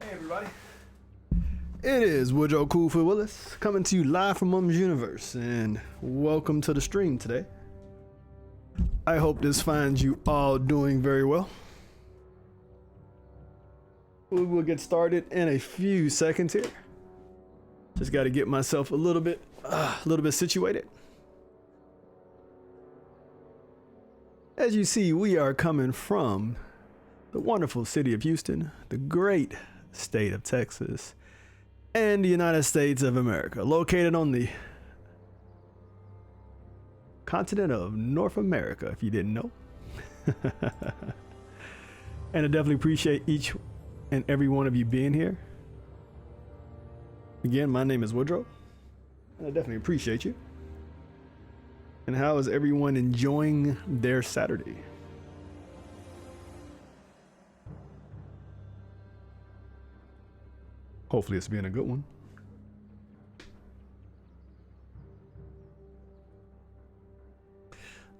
Hey everybody. It is Woodrow Coolfoot Willis coming to you live from Mum's Universe, and welcome to the stream today. I hope this finds you all doing very well. We will get started in a few seconds here. Just got to get myself a little bit situated. As you see, we are coming from the wonderful city of Houston, the great state of Texas, and the United States of America, located on the continent of North America, if you didn't know. And I definitely appreciate each and every one of you being here. Again, my name is Woodrow, and I definitely appreciate you. And how is everyone enjoying their Saturday? Hopefully it's been a good one.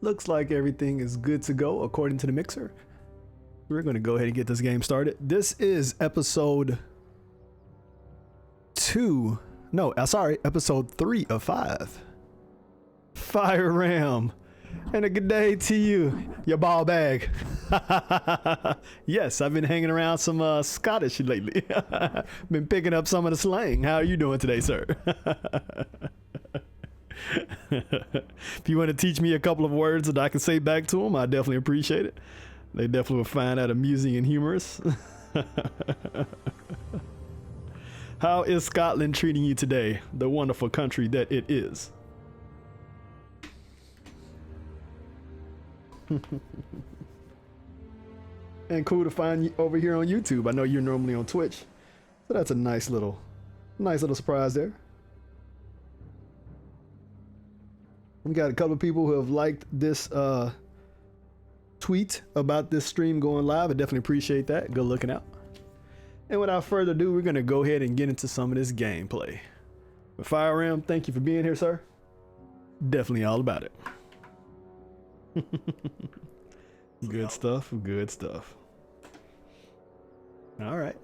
Looks like everything is good to go according to the mixer. We're going to go ahead and get this game started. This is episode 3 of 5. Fire Ram. And a good day to you, your ball bag. Yes, I've been hanging around some Scottish lately. Been picking up some of the slang. How are you doing today, sir? If you want to teach me a couple of words that I can say back to them, I definitely appreciate it. They definitely will find that amusing and humorous. How is Scotland treating you today, the wonderful country that it is? And cool to find you over here on YouTube. I know you're normally on Twitch, so that's a nice little surprise there. We got a couple of people who have liked this tweet about this stream going live. I definitely appreciate that. Good looking out. And without further ado, we're gonna go ahead and get into some of this gameplay. But Fire Ram, thank you for being here, sir. Definitely all about it. Good stuff. All right.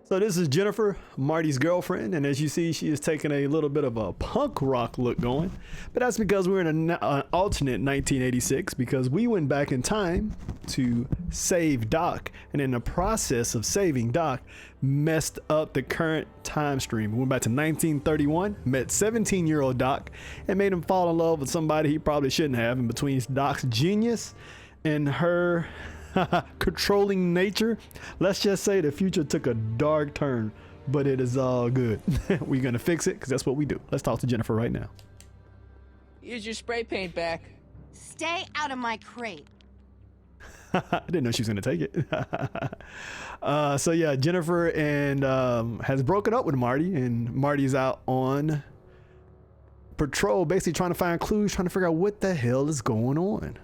So this is Jennifer, Marty's girlfriend, and as you see, she is taking a little bit of a punk rock look going. But that's because we're in an alternate 1986, because we went back in time to save Doc, and in the process of saving Doc, messed up the current time stream. We went back to 1931, met 17-year-old Doc, and made him fall in love with somebody he probably shouldn't have. And between Doc's genius and her controlling nature, let's just say the future took a dark turn, but it is all good. We're gonna fix it because that's what we do. Let's talk to Jennifer right now. Here's your spray paint back. Stay out of my crate. I didn't know she was gonna take it. So yeah, Jennifer and has broken up with Marty, and Marty's out on patrol, basically trying to find clues, trying to figure out what the hell is going on.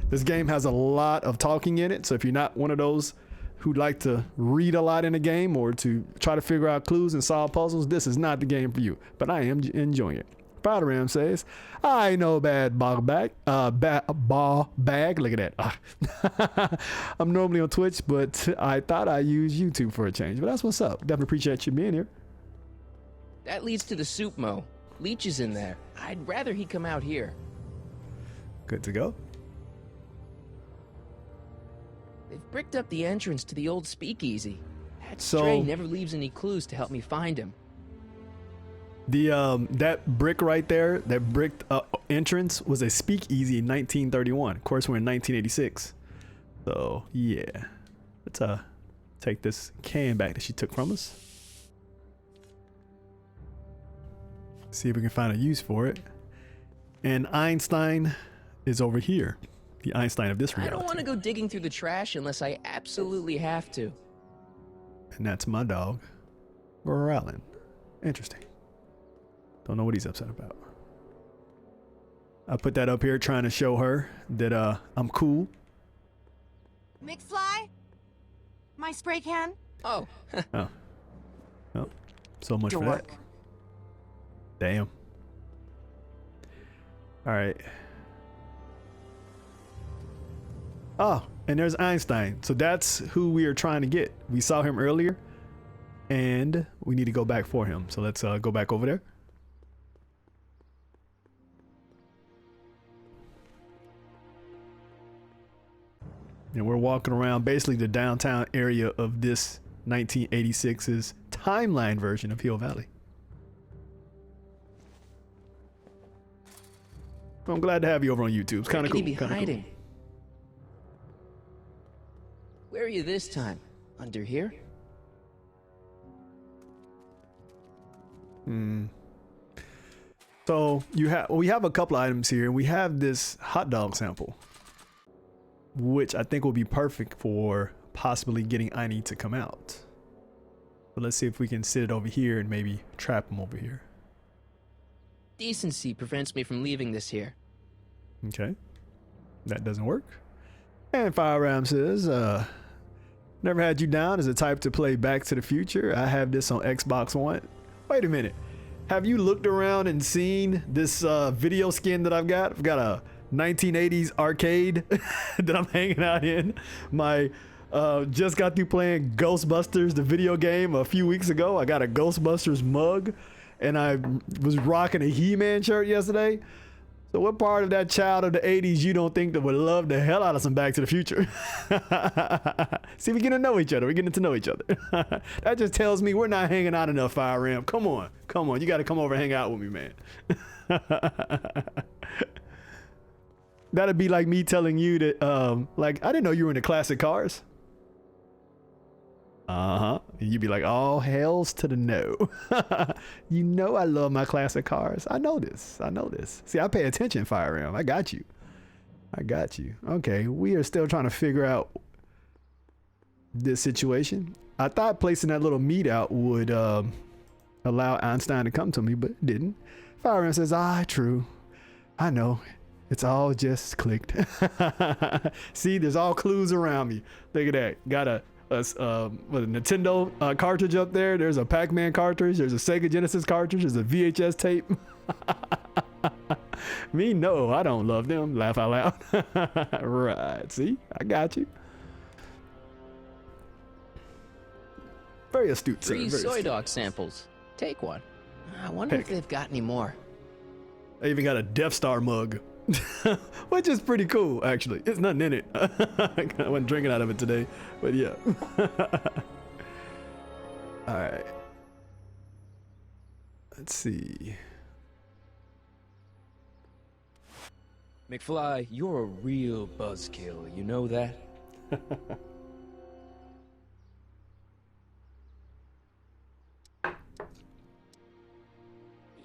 This game has a lot of talking in it, so if you're not one of those who like to read a lot in a game or to try to figure out clues and solve puzzles, this is not the game for you, but I am enjoying it. Fire Ram says, I know bad ball bag, look at that. I'm normally on Twitch, but I thought I'd use YouTube for a change, but that's what's up. Definitely appreciate you being here. That leads to the soup mo. Leech is in there. I'd rather he come out here. Good to go. They've bricked up the entrance to the old speakeasy. That stray never leaves any clues to help me find him. The that brick right there, that bricked entrance was a speakeasy in 1931. Of course, we're in 1986. So yeah, let's take this can back that she took from us. See if we can find a use for it. And Einstein is over here. The Einstein of this reality. I don't want to go digging through the trash unless I absolutely have to. And that's my dog, Rowlin. Interesting. Don't know what he's upset about. I put that up here trying to show her that I'm cool. McFly? My spray can? Oh. Oh. Oh. So much for that. Damn. All right. Oh, and there's Einstein. So that's who we are trying to get. We saw him earlier. and we need to go back for him. So let's go back over there. And we're walking around basically the downtown area of this 1986's timeline version of Hill Valley. I'm glad to have you over on YouTube. It's kind of cool. Where could he be hiding? Where are you this time? Under here? So we have a couple items here. We have this hot dog sample, which I think will be perfect for possibly getting Ani to come out. But let's see if we can sit it over here and maybe trap him over here. Decency prevents me from leaving this here. Okay. That doesn't work. And Fire Ram says, never had you down as a type to play Back to the Future. I have this on Xbox One. Wait a minute. Have you looked around and seen this video skin that I've got? I've got a 1980s arcade that I'm hanging out in. My just got through playing Ghostbusters, the video game, a few weeks ago. I got a Ghostbusters mug, and I was rocking a He-Man shirt yesterday. So what part of that child of the 80s you don't think that would love the hell out of some Back to the Future? See, we're getting to know each other. We're getting to know each other. That just tells me we're not hanging out enough, Fire Ram. Come on. Come on. You got to come over and hang out with me, man. That'd be like me telling you that, like, I didn't know you were into classic cars. You'd be like, all hells to the no. You know I love my classic cars. I know this. See, I pay attention, Fire Ram. I got you. Okay, we are still trying to figure out this situation. I thought placing that little meat out would allow Einstein to come to me, but it didn't. Fire Ram says, true. I know. It's all just clicked. See, there's all clues around me. Look at that. Got a Nintendo cartridge up there. There's a Pac-Man cartridge. There's a Sega Genesis cartridge. There's a VHS tape. Me, no, I don't love them. Laugh out loud. Right. See, I got you. Very astute, sir. Free Very soy astute. dog samples. Take one. I wonder if they've got any more. I even got a Death Star mug. Which is pretty cool, actually. It's nothing in it. I wasn't drinking out of it today, but yeah. All right. Let's see. McFly, you're a real buzzkill. You know that?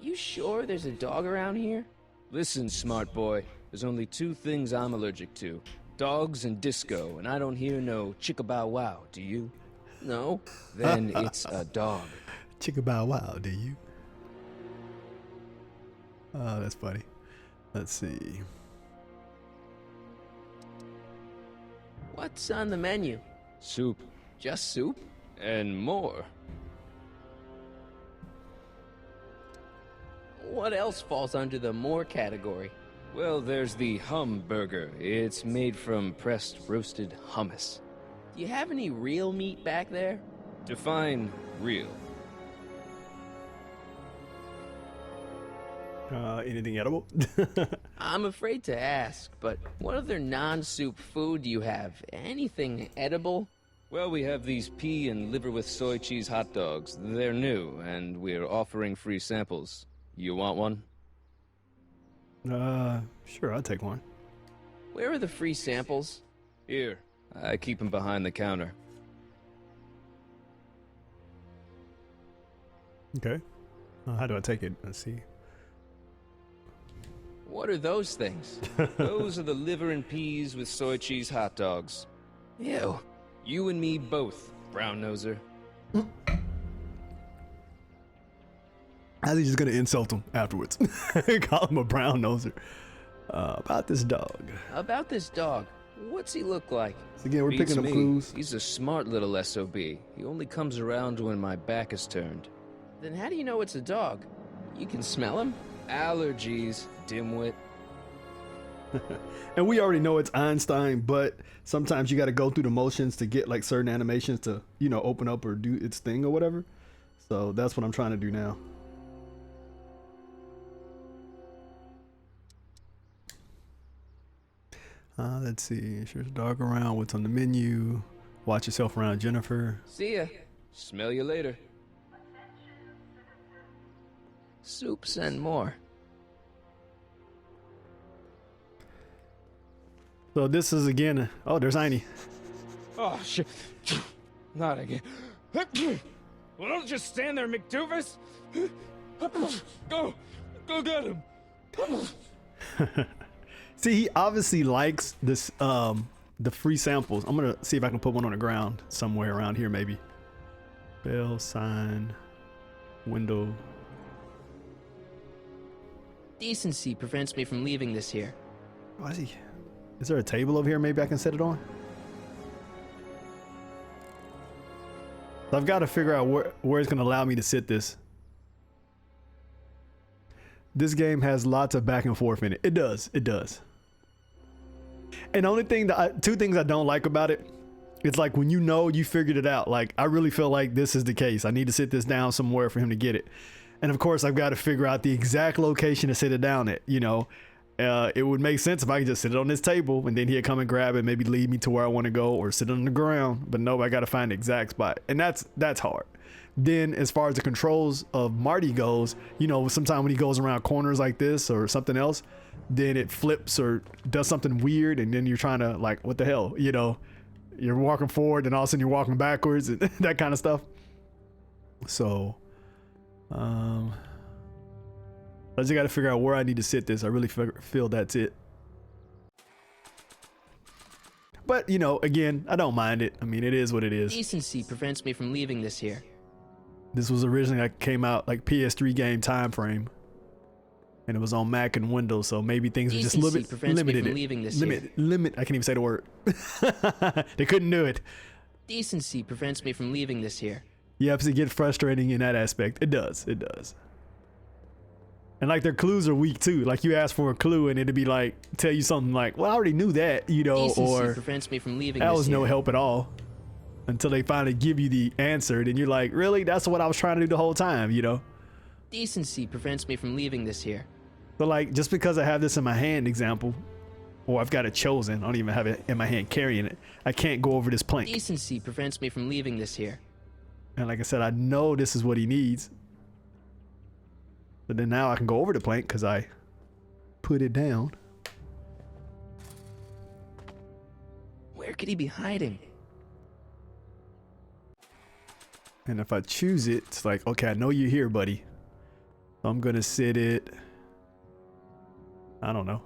You sure there's a dog around here? Listen, smart boy, there's only two things I'm allergic to. Dogs and disco, and I don't hear no chicka-bow wow, do you? No? Then it's a dog. Chicka-bow wow, do you? Oh, that's funny. Let's see. What's on the menu? Soup. Just soup? And more. What else falls under the more category? Well, there's the hum burger. It's made from pressed roasted hummus. Do you have any real meat back there? Define real. Anything edible? I'm afraid to ask, but what other non-soup food do you have? Anything edible? Well, we have these pea and liver with soy cheese hot dogs. They're new, and we're offering free samples. You want one? Sure, I'll take one. Where are the free samples? Here. I keep them behind the counter. Okay. How do I take it? Let's see. What are those things? Those are the liver and peas with soy cheese hot dogs. Ew. You and me both, brown noser. How's he just gonna insult him afterwards? Call him a brown noser. About this dog. About this dog. What's he look like? So again, we're Beats picking up me. clues. He's a smart little SOB. He only comes around when my back is turned. Then how do you know it's a dog? You can smell him? Allergies, dimwit. And we already know it's Einstein, but sometimes you got to go through the motions to get like certain animations to, you know, open up or do its thing or whatever. So that's what I'm trying to do now. Let's see. Sure, dog around. What's on the menu? Watch yourself around, Jennifer. See ya. Smell you later. Soups and more. So this is again. Oh, there's Heine. Oh, shit. Not again. Well, don't just stand there, McDoofus. Go get him. See, he obviously likes this, the free samples. I'm gonna see if I can put one on the ground somewhere around here, maybe. Bell, sign, window. Decency prevents me from leaving this here. Why is he? Is there a table over here? Maybe I can set it on. So I've got to figure out where it's gonna allow me to sit this. This game has lots of back and forth in it. It does. It does. And the only thing two things I don't like about it, it's like when you know you figured it out. Like I really feel like this is the case. I need to sit this down somewhere for him to get it. And of course I've got to figure out the exact location to sit it down at, you know. It would make sense if I could just sit it on this table and then he'd come and grab it, maybe lead me to where I want to go or sit on the ground. But no, I got to find the exact spot. And that's hard. Then as far as the controls of Marty goes, you know, sometimes when he goes around corners like this or something else, then it flips or does something weird. And then you're trying to like, what the hell, you know, you're walking forward and all of a sudden you're walking backwards and that kind of stuff. So, I just got to figure out where I need to sit this. I really feel that's it. But, you know, again, I don't mind it. I mean, it is what it is. Decency prevents me from leaving this here. This was originally like came out like PS3 game time frame. And it was on Mac and Windows, so maybe things were just a little bit limited. Limit. I can't even say the word. They couldn't do it. Decency prevents me from leaving this here. Yep, it gets frustrating in that aspect. It does. It does. And like their clues are weak too. Like you ask for a clue and it'd be like tell you something like, "Well, I already knew that," you know, Decency or prevents me from leaving that this was here. no help at all. Until they finally give you the answer, and you're like, "Really? That's what I was trying to do the whole time," you know. Decency prevents me from leaving this here. But like, just because I have this in my hand, example, or I've got it chosen, I don't even have it in my hand carrying it, I can't go over this plank. Decency prevents me from leaving this here. And like I said, I know this is what he needs. But then now I can go over the plank because I put it down. Where could he be hiding? And if I choose it, it's like, okay, I know you're here, buddy. So I'm going to sit it. I don't know.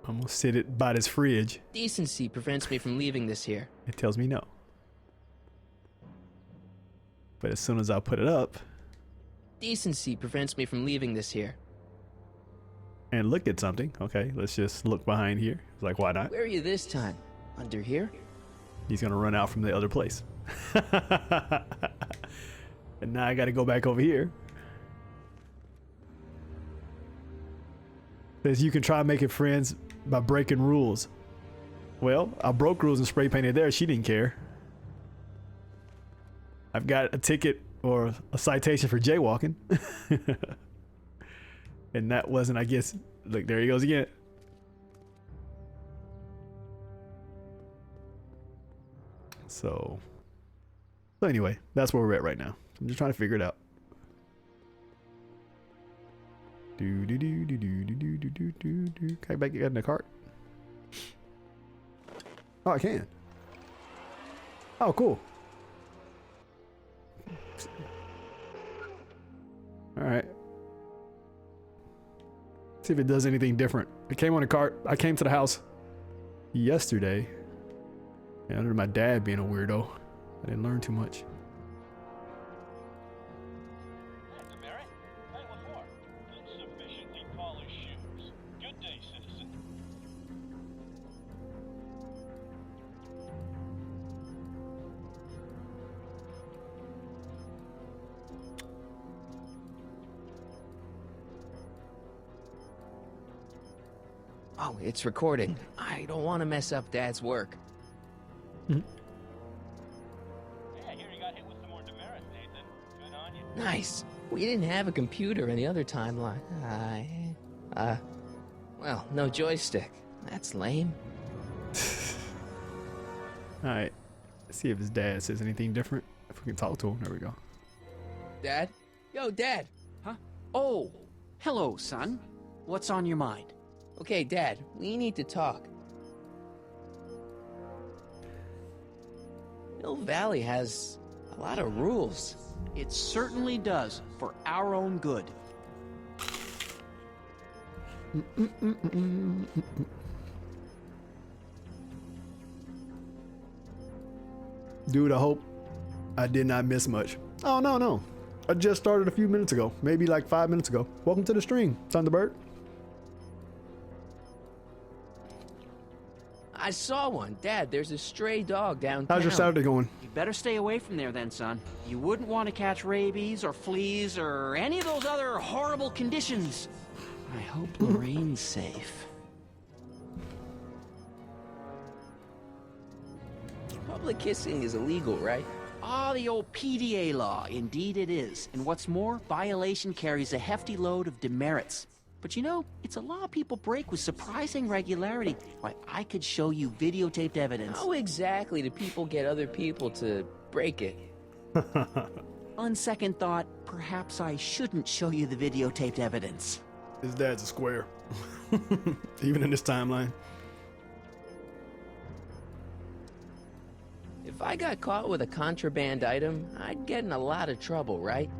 I'm going to sit it by this fridge. Decency prevents me from leaving this here. It tells me no. But as soon as I put it up. Decency prevents me from leaving this here. And look at something. Okay, let's just look behind here. It's like, why not? Where are you this time? Under here? He's going to run out from the other place. And now I got to go back over here. Says you can try making friends by breaking rules. Well, I broke rules and spray painted there. She didn't care. I've got a ticket or a citation for jaywalking. And that wasn't, I guess, look, there he goes again. So anyway, that's where we're at right now. I'm just trying to figure it out. Can I back it in the cart? Oh, I can. Oh, cool. All right. See if it does anything different. It came on a cart. I came to the house yesterday. And under my dad being a weirdo, I didn't learn too much. Insufficiently polished shoes. Good day, citizen. Oh, it's recording. I don't want to mess up Dad's work. Yeah, here you got hit with some more demerits, Nathan. Good on you. Nice. We didn't have a computer in the other timeline. Well, no joystick. That's lame. Alright. Let's see if his dad says anything different. If we can talk to him. There we go. Dad? Yo, Dad! Huh? Oh, hello, son. What's on your mind? Okay, Dad, we need to talk. Mill Valley has a lot of rules. It certainly does, for our own good. Dude, I hope I did not miss much. Oh, no. I just started a few minutes ago. Maybe like 5 minutes ago. Welcome to the stream, Thunderbird. I saw one. Dad, there's a stray dog downtown. How's your Saturday going? You better stay away from there then, son. You wouldn't want to catch rabies or fleas or any of those other horrible conditions. I hope Lorraine's safe. Public kissing is illegal, right? Ah, the old PDA law. Indeed it is. And what's more, violation carries a hefty load of demerits. But you know, it's a law people break with surprising regularity. Why, I could show you videotaped evidence. How exactly do people get other people to break it? On second thought, perhaps I shouldn't show you the videotaped evidence. His dad's a square. Even in this timeline. If I got caught with a contraband item, I'd get in a lot of trouble, right?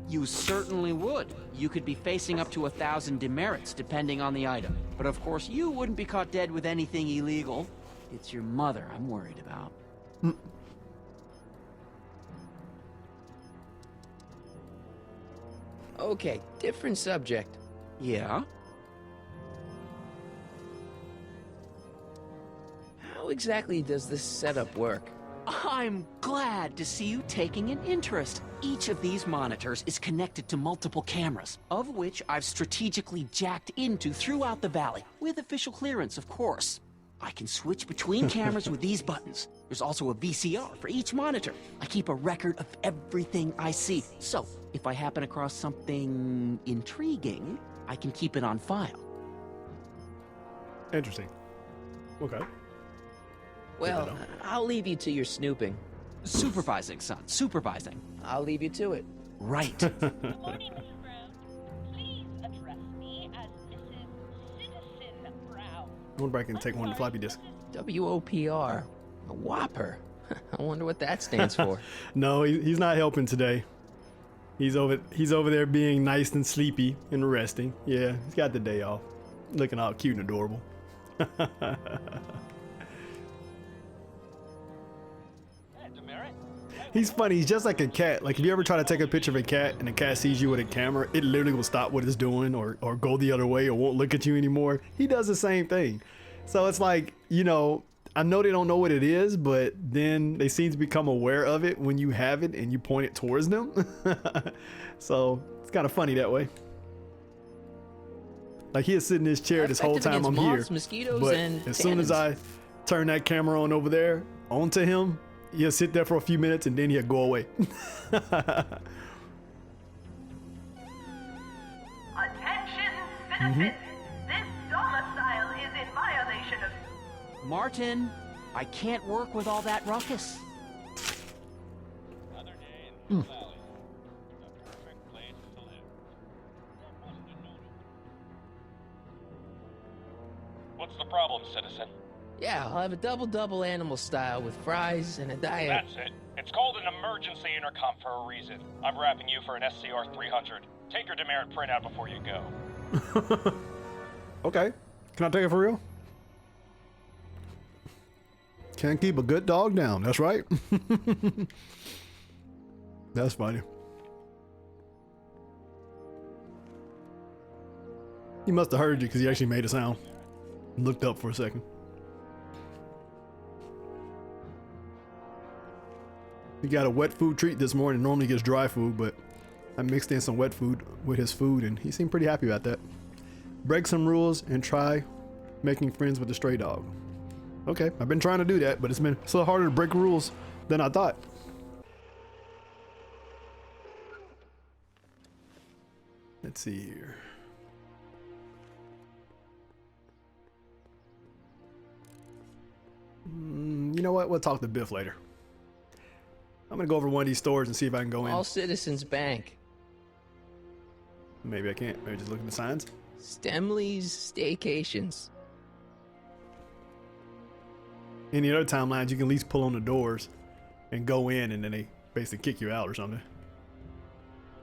You certainly would. You could be facing up to 1,000 demerits, depending on the item. But of course, you wouldn't be caught dead with anything illegal. It's your mother I'm worried about. Okay, different subject. Yeah? How exactly does this setup work? I'm glad to see you taking an interest. Each of these monitors is connected to multiple cameras, of which I've strategically jacked into throughout the valley, with official clearance, of course. I can switch between cameras with these buttons. There's also a VCR for each monitor. I keep a record of everything I see, so if I happen across something intriguing, I can keep it on file. Interesting. Okay. Well, I'll leave you to your snooping. Supervising, son, supervising. I'll leave you to it. Right. Good morning, Mrs. Brown. Please address me as Mrs. Citizen Brown. I wonder if I can take one of the floppy disk. WOPR. A Whopper. I wonder what that stands for. No, he's not helping today. He's over there being nice and sleepy and resting. Yeah, he's got the day off. Looking all cute and adorable. He's funny. He's just like a cat. Like if you ever try to take a picture of a cat and the cat sees you with a camera, it literally will stop what it's doing or go the other way or won't look at you anymore. He does the same thing. So it's like, you know, I know they don't know what it is, but then they seem to become aware of it when you have it and you point it towards them. So it's kind of funny that way. Like he is sitting in his chair this whole time I'm here. Mosquitoes, But and as soon as I turn that camera on over there, onto him, he'll sit there for a few minutes and then he'll go away. Attention, citizens! This domicile is in violation of... Martin, I can't work with all that ruckus. Another day in the valley. A perfect place to live. That wasn't a no-no. What's the problem, citizen? Yeah, I'll have a double animal style with fries and a diet. That's it. It's called an emergency intercom for a reason. I'm wrapping you for an SCR 300. Take your demerit printout before you go. Okay. Can I take it for real? Can't keep a good dog down. That's right. That's funny. He must have heard you because he actually made a sound. Looked up for a second. He got a wet food treat this morning. Normally he gets dry food, but I mixed in some wet food with his food and he seemed pretty happy about that. Break some rules and try making friends with the stray dog. Okay, I've been trying to do that, but it's been so harder to break rules than I thought. Let's see here. You know what? We'll talk to Biff later. I'm gonna go over one of these stores and see if I can go in. All Citizens Bank. Maybe I can't. Maybe just look at the signs. Stemley's Staycations. Any other timelines, you can at least pull on the doors and go in, and then they basically kick you out or something.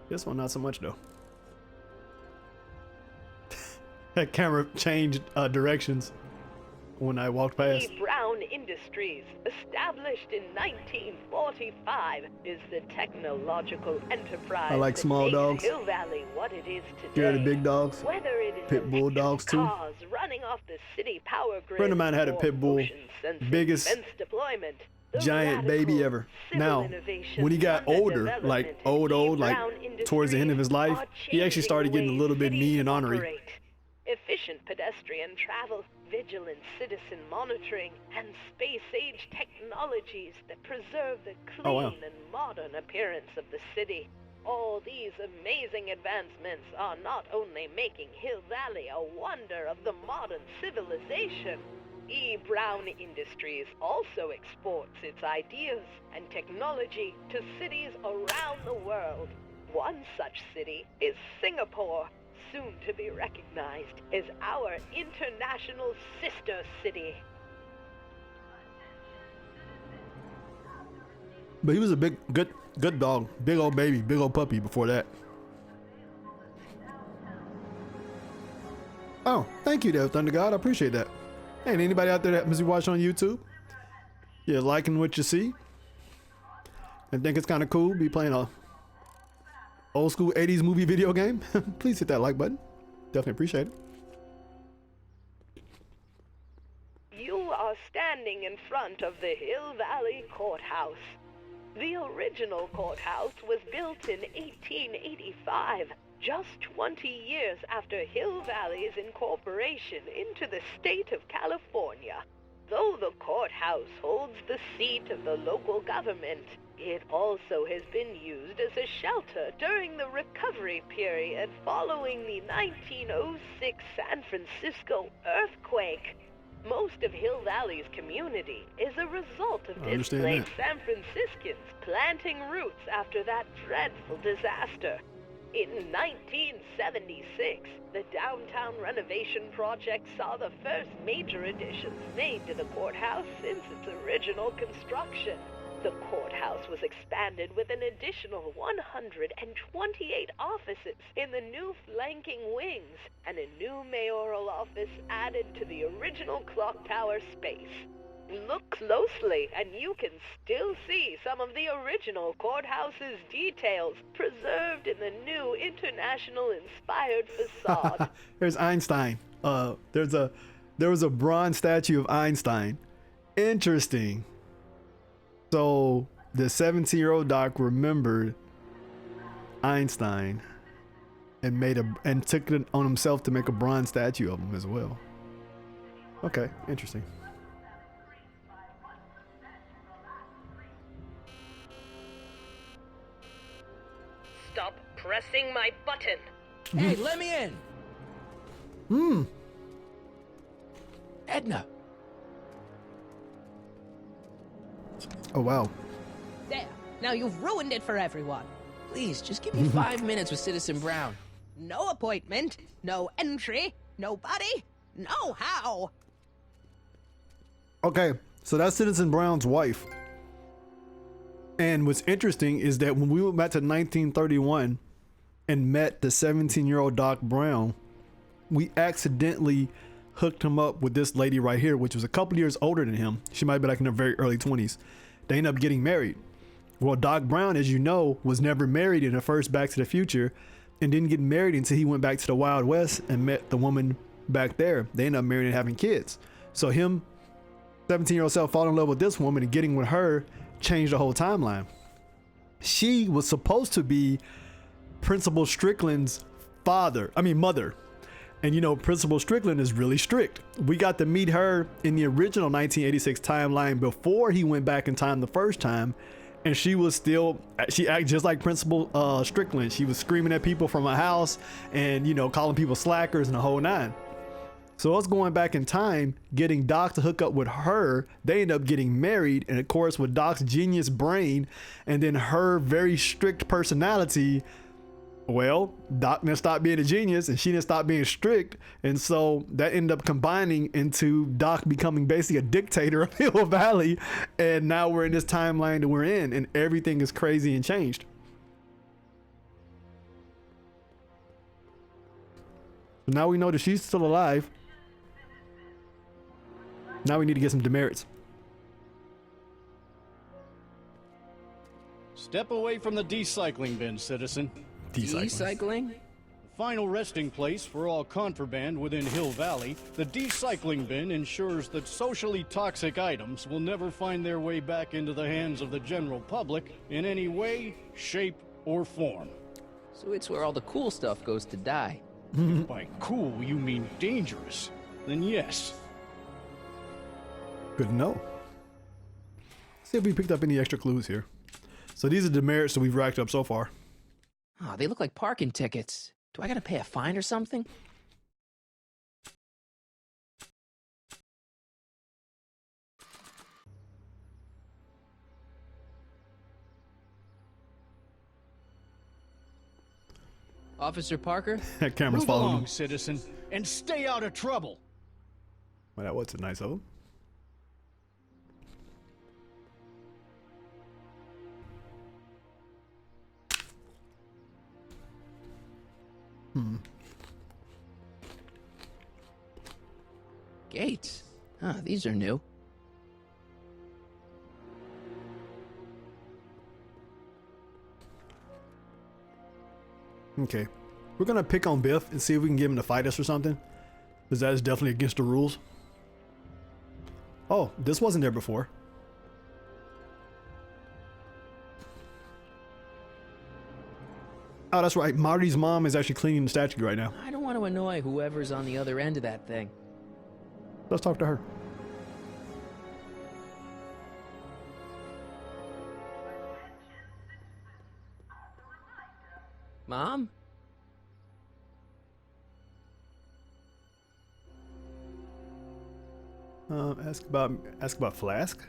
This one, not so much though. That camera changed directions when I walked past. E. Brown Industries, established in 1945, is the technological enterprise I like that small makes dogs. Hill Valley what it is today. Scared of big dogs. Whether it is Pit bull electric dogs, too. cars running off the city power grid, Friend of mine had a or pit bull, motion-sensing biggest fence deployment, the giant baby radical ever. civil Now, innovation when he got under older, development like in old, E. like Brown towards the end of his life, Industries he actually are started getting a changing little bit ways mean and cities ornery. operate. Efficient pedestrian travel, vigilant citizen monitoring, and space-age technologies that preserve the clean Oh, wow. and modern appearance of the city. All these amazing advancements are not only making Hill Valley a wonder of the modern civilization. E. Brown Industries also exports its ideas and technology to cities around the world. One such city is Singapore, soon to be recognized as our international sister city. But he was a good dog, big old baby, big old puppy before that. Oh, thank you there, Thunder God. I appreciate that. And anybody out there that happens to watch on YouTube, you're liking what you see and think it's kind of cool, be playing a old school 80s movie video game, please hit that like button. Definitely appreciate it. You are standing in front of the Hill Valley Courthouse. The original courthouse was built in 1885, just 20 years after Hill Valley's incorporation into the state of California. Though the courthouse holds the seat of the local government, it also has been used as a shelter during the recovery period following the 1906 San Francisco earthquake. Most of Hill Valley's community is a result of I understand displaced that. San Franciscans planting roots after that dreadful disaster. In 1976, the downtown renovation project saw the first major additions made to the courthouse since its original construction. The courthouse was expanded with an additional 128 offices in the new flanking wings, and a new mayoral office added to the original clock tower space. Look closely, and you can still see some of the original courthouse's details preserved in the new international-inspired facade. There's Einstein. There was a bronze statue of Einstein. Interesting. So the 17-year-old Doc remembered Einstein and took it on himself to make a bronze statue of him as well. Okay, interesting. Stop pressing my button. Hey, let me in! Edna! Oh wow. There. Now you've ruined it for everyone. Please, just give me 5 minutes with Citizen Brown. No appointment, no entry, nobody, no how. Okay, so that's Citizen Brown's wife. And what's interesting is that when we went back to 1931 and met the 17-year-old Doc Brown, we accidentally hooked him up with this lady right here, which was a couple years older than him. She might be like in her very early 20s. They ended up getting married. Well, Doc Brown, as you know, was never married in the first Back to the Future and didn't get married until he went back to the Wild West and met the woman back there. They ended up marrying and having kids. So him, 17-year-old self, falling in love with this woman and getting with her changed the whole timeline. She was supposed to be Principal Strickland's mother. And you know, Principal Strickland is really strict. We got to meet her in the original 1986 timeline before he went back in time the first time. And she acted just like Principal Strickland. She was screaming at people from her house and, you know, calling people slackers and the whole nine. So us going back in time, getting Doc to hook up with her, they end up getting married. And of course, with Doc's genius brain and then her very strict personality, well, Doc didn't stop being a genius and she didn't stop being strict. And so that ended up combining into Doc becoming basically a dictator of Hill Valley. And now we're in this timeline that we're in and everything is crazy and changed. So now we know that she's still alive. Now we need to get some demerits. Step away from the decycling bin, citizen. Decycling? The final resting place for all contraband within Hill Valley, the decycling bin ensures that socially toxic items will never find their way back into the hands of the general public in any way, shape, or form. So it's where all the cool stuff goes to die. If by cool you mean dangerous, then yes. Good to know. See if we picked up any extra clues here. So these are the demerits that we've racked up so far. Oh, they look like parking tickets. Do I gotta pay a fine or something? Officer Parker? That camera's Move following along, him. citizen, and stay out of trouble. Well, that was a nice of him. Gates. Ah, these are new. Okay. We're gonna pick on Biff and see if we can get him to fight us or something. Because that is definitely against the rules. Oh, this wasn't there before. Oh, that's right. Marty's mom is actually cleaning the statue right now. I don't want to annoy whoever's on the other end of that thing. Let's talk to her. Mom? Ask about Flask.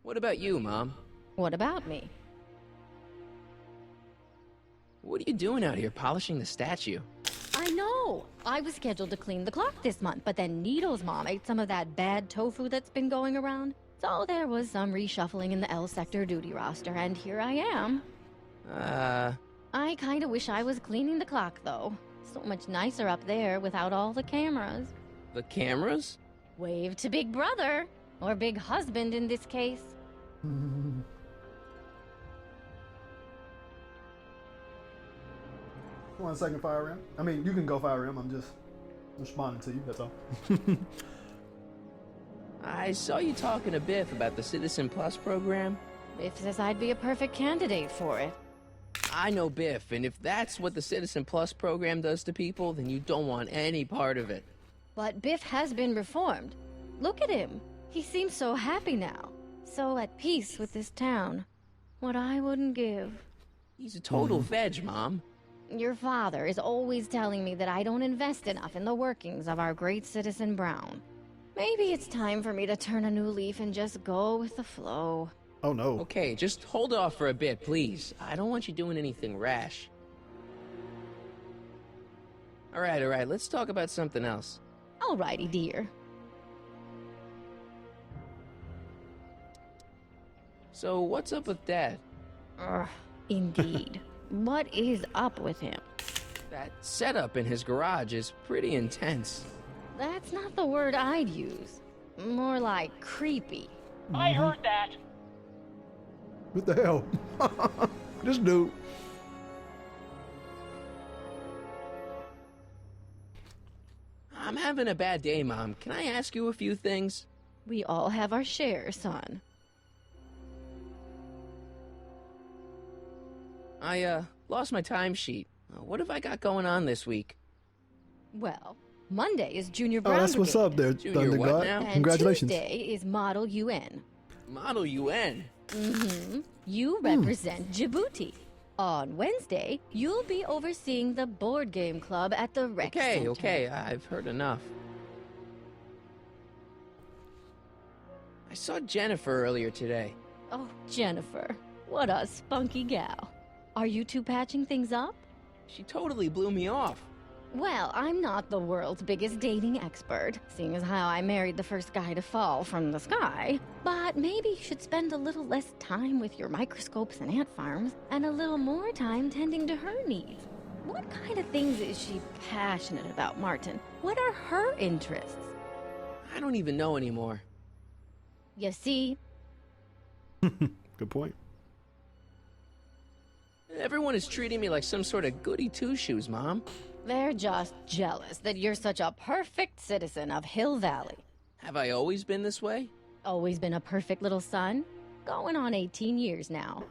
What about you, Mom? What about me? What are you doing out here polishing the statue? I know! I was scheduled to clean the clock this month, but then Needle's mom ate some of that bad tofu that's been going around. So there was some reshuffling in the L sector duty roster, and here I am. I kinda wish I was cleaning the clock, though. So much nicer up there without all the cameras. The cameras? Wave to Big Brother, or Big Husband in this case. One second, Fire Ram. I mean, you can go, Fire Ram. I'm just responding to you, that's all. I saw you talking to Biff about the Citizen Plus program. Biff says I'd be a perfect candidate for it. I know Biff, and if that's what the Citizen Plus program does to people, then you don't want any part of it. But Biff has been reformed. Look at him. He seems so happy now. So at peace with this town. What I wouldn't give. He's a total veg, Mom. Your father is always telling me that I don't invest enough in the workings of our great citizen Brown. Maybe it's time for me to turn a new leaf and just go with the flow. Oh no. Okay, just hold off for a bit, please. I don't want you doing anything rash. Alright, let's talk about something else. Alrighty, dear. So, what's up with Dad? Indeed. What is up with him? That setup in his garage is pretty intense. That's not the word I'd use. More like creepy. I heard that. What the hell? This dude. I'm having a bad day, Mom. Can I ask you a few things? We all have our share, son. I, lost my timesheet. What have I got going on this week? Well, Monday is Junior Oh, Brown that's what's Brigade. up there, Junior Thunder what God. now? And Congratulations. Tuesday is Model UN. Model UN. Mm-hmm. You represent Djibouti. On Wednesday, you'll be overseeing the board game club at the rec center. Okay, I've heard enough. I saw Jennifer earlier today. Oh, Jennifer. What a spunky gal. Are you two patching things up? She totally blew me off. Well, I'm not the world's biggest dating expert, seeing as how I married the first guy to fall from the sky. But maybe you should spend a little less time with your microscopes and ant farms, and a little more time tending to her needs. What kind of things is she passionate about, Martin? What are her interests? I don't even know anymore. You see? Good point. Everyone is treating me like some sort of goody two-shoes, Mom. They're just jealous that you're such a perfect citizen of Hill Valley. Have I always been this way? Always been a perfect little son? Going on 18 years now.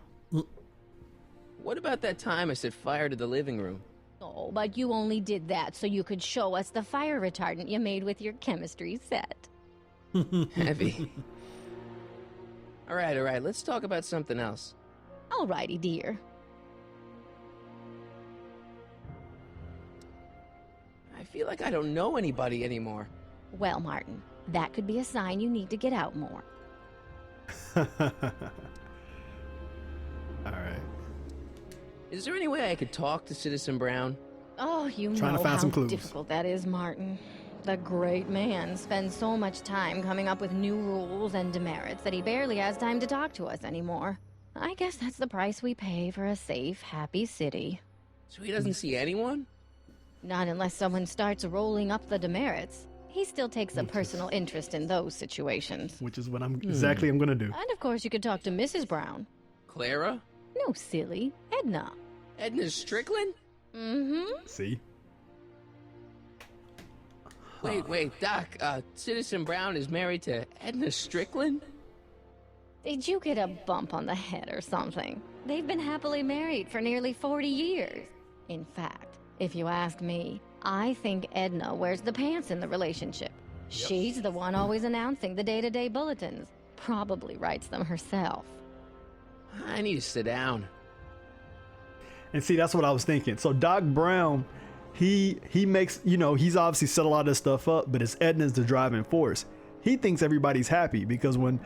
What about that time I set fire to the living room? Oh, but you only did that so you could show us the fire retardant you made with your chemistry set. Heavy. All right, let's talk about something else. Alrighty, dear. I feel like I don't know anybody anymore. Well, Martin, that could be a sign you need to get out more. All right. Is there any way I could talk to Citizen Brown? Oh, you Trying know to find how some clues. difficult that is, Martin. The great man spends so much time coming up with new rules and demerits that he barely has time to talk to us anymore. I guess that's the price we pay for a safe, happy city. So he doesn't see anyone? Not unless someone starts rolling up the demerits. He still takes a personal interest in those situations. Which is what I'm going to do. And of course, you could talk to Mrs. Brown. Clara? No, silly. Edna. Edna Strickland? Mm-hmm. See? Wait, Doc, Citizen Brown is married to Edna Strickland? Did you get a bump on the head or something? They've been happily married for nearly 40 years. In fact, if you ask me, I think Edna wears the pants in the relationship. She's the one always announcing the day-to-day bulletins. Probably writes them herself. I need to sit down. And see, that's what I was thinking. So Doc Brown, he makes, he's obviously set a lot of this stuff up, but it's Edna's the driving force. He thinks everybody's happy because when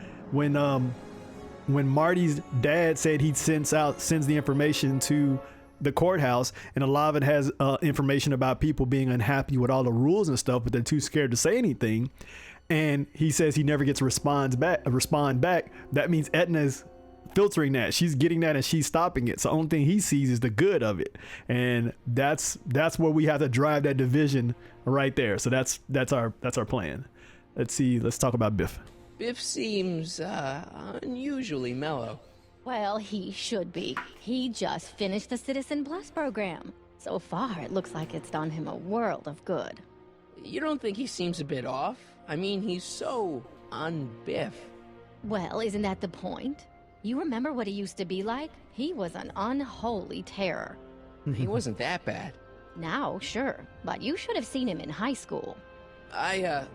Marty's dad said he sends the information to the courthouse, and a lot of it has information about people being unhappy with all the rules and stuff, but they're too scared to say anything. And he says he never gets a respond back. That means Edna's filtering that. She's getting that and she's stopping it. So the only thing he sees is the good of it. And that's where we have to drive that division right there. So that's our plan. Let's talk about Biff. Biff seems unusually mellow. Well, he should be. He just finished the Citizen Plus program. So far, it looks like it's done him a world of good. You don't think he seems a bit off? I mean, he's so un-Biff. Well, isn't that the point? You remember what he used to be like? He was an unholy terror. He wasn't that bad. Now, sure, but you should have seen him in high school. I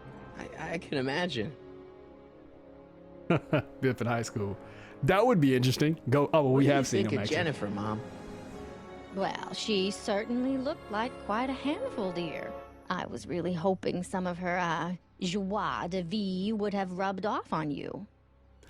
can imagine. Biff in high school. That would be interesting. We have seen him, Think of actually. Jennifer, Mom. Well, she certainly looked like quite a handful, dear. I was really hoping some of her, joie de vivre would have rubbed off on you.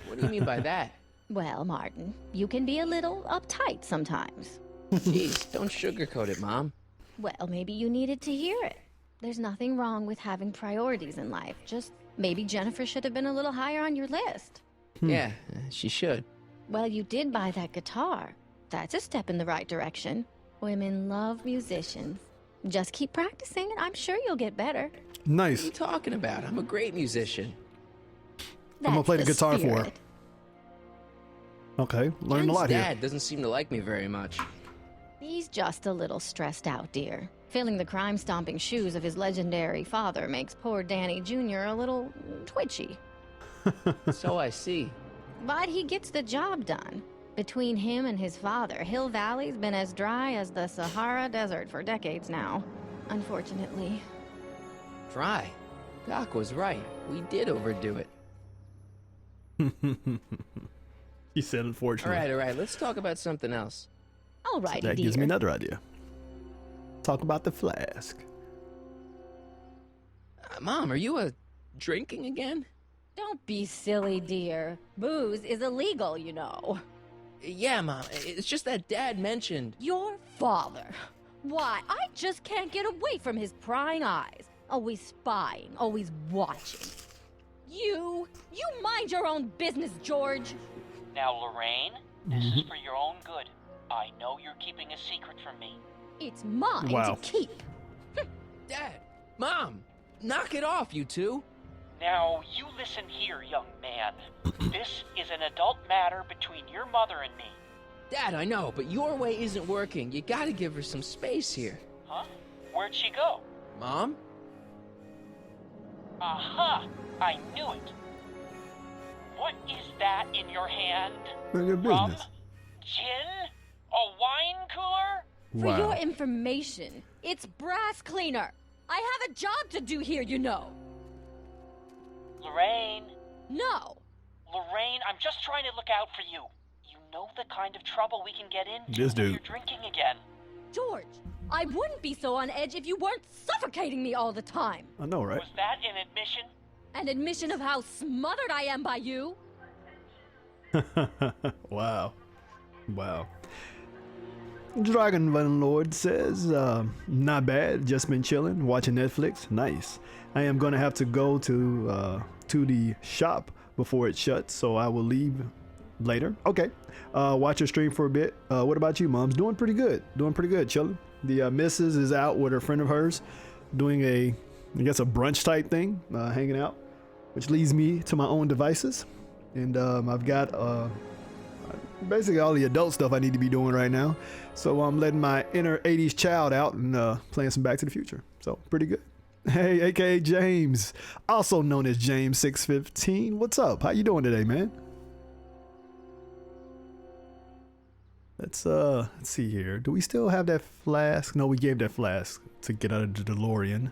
What do you mean by that? Well, Martin, you can be a little uptight sometimes. Jeez, don't sugarcoat it, Mom. Well, maybe you needed to hear it. There's nothing wrong with having priorities in life. Just maybe Jennifer should have been a little higher on your list. Yeah, she should. Well, you did buy that guitar. That's a step in the right direction. Women love musicians. Just keep practicing and I'm sure you'll get better. Nice. What are you talking about? I'm a great musician. I'm gonna play the guitar for her. spirit. Okay, learned a lot Jen's here. dad doesn't seem to like me very much. He's just a little stressed out, dear. Filling the crime-stomping shoes of his legendary father makes poor Danny Jr. a little twitchy. So I see. But he gets the job done. Between him and his father, Hill Valley's been as dry as the Sahara Desert for decades now. Unfortunately. Dry. Doc was right. We did overdo it. He said, unfortunately. All right. Let's talk about something else. Alrighty, That dear. gives me another idea. Talk about the flask. Mom, are you drinking again? Don't be silly, dear. Booze is illegal, you know. Yeah, Mom. It's just that Dad mentioned... Your father. Why, I just can't get away from his prying eyes. Always spying, always watching. You mind your own business, George. Now, Lorraine, this is for your own good. I know you're keeping a secret from me. It's mine Wow. to keep. Dad! Mom! Knock it off, you two! Now, you listen here, young man. This is an adult matter between your mother and me. Dad, I know, but your way isn't working. You gotta give her some space here. Huh? Where'd she go? Mom? Aha! I knew it. What is that in your hand? None of your Rum? business. Gin? A wine cooler? For your information, it's brass cleaner. I have a job to do here, you know. Lorraine. No. Lorraine, I'm just trying to look out for you. You know the kind of trouble we can get into This when dude. you're drinking again. George, I wouldn't be so on edge if you weren't suffocating me all the time. I know, right? Was that an admission? An admission of how smothered I am by you? Wow. Dragon Van Lord says, not bad, just been chilling, watching Netflix. Nice. I am gonna have to go to the shop before it shuts, so I will leave later. Okay. Watch your stream for a bit. What about you, Moms? Doing pretty good, chilling. The missus is out with a friend of hers doing I guess a brunch type thing, hanging out, which leads me to my own devices. And I've got basically all the adult stuff I need to be doing right now. So I'm letting my inner 80s child out and playing some Back to the Future. So pretty good. Hey, aka James, also known as James 615. What's up? How you doing today, man? Let's see here. Do we still have that flask? No, we gave that flask to get out of the DeLorean.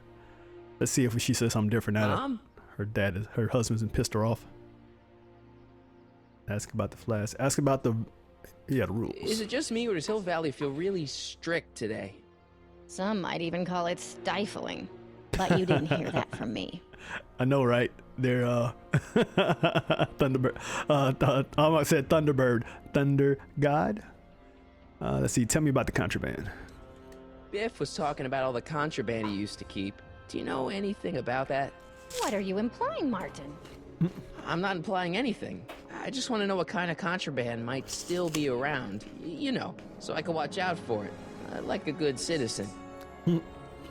Let's see if she says something different now. Mom? Her husband's been pissed her off. Ask about the flask. Ask about the rules. Is it just me, or does Hill Valley feel really strict today? Some might even call it stifling. But you didn't hear that from me. I know, right? They're Thunderbird. I almost said Thunderbird. Thunder God. Let's see. Tell me about the contraband. Biff was talking about all the contraband he used to keep. Do you know anything about that? What are you implying, Martin? I'm not implying anything. I just want to know what kind of contraband might still be around. You know, so I can watch out for it. Like a good citizen.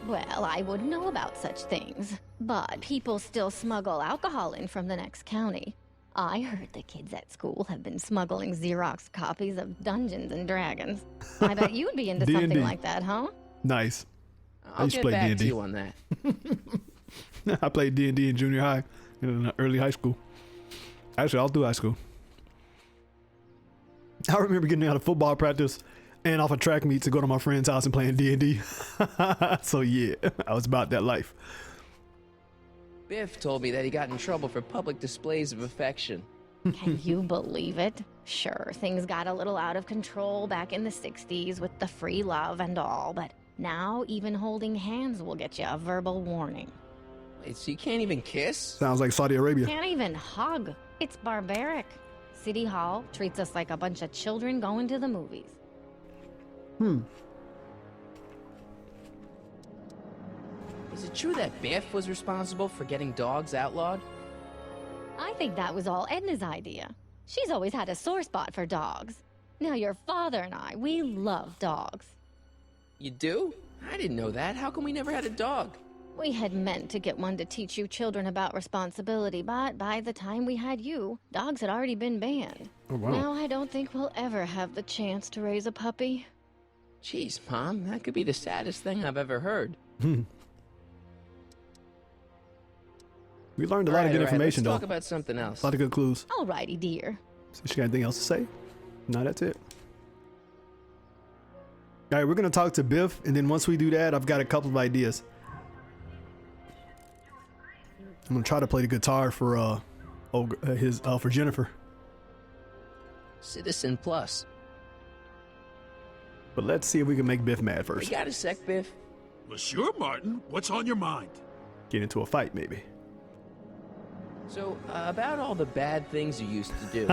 Well, I wouldn't know about such things. But people still smuggle alcohol in from the next county. I heard the kids at school have been smuggling Xerox copies of Dungeons and Dragons. I bet you'd be into something like that, huh? Nice. I I'll used to get play back D&D. to you on that. I played D&D in junior high, in early high school. Actually, all through high school. I remember getting out of football practice and off a track meet to go to my friend's house and playing D&D. So yeah, I was about that life. Biff told me that he got in trouble for public displays of affection. Can you believe it? Sure, things got a little out of control back in the 60s with the free love and all, but now even holding hands will get you a verbal warning. Wait, so you can't even kiss? Sounds like Saudi Arabia. Can't even hug. It's barbaric. City Hall treats us like a bunch of children going to the movies. Is it true that Biff was responsible for getting dogs outlawed? I think that was all Edna's idea. She's always had a sore spot for dogs. Now your father and I, we love dogs. You do? I didn't know that. How come we never had a dog? We had meant to get one to teach you children about responsibility, but by the time we had you, dogs had already been banned. Oh, wow. Now I don't think we'll ever have the chance to raise a puppy. Jeez, Mom, that could be the saddest thing I've ever heard. We learned a lot of good information, let's though. talk about something else. A lot of good clues. Alrighty, dear. So she got anything else to say? No, that's it. All right, we're gonna talk to Biff, and then once we do that, I've got a couple of ideas. I'm gonna try to play the guitar for for Jennifer. Citizen Plus. But let's see if we can make Biff mad first. You got a sec, Biff? Well, sure, Martin. What's on your mind? Get into a fight, maybe. So, about all the bad things you used to do.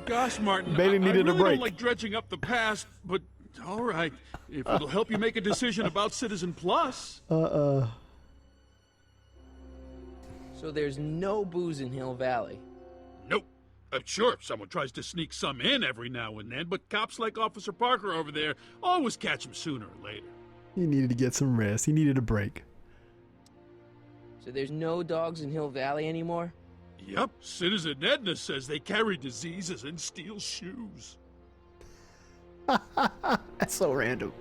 Gosh, Martin, Baby I needed really a break. don't like dredging up the past, but all right. If it'll help you make a decision about Citizen Plus. So there's no booze in Hill Valley? Nope. Sure, someone tries to sneak some in every now and then, but cops like Officer Parker over there always catch him sooner or later. He needed to get some rest. He needed a break. So there's no dogs in Hill Valley anymore? Yep, Citizen Edna says they carry diseases and steal shoes. That's so random.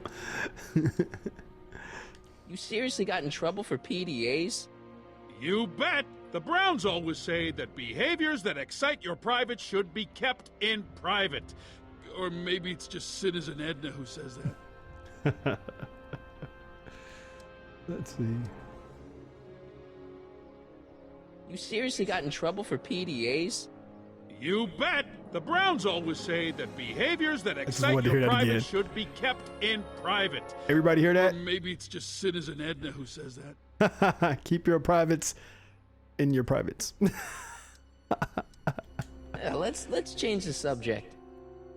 You seriously got in trouble for PDAs? You bet! The Browns always say that behaviors that excite your private should be kept in private. Or maybe it's just Citizen Edna who says that. Let's see. You seriously got in trouble for PDAs? You bet! The Browns always say that behaviors that excite wanted to hear your that private again. should be kept in private. Everybody hear that? Or maybe it's just Citizen Edna who says that. Keep your privates in your privates. Let's change the subject.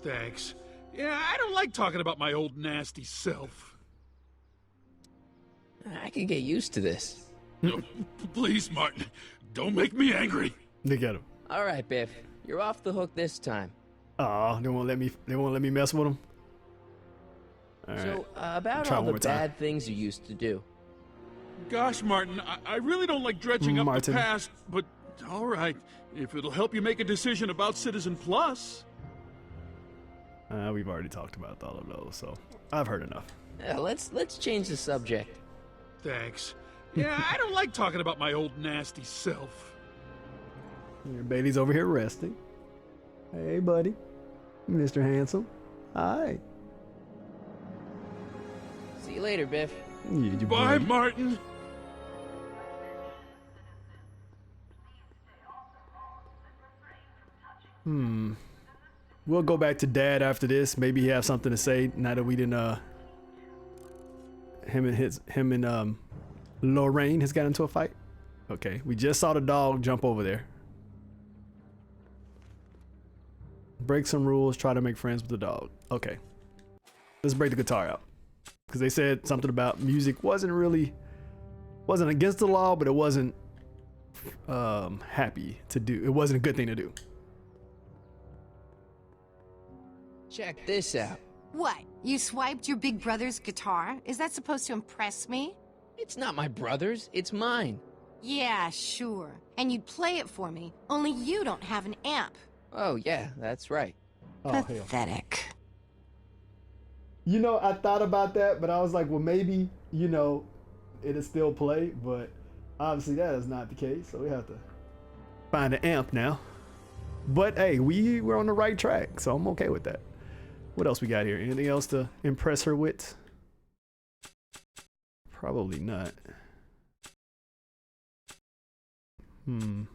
Thanks. Yeah, I don't like talking about my old nasty self. I can get used to this. No, please, Martin. Don't make me angry. Look at him. All right, Biff. You're off the hook this time. Oh, they won't let me mess with him. All right. So, about Try all one the more time. bad things you used to do. Gosh, Martin, I really don't like dredging up the Martin. past, but all right. If it'll help you make a decision about Citizen Plus. We've already talked about all of those, so I've heard enough. Let's change the subject. Thanks. Yeah, I don't like talking about my old nasty self. Your baby's over here resting. Hey, buddy. Mr. Handsome. Hi. See you later, Biff. You Bye, buddy. Martin. We'll go back to Dad after this. Maybe he have something to say now that we didn't him and Lorraine has got into a fight. Okay, we just saw the dog jump over there. Break some rules, try to make friends with the dog. Okay. Let's break the guitar out. Because they said something about music wasn't against the law, but it wasn't happy to do. It wasn't a good thing to do. Check this out. What? You swiped your big brother's guitar? Is that supposed to impress me? It's not my brother's, it's mine. Yeah, sure. And you'd play it for me, only you don't have an amp. Oh, yeah, that's right. Oh, hell. Pathetic. You know, I thought about that, but I was like, well, maybe, you know, it'll still play, but obviously that is not the case, so we have to find an amp now. But hey, we're on the right track, so I'm okay with that. What else we got here? Anything else to impress her with? Probably not. I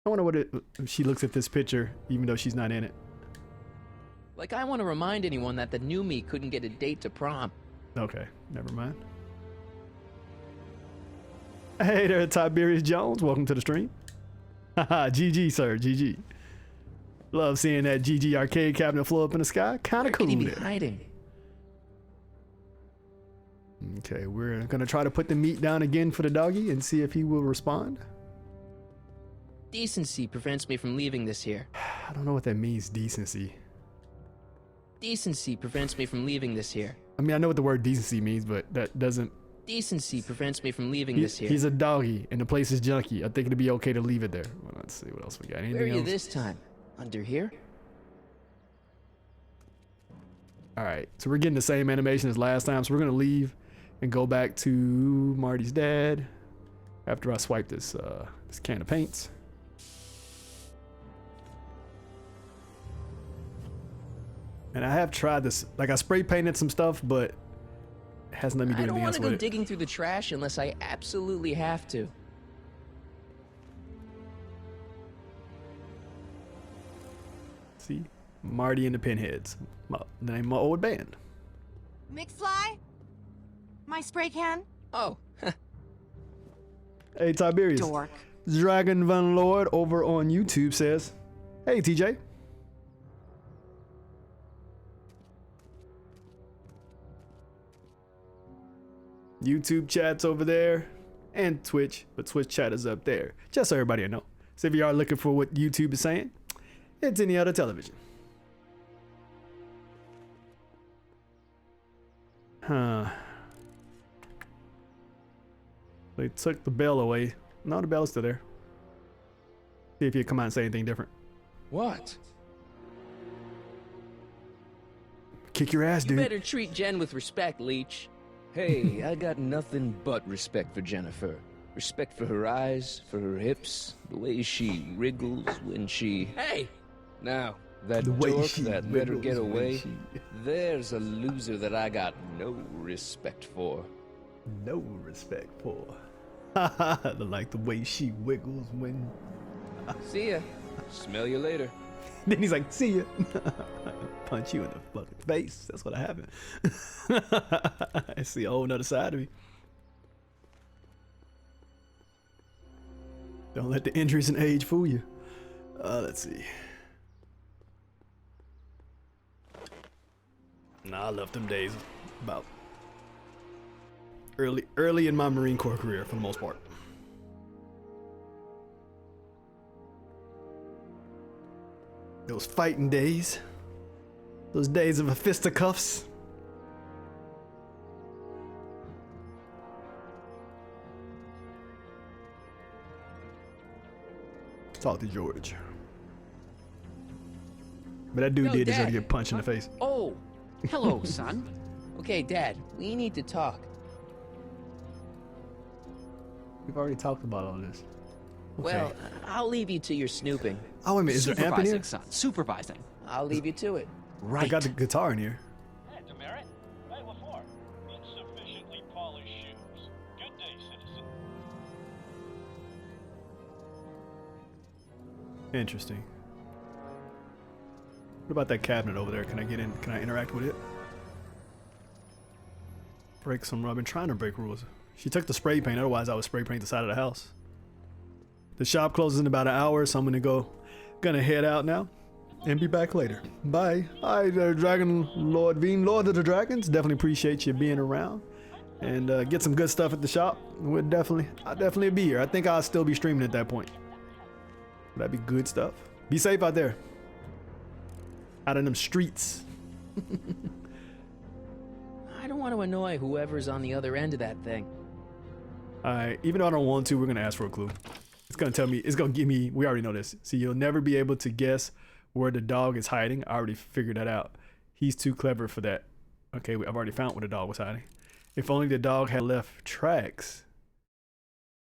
wonder if she looks at this picture, even though she's not in it. Like, I want to remind anyone that the new me couldn't get a date to prom. Okay, never mind. Hey there, Tiberius Jones. Welcome to the stream. Haha, GG, sir. GG. Love seeing that GG arcade cabinet flow up in the sky. Kind of cool. Where could he be there. hiding? Okay, we're gonna try to put the meat down again for the doggy and see if he will respond. Decency prevents me from leaving this here. I don't know what that means, decency. Decency prevents me from leaving this here. I mean, I know what the word decency means, but that doesn't... Decency prevents me from leaving this here. He's a doggy, and the place is junky. I think it'd be okay to leave it there. Well, let's see what else we got. Anything Where are you else? this time? Under here? All right, so we're getting the same animation as last time, so we're gonna leave and go back to Marty's dad after I swipe this can of paints. And I have tried this. Like I spray painted some stuff, but it hasn't let me do I don't anything want else to with go it. digging through the trash unless I absolutely have to. See? Marty and the Pinheads. The name of my old band. McFly? My spray can? Oh. Hey, Tiberius. Dork. Dragon Van Lord over on YouTube says, hey, TJ. YouTube chat's over there and Twitch, but Twitch chat is up there. Just so everybody know. So if you are looking for what YouTube is saying, it's any other television. Huh. They took the bell away. No, the bell is still there. See if you come out and say anything different. What? Kick your ass, You dude. better treat Jen with respect, Leech. Hey, I got nothing but respect for Jennifer. Respect for her eyes, for her hips, the way she wriggles when she... Hey! Now, that The way dork she that let her wiggles get when away, she- there's a loser that I got no respect for. No respect for. Like the way she wiggles when. See ya. Smell you later. Then he's like, see ya. Punch you in the fucking face. That's what happened. I see a whole nother side of me. Don't let the injuries and age fool you. Let's see. Nah, I left them days about early in my Marine Corps career for the most part. Those fighting days. Those days of fisticuffs. Talk to George. But that dude Yo, did deserve Dad. to get punched in the face. Oh, hello, son. Okay, Dad, we need to talk. We've already talked about all this. Well, I'll leave you to your snooping. Oh, wait a minute. Is there amp in here? Supervising, son. Supervising. I'll leave you to it. Right. I got the guitar in here. Hey, Demerit. Hey, LaFleur. Insufficiently polished shoes. Good day, citizen. Interesting. What about that cabinet over there? Can I get in? Can I interact with it? Break some rubber. I've been trying to break rules. She took the spray paint, otherwise I would spray paint the side of the house. The shop closes in about an hour, so I'm gonna head out now and be back later. Bye. Hi there, Dragon Lord Veen, Lord of the Dragons. Definitely appreciate you being around and get some good stuff at the shop. I'll definitely be here. I think I'll still be streaming at that point. That'd be good stuff. Be safe out there. Out in them streets. I don't want to annoy whoever's on the other end of that thing. Alright, even though I don't want to, we're gonna ask for a clue. It's gonna tell me, it's gonna give me, we already know this. See, you'll never be able to guess where the dog is hiding. I already figured that out. He's too clever for that. Okay, I've already found where the dog was hiding. If only the dog had left tracks,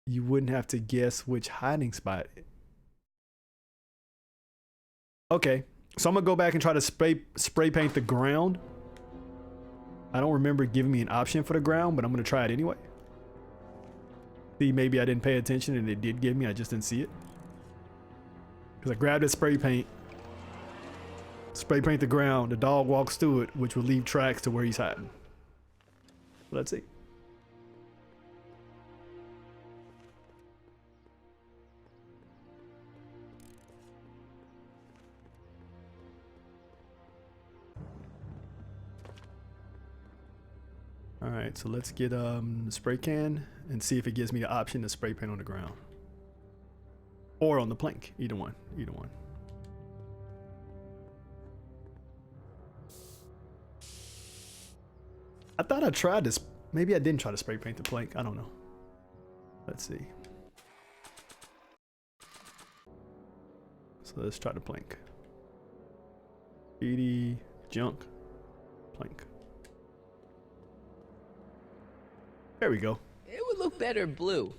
you wouldn't have to guess which hiding spot. Okay, so I'm gonna go back and try to spray paint the ground. I don't remember giving me an option for the ground, but I'm gonna try it anyway. See, maybe I didn't pay attention and it did give me, I just didn't see it. Because I grabbed the spray paint the ground, the dog walks through it, which will leave tracks to where he's hiding. Let's see. All right, so let's get the spray can and see if it gives me the option to spray paint on the ground. Or on the plank, either one, either one. I thought I tried this, maybe I didn't try to spray paint the plank, I don't know. Let's see. So let's try the plank. 80, junk, plank. There we go. It would look better blue.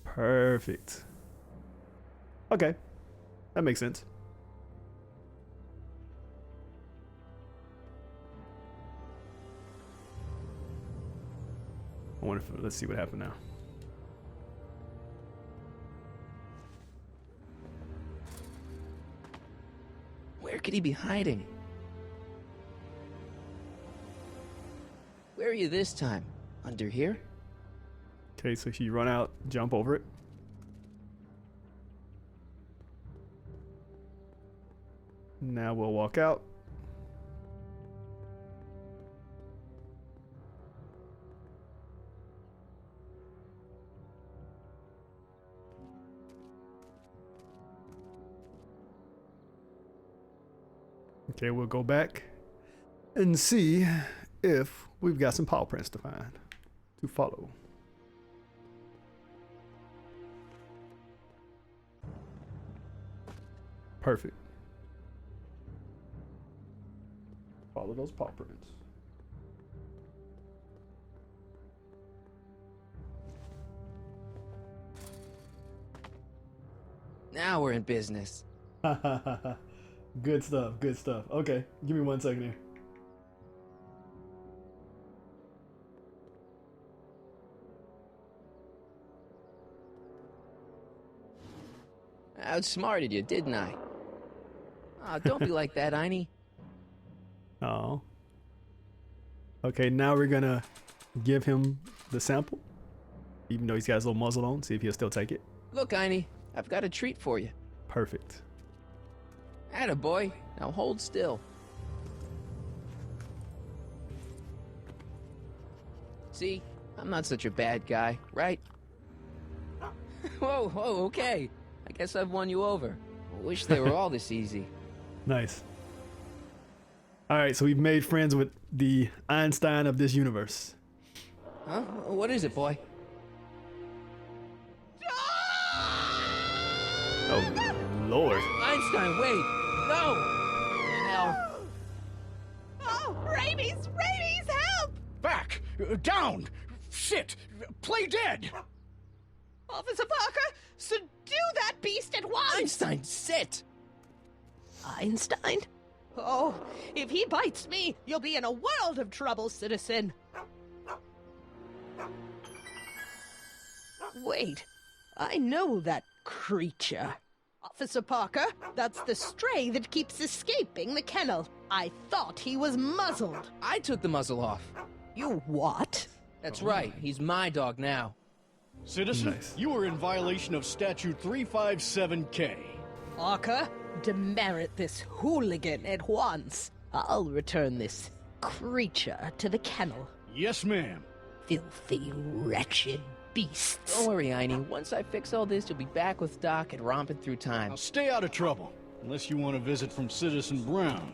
Perfect. Okay, that makes sense. I wonder if, let's see what happened now. Where could he be hiding? Where are you this time? Under here? Okay, so you run out, jump over it. Now we'll walk out. Okay, we'll go back and see if we've got some paw prints to follow. Perfect. Follow those paw prints. Now we're in business. Good stuff, good stuff. Okay, give me 1 second here. I outsmarted you, didn't I? Oh, don't be like that, Einie. Oh. Okay, now we're gonna give him the sample. Even though he's got his little muzzle on, see if he'll still take it. Look, Einie, I've got a treat for you. Perfect. Attaboy. Now hold still. See? I'm not such a bad guy, right? Whoa, okay. I guess I've won you over. I wish they were all this easy. Nice. Alright, so we've made friends with the Einstein of this universe. Huh? What is it, boy? Oh, Lord. Einstein, wait! No! Hell. Oh, rabies! Rabies, help! Back! Down! Shit! Play dead! Officer Parker, subdue that beast at once! Einstein, sit! Einstein? Oh, if he bites me, you'll be in a world of trouble, citizen. Wait, I know that creature. Officer Parker, that's the stray that keeps escaping the kennel. I thought he was muzzled. I took the muzzle off. You what? That's right, he's my dog now. Citizen, Nice. you are in violation of Statute 357K. Parker, demerit this hooligan at once. I'll return this creature to the kennel. Yes, ma'am. Filthy, wretched beasts. Don't worry, Einie. Once I fix all this, you'll be back with Doc and romping through time. Now stay out of trouble, unless you want a visit from Citizen Brown.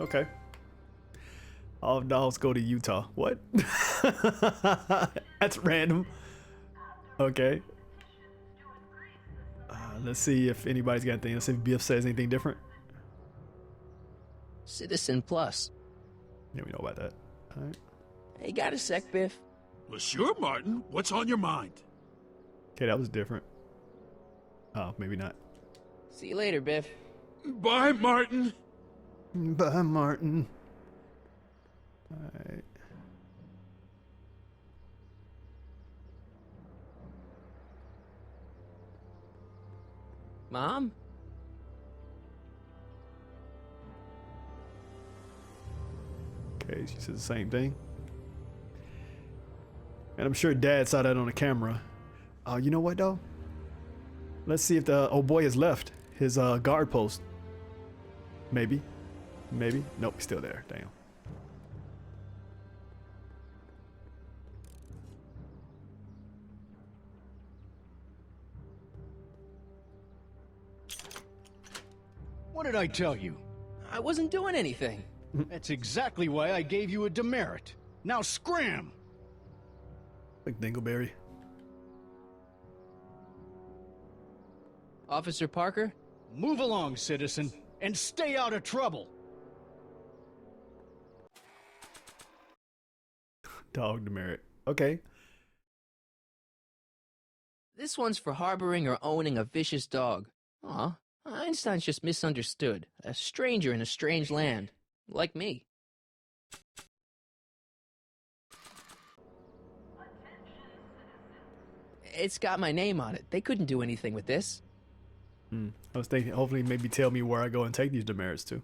Okay. All dogs go to Utah. What? That's random. Okay. Let's see if anybody's got anything. Let's see if Biff says anything different. Citizen Plus. Yeah, we know about that. All right. Hey, got a sec, Biff? Monsieur Martin, what's on your mind? Okay, that was different. Oh, maybe not. See you later, Biff. Bye, Martin. Bye, Martin. All right. Mom? Okay, she says the same thing. And I'm sure Dad saw that on the camera. Oh, you know what though? Let's see if the old boy has left his guard post. Maybe. Maybe. Nope, he's still there. Damn. What did I tell you? I wasn't doing anything. That's exactly why I gave you a demerit. Now scram! Like Dingleberry. Officer Parker? Move along, citizen, and stay out of trouble. Dog demerit. Okay. This one's for harboring or owning a vicious dog. Aw, Einstein's just misunderstood. A stranger in a strange land. Like me. It's got my name on it. They couldn't do anything with this. I was thinking, hopefully, maybe tell me where I go and take these demerits to.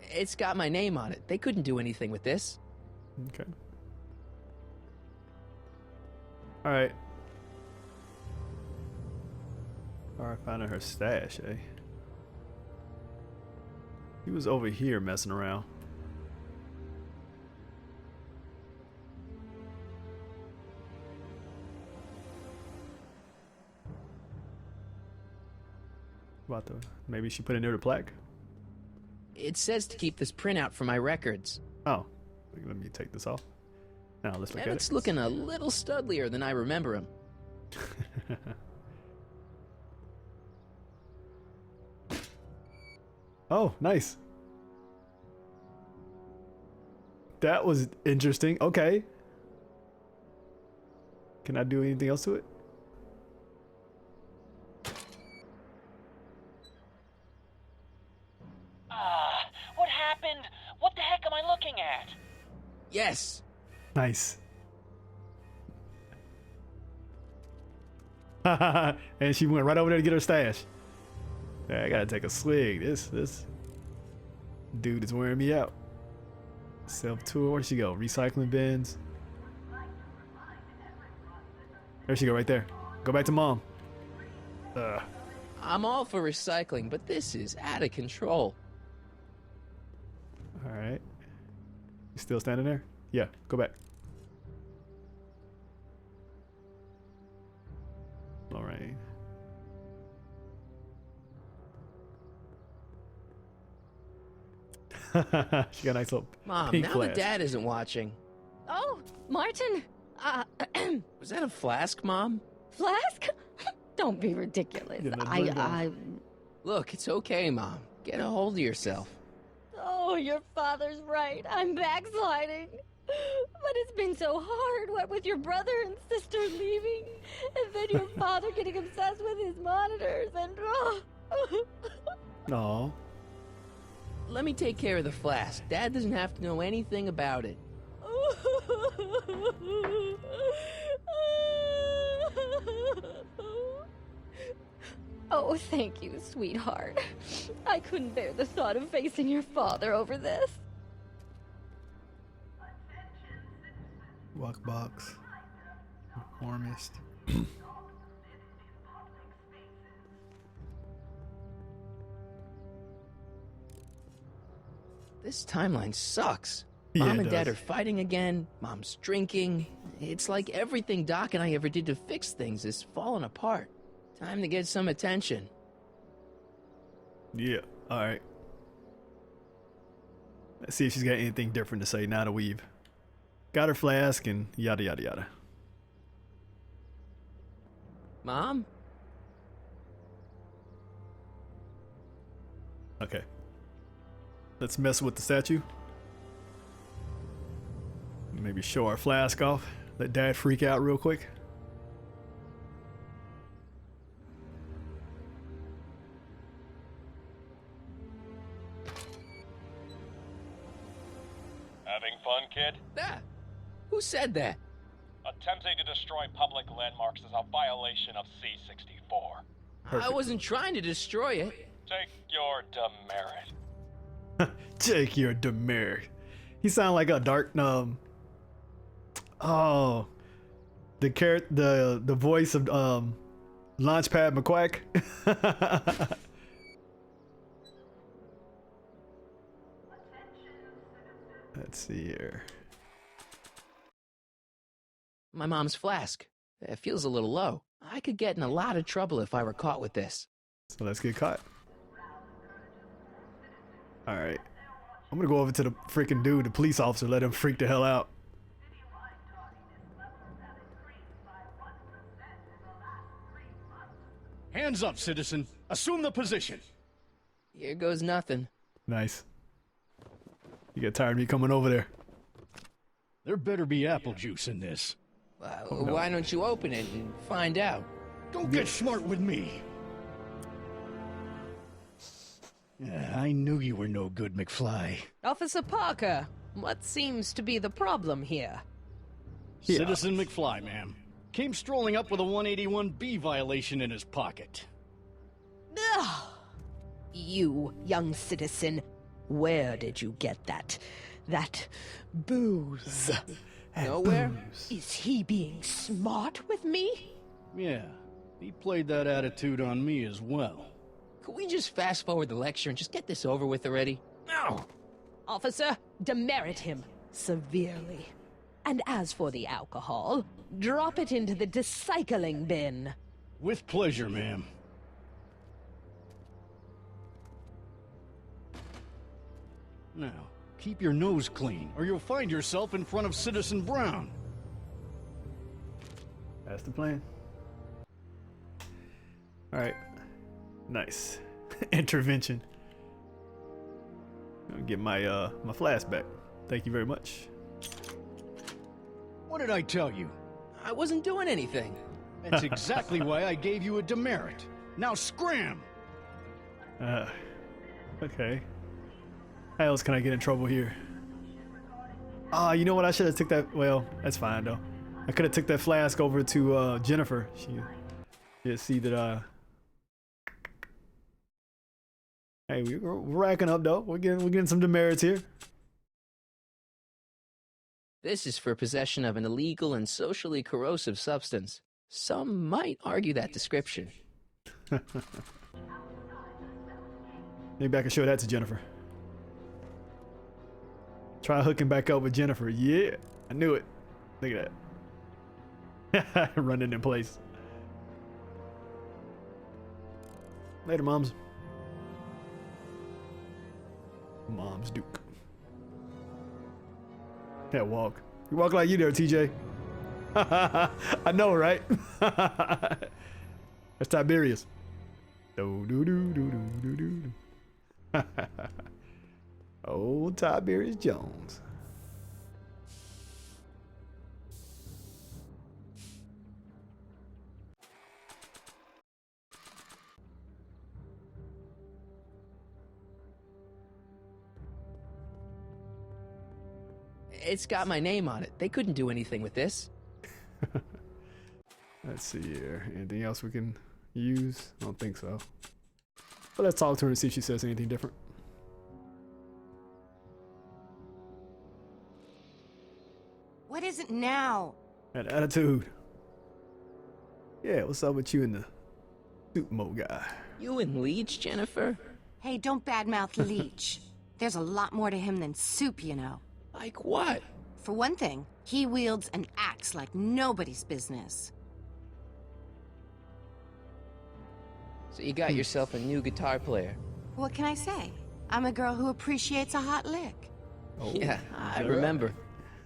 It's got my name on it. They couldn't do anything with this. Okay. All right. All right, finding her stash, eh? He was over here messing around. About the maybe she put it near the plaque. It says to keep this printout for my records. Oh, let me take this off. Now let's look at Emmett's it. looking a little studlier than I remember him. Oh, nice. That was interesting. Okay. Can I do anything else to it? What happened? What the heck am I looking at? Yes. Nice. And she went right over there to get her stash. Yeah, I gotta take a swig. This dude is wearing me out. Self-tour. Where'd she go? Recycling bins. There she go, right there. Go back to mom. I'm all for recycling, but this is out of control. All right. You still standing there? Yeah, go back. All right. She got a nice little Mom, pink now flash. that Dad isn't watching. Oh, Martin. Was that a flask, Mom? Flask? Don't be ridiculous. Look, it's okay, Mom. Get a hold of yourself. Oh, your father's right. I'm backsliding. But it's been so hard, what with your brother and sister leaving, and then your father getting obsessed with his monitors, and No. Let me take care of the flask. Dad doesn't have to know anything about it. Oh, thank you, sweetheart. I couldn't bear the thought of facing your father over this. Walk box. Warmest. This timeline sucks. Yeah, Mom it and Dad does. are fighting again. Mom's drinking. It's like everything Doc and I ever did to fix things is falling apart. Time to get some attention. Yeah. All right. Let's see if she's got anything different to say now that we've got her flask and yada yada yada. Mom? Okay. Let's mess with the statue. Maybe show our flask off. Let Dad freak out real quick. Having fun, kid? Ah, who said that? Attempting to destroy public landmarks is a violation of C-64. I wasn't trying to destroy it. Take your demerit. Take your demerit. He sound like a dark the voice of Launchpad McQuack. Let's see here. My mom's flask. It feels a little low. I could get in a lot of trouble if I were caught with this. So let's get caught. All right. I'm gonna go over to the freaking dude, the police officer, let him freak the hell out. Hands up, citizen. Assume the position. Here goes nothing. Nice. You get tired of me coming over there. There better be apple juice in this. no. Why don't you open it and find out? Don't get smart with me. I knew you were no good, McFly. Officer Parker, what seems to be the problem here? Yeah. Citizen McFly, ma'am. Came strolling up with a 181B violation in his pocket. Ugh. You, young citizen, where did you get that booze? Nowhere? Is he being smart with me? Yeah, he played that attitude on me as well. Could we just fast forward the lecture and just get this over with already? No! Officer, demerit him severely. And as for the alcohol, drop it into the recycling bin. With pleasure, ma'am. Now, keep your nose clean, or you'll find yourself in front of Citizen Brown. That's the plan. All right. Nice. Intervention. I'll get my my flashback. Thank you very much. What did I tell you? I wasn't doing anything. That's exactly why I gave you a demerit. Now scram! Okay. How else can I get in trouble here? Ah, you know what? I should have took that. Well, that's fine though. I could have took that flask over to Jennifer. She'll see that. Hey, we're racking up though. We're getting some demerits here. This is for possession of an illegal and socially corrosive substance. Some might argue that description. Maybe I can show that to Jennifer. Try hooking back up with Jennifer. Yeah, I knew it. Look at that. Running in place. Later, moms. Mom's Duke. Yeah, walk. You walk like you there, TJ. I know, right? That's Tiberius. Do do do do do do do. Old Tiberius Jones. It's got my name on it. They couldn't do anything with this. Let's see here. Anything else we can use? I don't think so. But let's talk to her and see if she says anything different. What is it now? That attitude. Yeah, what's up with you and the suit mo guy? You and Leech, Jennifer? Hey, don't badmouth Leech. There's a lot more to him than soup, you know. Like what? For one thing, he wields an axe like nobody's business. So you got yourself a new guitar player. What can I say? I'm a girl who appreciates a hot lick. Oh, yeah, I remember.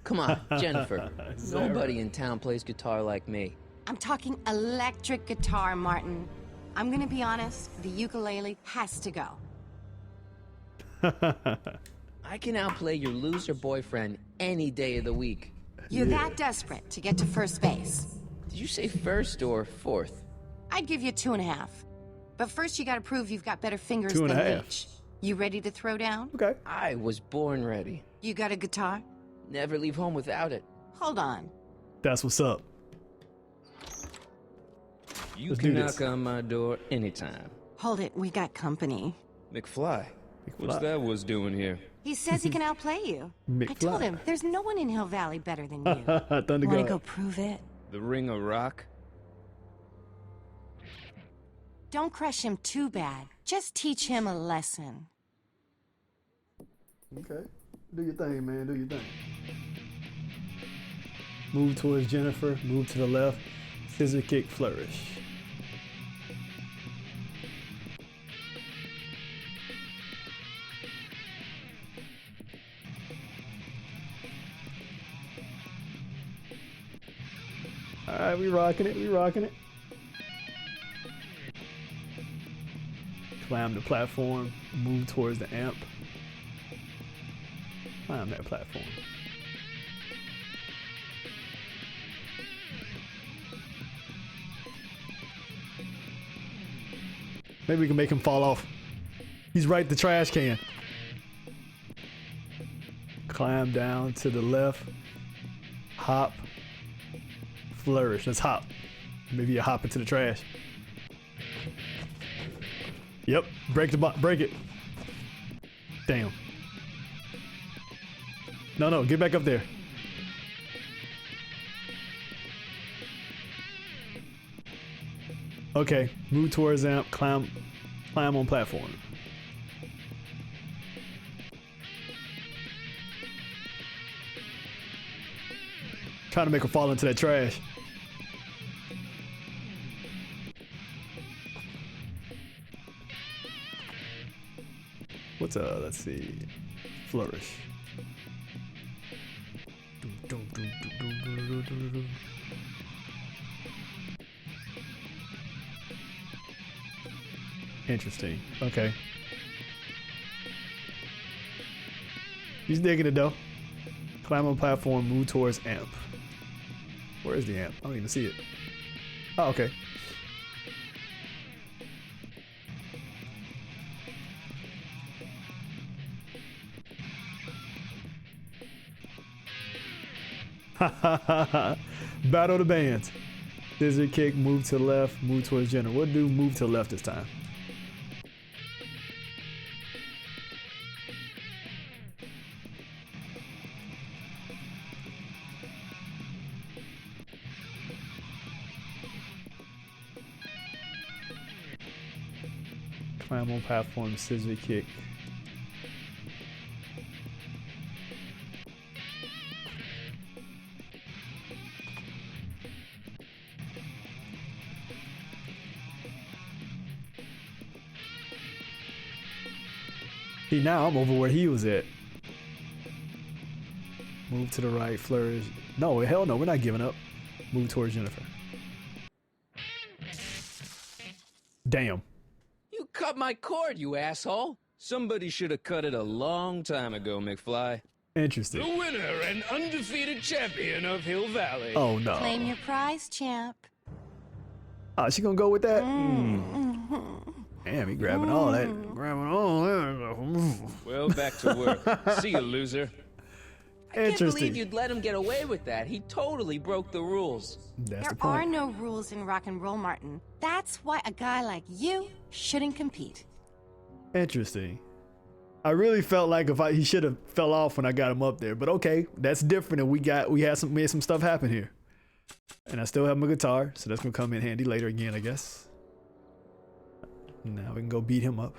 Come on, Jennifer. Nobody in town plays guitar like me. I'm talking electric guitar, Martin. I'm gonna be honest, the ukulele has to go. I can outplay your loser boyfriend any day of the week. You're that desperate to get to first base. Did you say first or fourth? I'd give you 2.5. But first you gotta prove you've got better fingers 2.5. than Leech. You ready to throw down? Okay. I was born ready. You got a guitar? Never leave home without it. Hold on. That's what's up. You Let's can do knock this. on my door anytime. Hold it, we got company. McFly. What's that was doing here? He says he can outplay you. I told him, there's no one in Hill Valley better than you. Thunder Wanna God. go prove it? The Ring of Rock? Don't crush him too bad. Just teach him a lesson. Okay. Do your thing, man. Do your thing. Move towards Jennifer. Move to the left. Scissor kick flourish. All right, we rocking it. We rocking it. Climb the platform. Move towards the amp. Climb that platform. Maybe we can make him fall off. He's right at the trash can. Climb down to the left. Hop. Flourish. Let's hop. Maybe you hop into the trash. Yep. Break it. Damn. No, get back up there. Okay, move towards amp, climb on platform. Trying to make her fall into that trash. What's let's see, flourish. Interesting. Okay. He's digging it though. Climb on platform, move towards amp. Where is the amp? I don't even see it. Oh, okay. Battle the bands. Scissor kick, move to the left, move towards general. We'll do move to the left this time. Climb on platform, scissor kick. See, now I'm over where he was at. Move to the right, flourish. No, hell no, we're not giving up. Move towards Jennifer. Damn. You cut my cord, you asshole. Somebody should have cut it a long time ago, McFly. Interesting. The winner and undefeated champion of Hill Valley. Oh no. Claim your prize, champ. Oh, she gonna go with that? Damn, he grabbing all that. Well, back to work. See you, loser. I can't Interesting. believe you'd let him get away with that. He totally broke the rules. That's the There are point. no rules in rock and roll, Martin. That's why a guy like you shouldn't compete. Interesting. I really felt like he should have fell off when I got him up there, but okay, that's different. And we had some stuff happen here, and I still have my guitar, so that's gonna come in handy later again, I guess. Now we can go beat him up.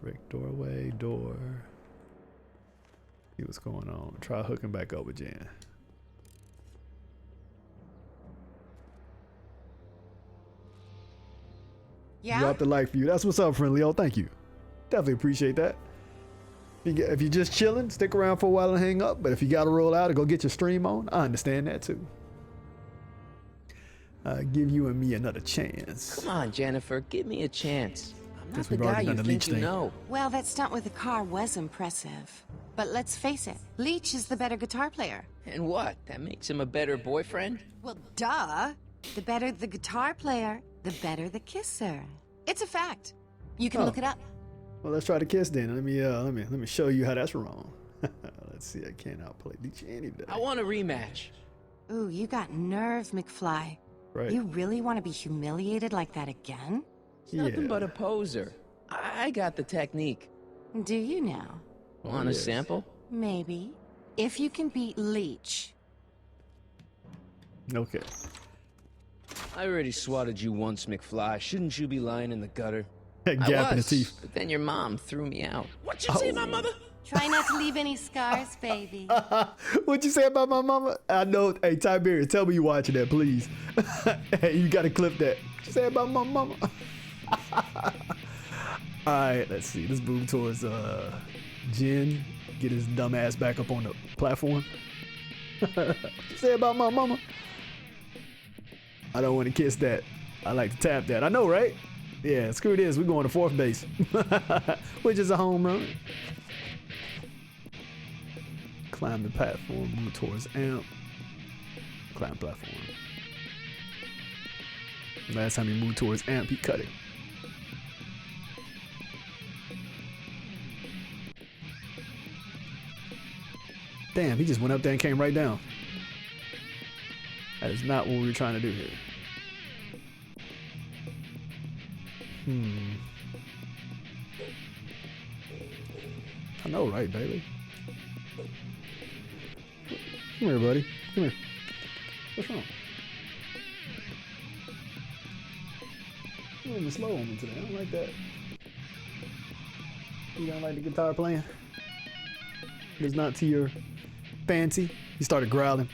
Break doorway, door. See what's going on. Try hooking back up with Jan. Yeah? Drop the like for you. That's what's up, friend Leo. Thank you. Definitely appreciate that. If you're just chilling, stick around for a while and hang up. But if you got to roll out and go get your stream on, I understand that too. Give you and me another chance. Come on, Jennifer, give me a chance. I'm not Guess the we've already guy you done the think Leech you thing. know. Well, that stunt with the car was impressive. But let's face it, Leech is the better guitar player. And what? That makes him a better boyfriend? Well, duh. The better the guitar player, the better the kisser. It's a fact. You can Oh. look it up. Well, let's try to kiss then. Let me show you how that's wrong. Let's see. I can't outplay Leech any day. I want a rematch. Ooh, you got nerve, McFly. Right. You really want to be humiliated like that again? He's nothing but a poser. I got the technique. Do you now? Want a sample? Maybe. If you can beat Leech. Okay. I already swatted you once, McFly. Shouldn't you be lying in the gutter? Gap in his teeth. But then your mom threw me out. What you say, my mother? Try not to leave any scars, baby. What'd you say about my mama? I know. Hey, Tiberius, tell me you watching that, please. Hey, you gotta clip that. What you say about my mama? All right, let's see. Let's move towards Jen. Get his dumb ass back up on the platform. What you say about my mama? I don't want to kiss that. I like to tap that. I know, right? Yeah, screw this. We're going to fourth base, which is a home run. Climb the platform, move towards amp. Climb platform. Last time he moved towards amp, he cut it. Damn, he just went up there and came right down. That is not what we were trying to do here. I know, right, baby? Come here, buddy. Come here. What's wrong? You're slow on me today. I don't like that. You don't like the guitar playing? It's not to your fancy. He started growling.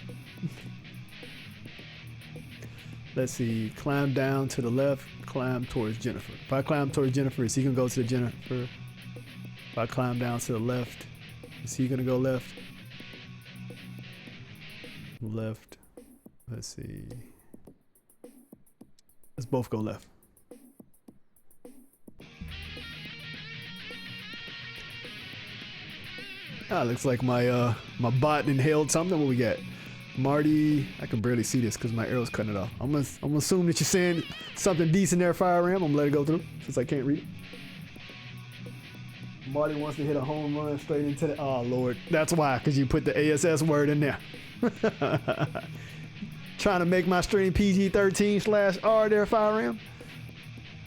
Let's see. Climb down to the left. Climb towards Jennifer. If I climb towards Jennifer, is he gonna go to the Jennifer? If I climb down to the left, is he gonna go left? Left. Let's see. Let's both go left. Looks like my my bot inhaled something. What we got? Marty, I can barely see this because my arrow's cutting it off. I'm gonna assume that you're saying something decent there, Fire Ram. I'm gonna let it go through since I can't read it. Marty wants to hit a home run straight into the. Oh Lord, that's why, because you put the ASS word in there. Trying to make my stream PG-13/R there, Fire Ram.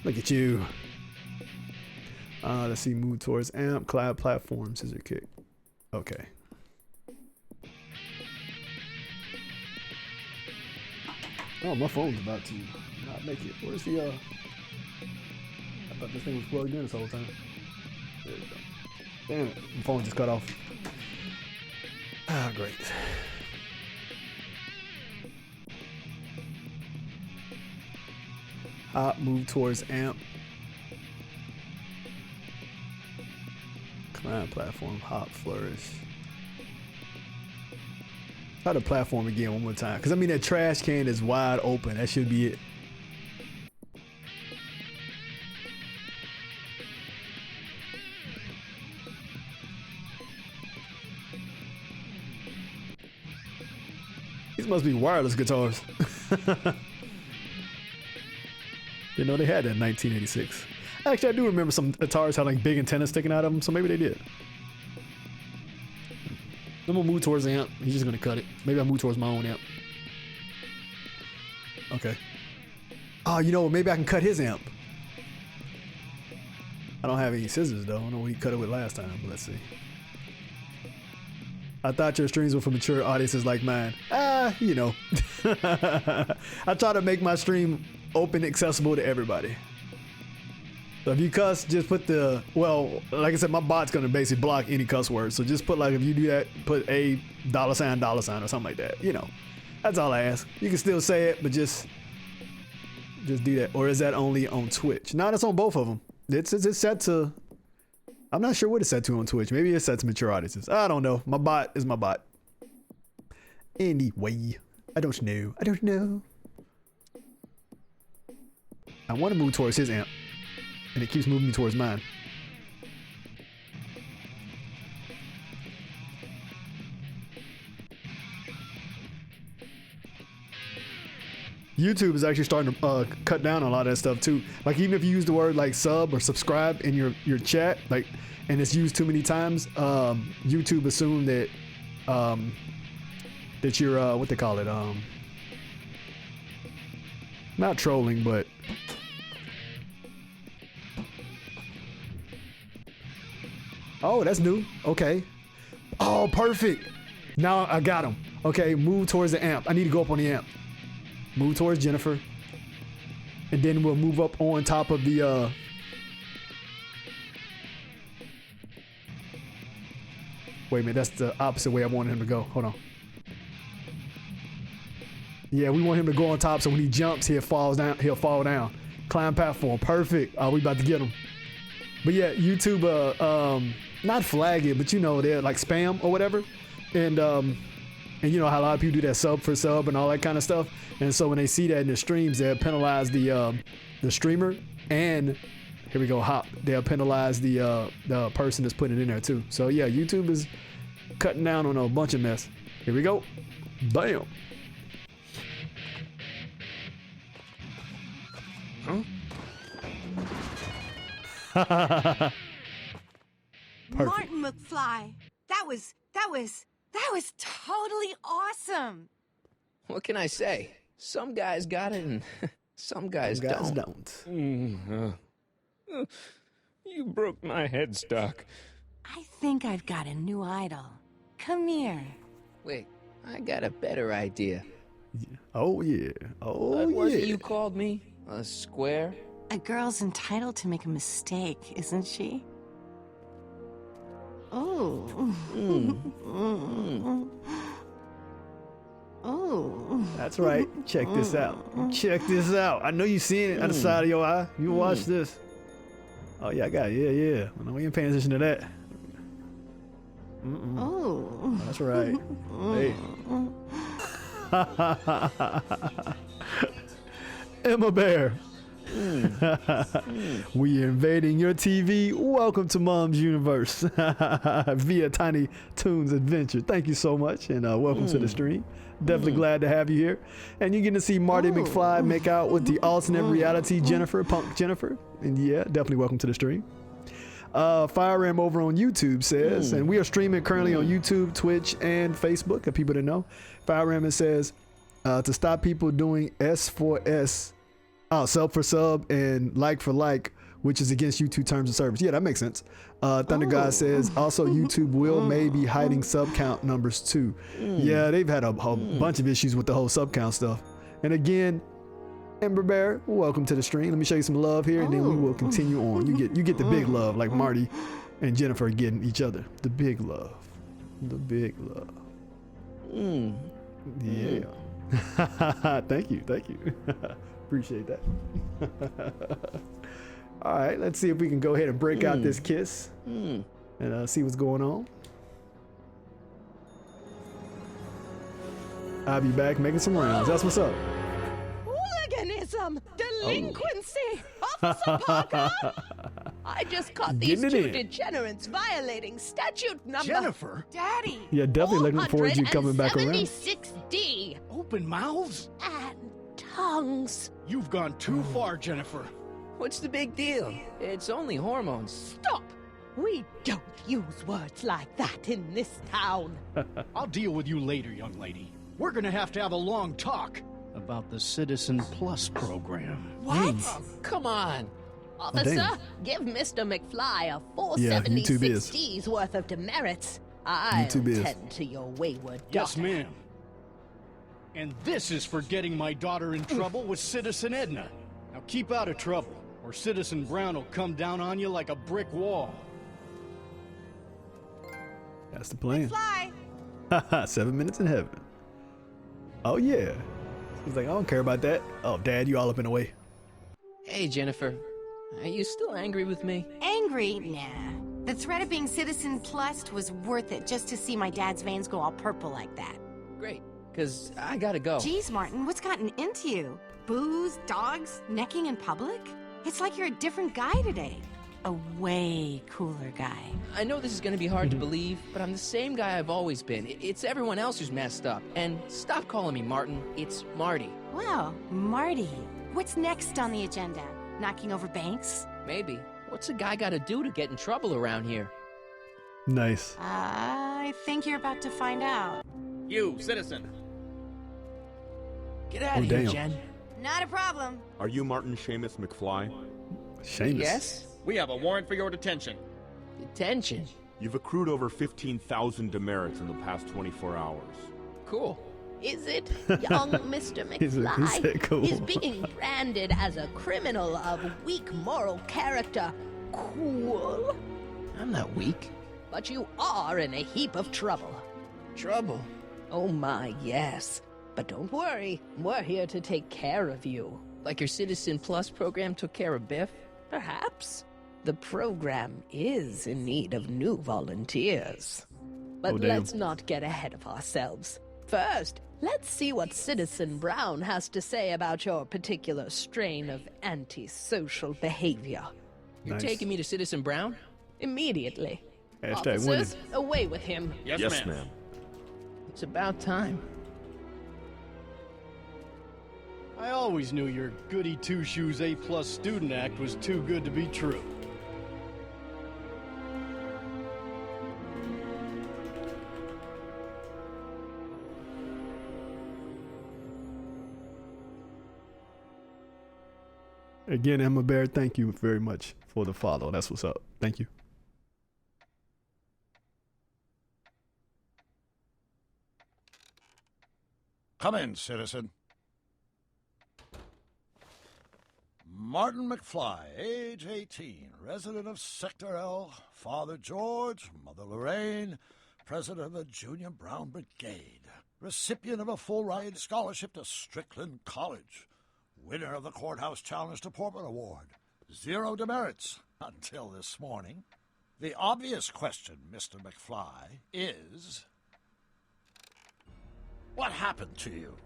Look at you. Let's see. Move towards amp, cloud platform, scissor kick. Okay. Oh, my phone's about to not make it. Where's the I thought this thing was plugged in this whole time. There we go. Damn it. My phone just cut off. Ah, great. Hop, move towards amp. Climb platform, hop, flourish. Try the platform again one more time. Because, I mean, that trash can is wide open. That should be it. These must be wireless guitars. Didn't know they had that in 1986. Actually, I do remember some guitars had like big antennas sticking out of them, so maybe they did. I'm gonna move towards the amp. He's just gonna cut it. Maybe I'll move towards my own amp. Okay. Oh, you know, maybe I can cut his amp. I don't have any scissors though. I don't know what he cut it with last time, but let's see. I thought your streams were for mature audiences like mine. You know. I try to make my stream open, accessible to everybody. So if you cuss, just put the, well, like I said, my bot's gonna basically block any cuss words. So just put, like, if you do that, put a $sign or something like that. You know, that's all I ask. You can still say it, but just do that. Or is that only on Twitch? No, that's on both of them. It's set to, I'm not sure what it's set to on Twitch. Maybe it's set to mature audiences. I don't know. My bot is my bot. Anyway, I don't know. I want to move towards his amp. And it keeps moving me towards mine. YouTube is actually starting to cut down on a lot of that stuff too. Like, even if you use the word like sub or subscribe in your chat, like, and it's used too many times, YouTube assume that that you're what they call it, not trolling, but oh, that's new. Okay. Oh, perfect. Now I got him. Okay, move towards the amp. I need to go up on the amp. Move towards Jennifer. And then we'll move up on top of the wait a minute, that's the opposite way I wanted him to go. Hold on. Yeah, we want him to go on top so when he jumps, he'll fall down. Climb platform. Perfect. Oh, we about to get him. But yeah, YouTube not flag it, but you know, they're like spam or whatever. And you know how a lot of people do that sub for sub and all that kind of stuff. And so when they see that in the streams, they'll penalize the streamer, and here we go, hop. They'll penalize the person that's putting it in there too. So yeah, YouTube is cutting down on a bunch of mess. Here we go. Bam. Huh? Martin McFly, that was totally awesome. What can I say? Some guys got it, and some guys, don't. You broke my headstock. I think I've got a new idol. Come here. Wait, I got a better idea. Oh, yeah. Oh, What was yeah. it you called me? A square? A girl's entitled to make a mistake, isn't she? Oh. Oh. That's right. Check this out. Check this out. I know you seen it on the side of your eye. You watch this. Oh, yeah, I got it. Yeah. I know you ain't paying attention to that. Oh. That's right. Hey. Emma Bear. We invading your TV. Welcome to Mom's Universe via Tiny Toons Adventure. Thank you so much, and welcome to the stream. Definitely glad to have you here. And you're getting to see Marty McFly make out with the alternate reality Jennifer, Punk Jennifer. And yeah, definitely welcome to the stream. Fire Ram over on YouTube says, and we are streaming currently on YouTube, Twitch, and Facebook, if people didn't know. Fire Ram says, to stop people doing S for S, sub for sub, and like for like, which is against YouTube terms of service. Yeah, that makes sense. Thunder God says, also YouTube will maybe hiding sub count numbers too. Yeah, they've had a bunch of issues with the whole sub count stuff. And again, Ember Bear, welcome to the stream. Let me show you some love here, and then we will continue on. You get the big love, like Marty and Jennifer getting each other. The big love. The big love. Yeah. Thank you. Appreciate that. All right, let's see if we can go ahead and break out this kiss and see what's going on. I'll be back making some rounds. That's what's up. Hooliganism! Delinquency! Officer Parker! I just caught these two degenerates violating statute number... Jennifer? Daddy! Yeah, definitely looking forward to you coming back around. 476D! Open mouths? And tongues. You've gone too far, Jennifer. What's the big deal? It's only hormones. Stop! We don't use words like that in this town. I'll deal with you later, young lady. We're gonna have a long talk about the Citizen Plus program. What? Oh, come on. Officer, give Mr. McFly a 476D's worth of demerits. I'll tend to your wayward daughter. Yes, ma'am. And this is for getting my daughter in trouble with Citizen Edna. Now keep out of trouble, or Citizen Brown will come down on you like a brick wall. That's the plan. Fly. 7 minutes in heaven. Oh yeah. He's like, I don't care about that. Oh, Dad, you all up in the way. Hey, Jennifer. Are you still angry with me? Angry? Nah. The threat of being Citizen Plus was worth it just to see my dad's veins go all purple like that. Great, because I gotta go. Jeez, Martin, what's gotten into you? Booze, dogs, necking in public? It's like you're a different guy today. A way cooler guy. I know this is gonna be hard to believe, but I'm the same guy I've always been. It's everyone else who's messed up. And stop calling me Martin. It's Marty. Wow, Marty. What's next on the agenda? Knocking over banks? Maybe. What's a guy gotta do to get in trouble around here? Nice. I think you're about to find out. You, citizen. Get out of here, Jen. Not a problem. Are you Martin Seamus McFly? Seamus? Yes? We have a warrant for your detention. Detention? You've accrued over 15,000 demerits in the past 24 hours. Cool. Is it, young Mr. McFly? Cool. Is being branded as a criminal of weak moral character cool? I'm not weak. But you are in a heap of trouble. Trouble? Oh my, yes. But don't worry, we're here to take care of you. Like your Citizen Plus program took care of Biff? Perhaps. The program is in need of new volunteers. But let's not get ahead of ourselves. First, let's see what Citizen Brown has to say about your particular strain of antisocial behavior. You're taking me to Citizen Brown? Immediately. Officers, winning. Away with him. Yes, ma'am. It's about time. I always knew your goody two-shoes A+ student act was too good to be true. Again, Emma Bear, thank you very much for the follow. That's what's up. Thank you. Come in, citizen. Martin McFly, age 18, resident of Sector L, Father George, Mother Lorraine, president of the Junior Brown Brigade, recipient of a full-ride scholarship to Strickland College, winner of the Courthouse Challenge to Portman Award, 0 demerits until this morning. The obvious question, Mr. McFly, is... what happened to you?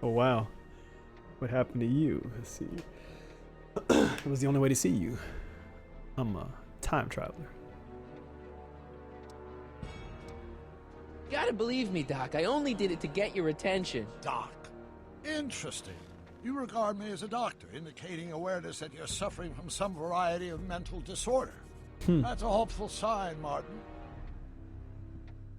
Oh, wow. What happened to you? Let's see. It was the only way to see you. I'm a time traveler. You gotta believe me, Doc. I only did it to get your attention. Doc? Interesting. You regard me as a doctor, indicating awareness that you're suffering from some variety of mental disorder. That's a hopeful sign, Martin.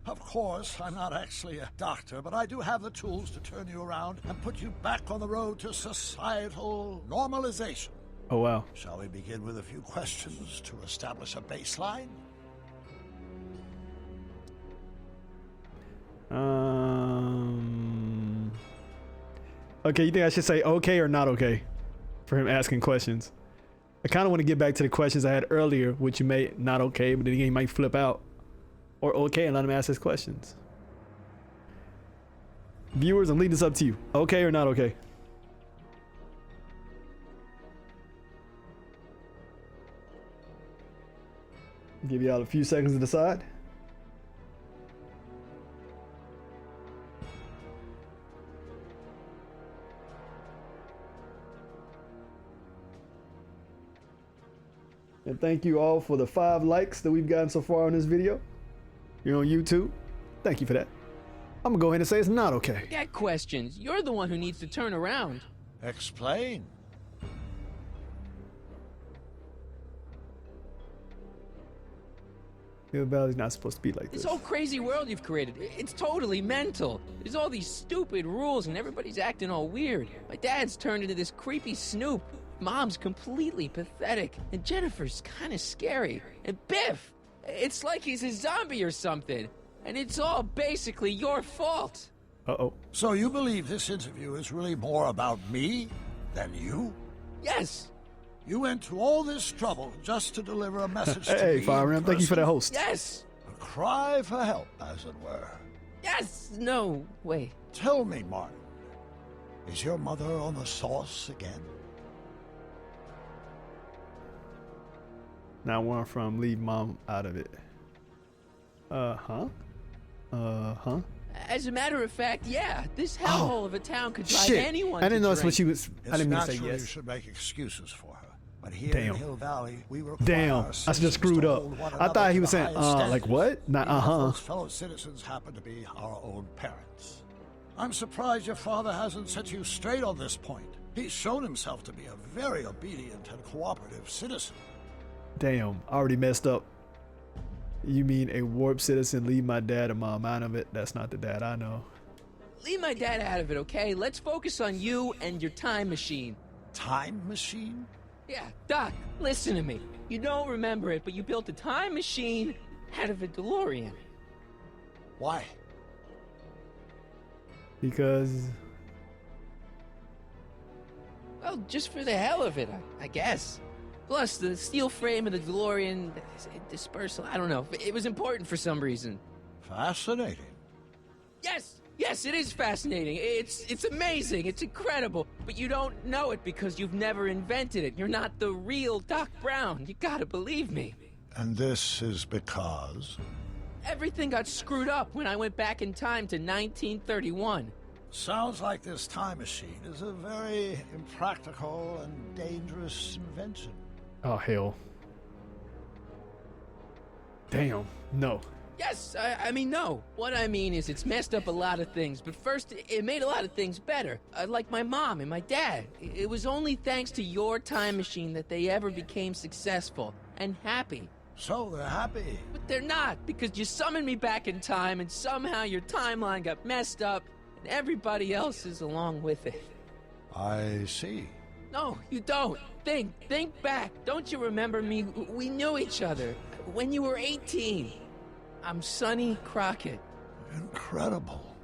Of course, I'm not actually a doctor, but I do have the tools to turn you around and put you back on the road to societal normalization. Oh, wow. Shall we begin with a few questions to establish a baseline? Okay, you think I should say okay or not okay for him asking questions? I kind of want to get back to the questions I had earlier, which you may not okay, but then again, he might flip out. Or okay and let him ask his questions. Viewers, I'm leaving this up to you. Okay or not okay? Give y'all a few seconds to decide. And thank you all for the 5 likes that we've gotten so far on this video. You're on YouTube. Thank you for that. I'm gonna go ahead and say it's not okay. Get questions. You're the one who needs to turn around. Explain. Hill Valley's not supposed to be like this. This whole crazy world you've created, it's totally mental. There's all these stupid rules and everybody's acting all weird. My dad's turned into this creepy snoop. Mom's completely pathetic. And Jennifer's kind of scary. And Biff, it's like he's a zombie or something. And it's all basically your fault. Uh-oh. So you believe this interview is really more about me than you? Yes. You went to all this trouble just to deliver a message to me. Hey, Fire Ram, thank you for that host. Yes. A cry for help, as it were. Yes. No. Wait. Tell me, Martin. Is your mother on the sauce again? Now one from leave mom out of it. As a matter of fact, yeah, this hellhole of a town could drive anyone. I didn't to know that's what drink. she was. I didn't mean to say Naturally, yes. you should make excuses for her. But here in Hill Valley, we require Damn, I just screwed up. I thought he was saying, like what? Not Those fellow citizens happen to be our own parents. I'm surprised your father hasn't set you straight on this point. He's shown himself to be a very obedient and cooperative citizen. Damn, I already messed up. You mean a warped citizen leave my dad and mom out of it? That's not the dad I know. Leave my dad out of it, okay? Let's focus on you and your time machine. Time machine? Yeah, Doc, listen to me. You don't remember it, but you built a time machine out of a DeLorean. Why? Because... well, just for the hell of it, I guess. Plus, the steel frame of the DeLorean, dispersal, I don't know. It was important for some reason. Fascinating. Yes, it is fascinating. It's amazing. It's incredible. But you don't know it because you've never invented it. You're not the real Doc Brown. You gotta believe me. And this is because? Everything got screwed up when I went back in time to 1931. Sounds like this time machine is a very impractical and dangerous invention. Oh, hell. Damn, no. Yes, I mean, no. What I mean is it's messed up a lot of things, but first, it made a lot of things better. Like my mom and my dad. It was only thanks to your time machine that they ever became successful and happy. So they're happy. But they're not, because you summoned me back in time, and somehow your timeline got messed up, and everybody else is along with it. I see. No, you don't. Think back. Don't you remember me? We knew each other when you were 18. I'm Sonny Crockett. Incredible.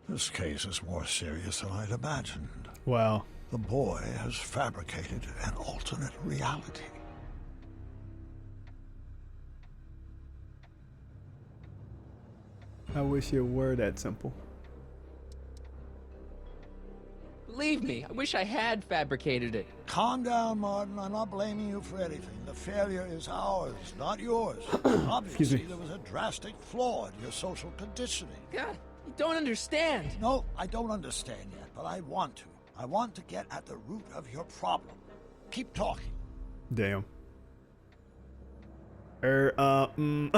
This case is more serious than I'd imagined. Wow. The boy has fabricated an alternate reality. I wish it were that simple. Believe me, I wish I had fabricated it. Calm down, Martin. I'm not blaming you for anything. The failure is ours, not yours. Obviously, there was a drastic flaw in your social conditioning. God, you don't understand. No, I don't understand yet, but I want to. I want to get at the root of your problem. Keep talking. Damn. I'm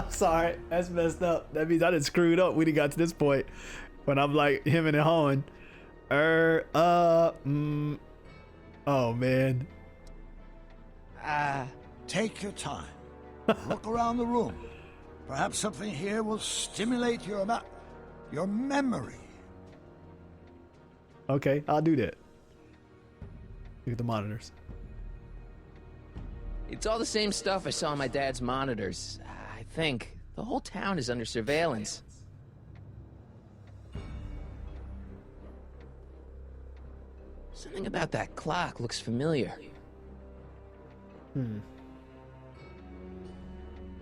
sorry. That's messed up. That means I done screwed up when he got to this point. When I'm like him and hawing. Oh man. Take your time. Look around the room. Perhaps something here will stimulate your memory. Okay, I'll do that. Look at the monitors. It's all the same stuff I saw on my dad's monitors. I think. The whole town is under surveillance. Something about that clock looks familiar.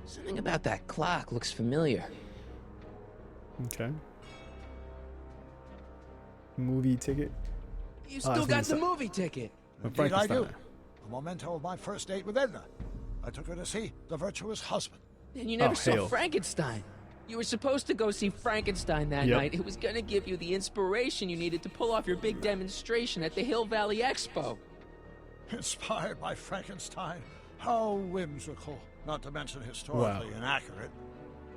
Something about that clock looks familiar. Okay. Movie ticket? You still got the movie ticket. Indeed I do. A memento of my first date with Edna. I took her to see The Virtuous Husband. And you never saw Frankenstein. You were supposed to go see Frankenstein that night. It was gonna give you the inspiration you needed to pull off your big demonstration at the Hill Valley Expo. Inspired by Frankenstein? How whimsical. Not to mention historically inaccurate.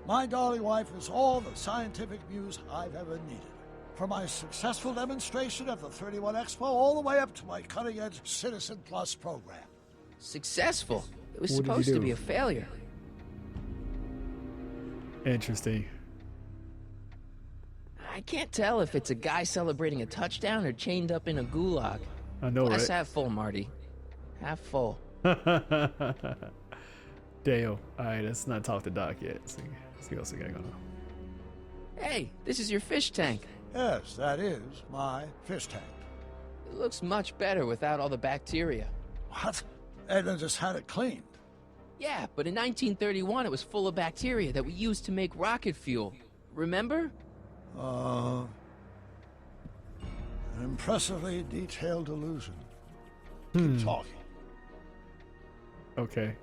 My darling wife is all the scientific muse I've ever needed. From my successful demonstration at the 31 Expo all the way up to my cutting-edge Citizen Plus program. Successful? It was supposed to be a failure. Interesting. I can't tell if it's a guy celebrating a touchdown or chained up in a gulag. I know, Glass right? half full, Marty. Half full. Damn. Alright, let's not talk to Doc yet. See what else we got going on. Hey, this is your fish tank. Yes, that is my fish tank. It looks much better without all the bacteria. What? Edna just had it cleaned. Yeah, but in 1931 it was full of bacteria that we used to make rocket fuel. Remember? An impressively detailed illusion. Keep talking. Okay.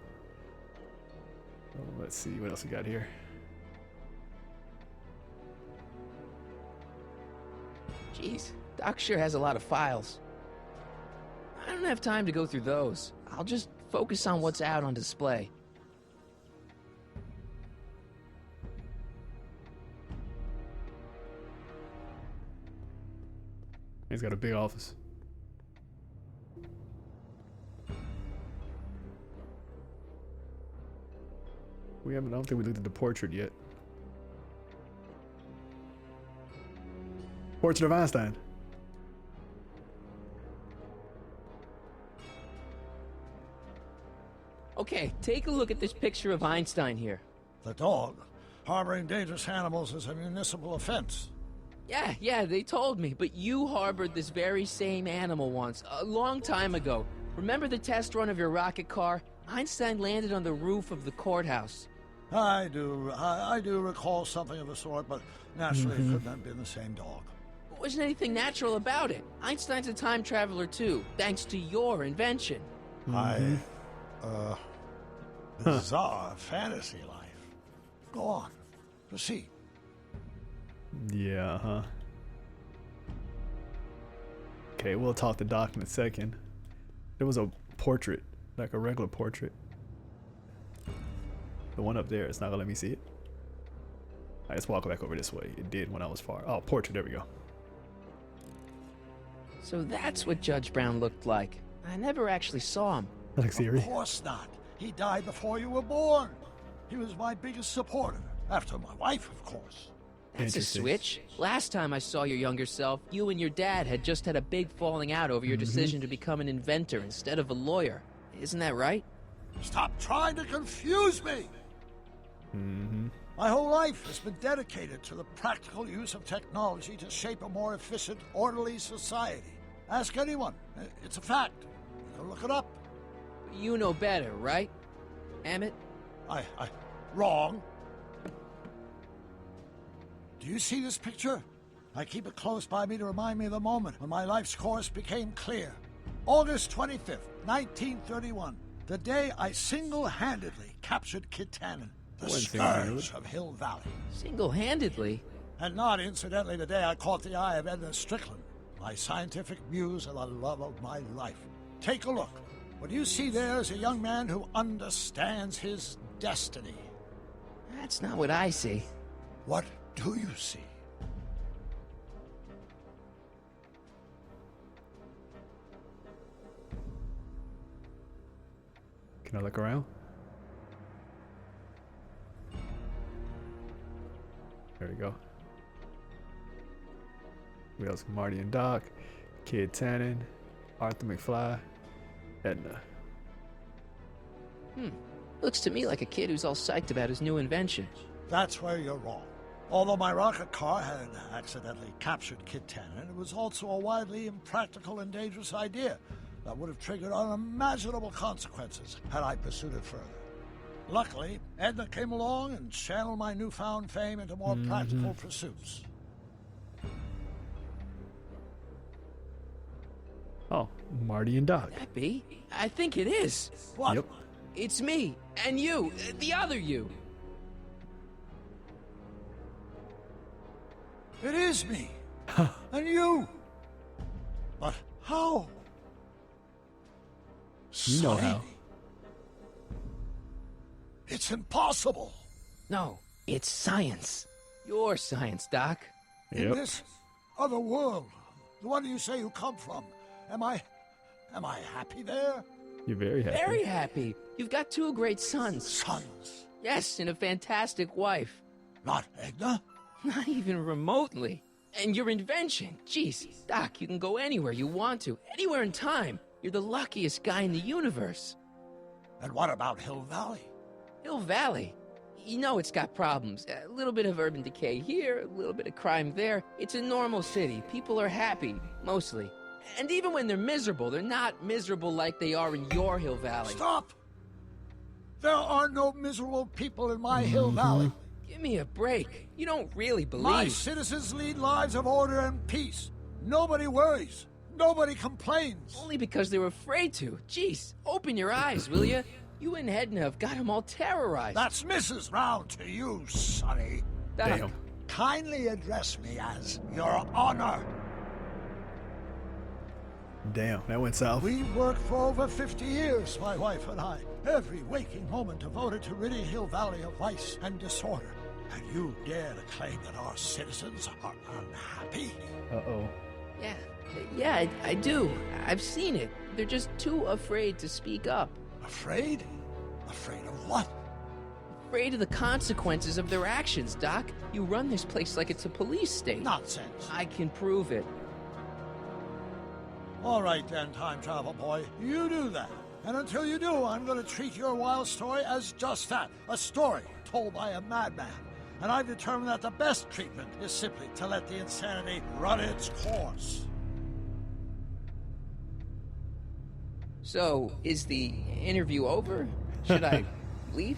Well, let's see what else we got here. Jeez, Doc sure has a lot of files. I don't have time to go through those. I'll just focus on what's out on display. He's got a big office. I don't think we looked at the portrait yet. Portrait of Einstein. Okay, take a look at this picture of Einstein here. The dog. Harboring dangerous animals is a municipal offense. Yeah, they told me, but you harbored this very same animal once, a long time ago. Remember the test run of your rocket car? Einstein landed on the roof of the courthouse. I do recall something of the sort, but naturally it couldn't have been the same dog. There wasn't anything natural about it. Einstein's a time traveler too, thanks to your invention. Bizarre fantasy life. Go on. Proceed. Yeah, huh. Okay, we'll talk to Doc in a second. There was a portrait, like a regular portrait. The one up there, it's not gonna let me see it. Alright, let's walk back over this way. It did when I was far. Oh, portrait, there we go. So that's what Judge Brown looked like. I never actually saw him. Of course not. He died before you were born. He was my biggest supporter, after my wife, of course. That's a Interesting. switch. Last time I saw your younger self, you and your dad had just had a big falling out over your decision to become an inventor instead of a lawyer. Isn't that right? Stop trying to confuse me! My whole life has been dedicated to the practical use of technology to shape a more efficient, orderly society. Ask anyone. It's a fact. You can look it up. You know better, right? Emmett? Wrong. Do you see this picture? I keep it close by me to remind me of the moment when my life's course became clear. August 25th, 1931. The day I single-handedly captured Kid Tannen, the scourge of Hill Valley. Single-handedly? And not incidentally the day I caught the eye of Edna Strickland, my scientific muse and the love of my life. Take a look. What you see there is a young man who understands his destiny. That's not what I see. What do you see? Can I look around? There we go. We else? Marty and Doc, Kid Tannen, Arthur McFly, Edna. Looks to me like a kid who's all psyched about his new invention. That's where you're wrong. Although my rocket car had accidentally captured Kid Tannen, it was also a widely impractical and dangerous idea that would have triggered unimaginable consequences had I pursued it further. Luckily, Edna came along and channeled my newfound fame into more practical pursuits. Oh, Marty and Doc. That be? I think it is. What? Yep. It's me and you, the other you. It is me. And you. But how? You know how. It's impossible. No, it's science. Your science, Doc. In this other world, the one you say you come from, am I happy there? You're very happy. Very happy. You've got two great sons. Sons? Yes, and a fantastic wife. Not Edna? Not even remotely. And your invention. Jeez, Doc, you can go anywhere you want to. Anywhere in time. You're the luckiest guy in the universe. And what about Hill Valley? Hill Valley? You know it's got problems. A little bit of urban decay here, a little bit of crime there. It's a normal city. People are happy, mostly. And even when they're miserable, they're not miserable like they are in your Hill Valley. Stop! There are no miserable people in my Hill Valley. Give me a break. You don't really believe. My citizens lead lives of order and peace. Nobody worries. Nobody complains. Only because they were afraid to. Jeez, open your eyes, will you? You and Edna have got them all terrorized. That's Mrs. Brown to you, Sonny. Damn. Kindly address me as Your Honor. Damn, that went south. We worked for over 50 years, my wife and I. Every waking moment devoted to ridding Hill Valley of vice and disorder. And you dare to claim that our citizens are unhappy? Uh-oh. Yeah, I do. I've seen it. They're just too afraid to speak up. Afraid? Afraid of what? Afraid of the consequences of their actions, Doc. You run this place like it's a police state. Nonsense. I can prove it. All right then, time travel boy. You do that. And until you do, I'm going to treat your wild story as just that. A story told by a madman. And I've determined that the best treatment is simply to let the insanity run its course. So, is the interview over? Should I leave?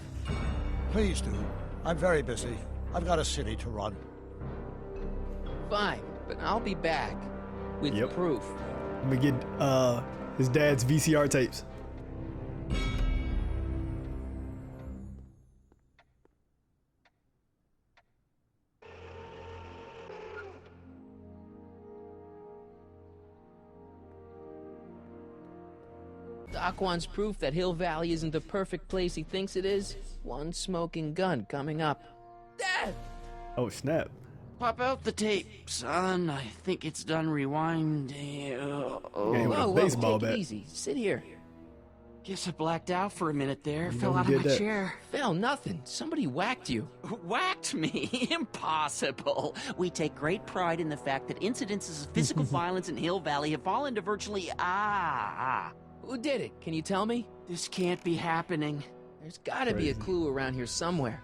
Please do. I'm very busy. I've got a city to run. Fine, but I'll be back with proof. Let me get his dad's VCR tapes. Doc wants proof that Hill Valley isn't the perfect place he thinks it is. One smoking gun coming up. Dad! Oh, snap. Pop out the tape, son. I think it's done rewinding. Whoa, Take it easy. Sit here. Guess I blacked out for a minute there. You Fell know out who of my did that? chair. Fell nothing. Somebody whacked you. Whacked me? Impossible. We take great pride in the fact that incidences of physical violence in Hill Valley have fallen to virtually Who did it? Can you tell me? This can't be happening. There's gotta be a clue around here somewhere.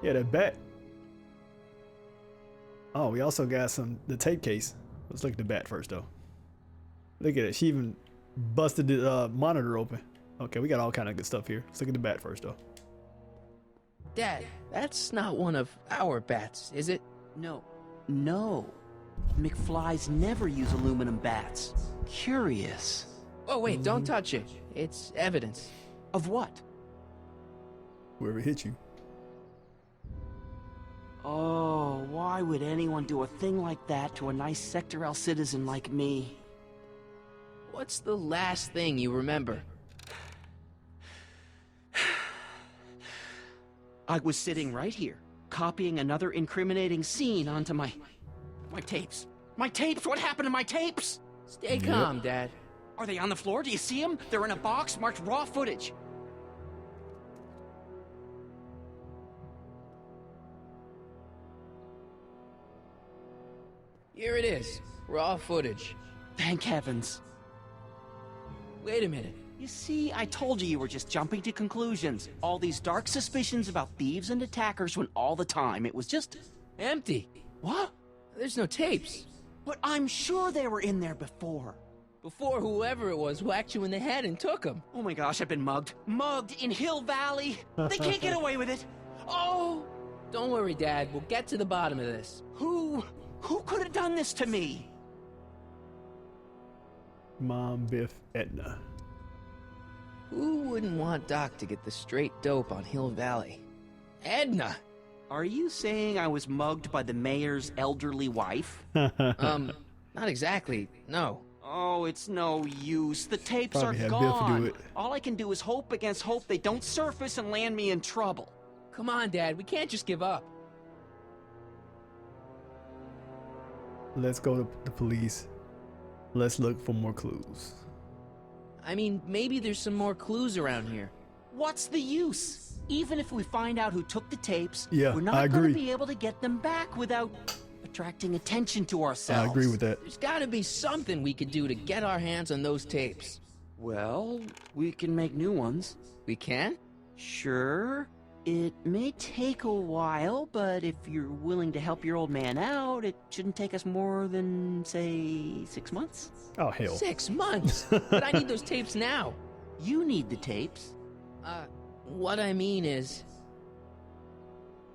Yeah, that bat. Oh, we also got the tape case. Let's look at the bat first, though. Look at it. She even busted the monitor open. Okay, we got all kind of good stuff here. Let's look at the bat first, though. Dad, that's not one of our bats, is it? No. McFlys never use aluminum bats. Curious. Oh, wait, don't touch it. It's evidence. Of what? Whoever hit you. Oh, why would anyone do a thing like that to a nice Sector L citizen like me? What's the last thing you remember? I was sitting right here, copying another incriminating scene onto my tapes. My tapes? What happened to my tapes? Stay calm, Dad. Are they on the floor? Do you see them? They're in a box marked raw footage. Here it is. Raw footage. Thank heavens. Wait a minute. You see, I told you were just jumping to conclusions. All these dark suspicions about thieves and attackers when all the time it was just... empty. What? There's no tapes. But I'm sure they were in there before. Before whoever it was whacked you in the head and took them. Oh my gosh, I've been mugged. Mugged in Hill Valley. They can't get away with it. Oh! Don't worry, Dad. We'll get to the bottom of this. Who could have done this to me? Mom, Biff, Edna. Who wouldn't want Doc to get the straight dope on Hill Valley? Edna! Are you saying I was mugged by the mayor's elderly wife? Not exactly, no. Oh, it's no use. The tapes Probably are had Biff gone. do it. All I can do is hope against hope they don't surface and land me in trouble. Come on, Dad. We can't just give up. Let's go to the police. Let's look for more clues. I mean, maybe there's some more clues around here. What's the use? Even if we find out who took the tapes, Yeah, we're I not going agree. to be able to get them back without attracting attention to ourselves. I agree with that. There's gotta be something we could do to get our hands on those tapes. Well, we can make new ones. We can? Sure. It may take a while, but if you're willing to help your old man out, it shouldn't take us more than, say, 6 months. Oh, hell. 6 months? But I need those tapes now. You need the tapes. What I mean is...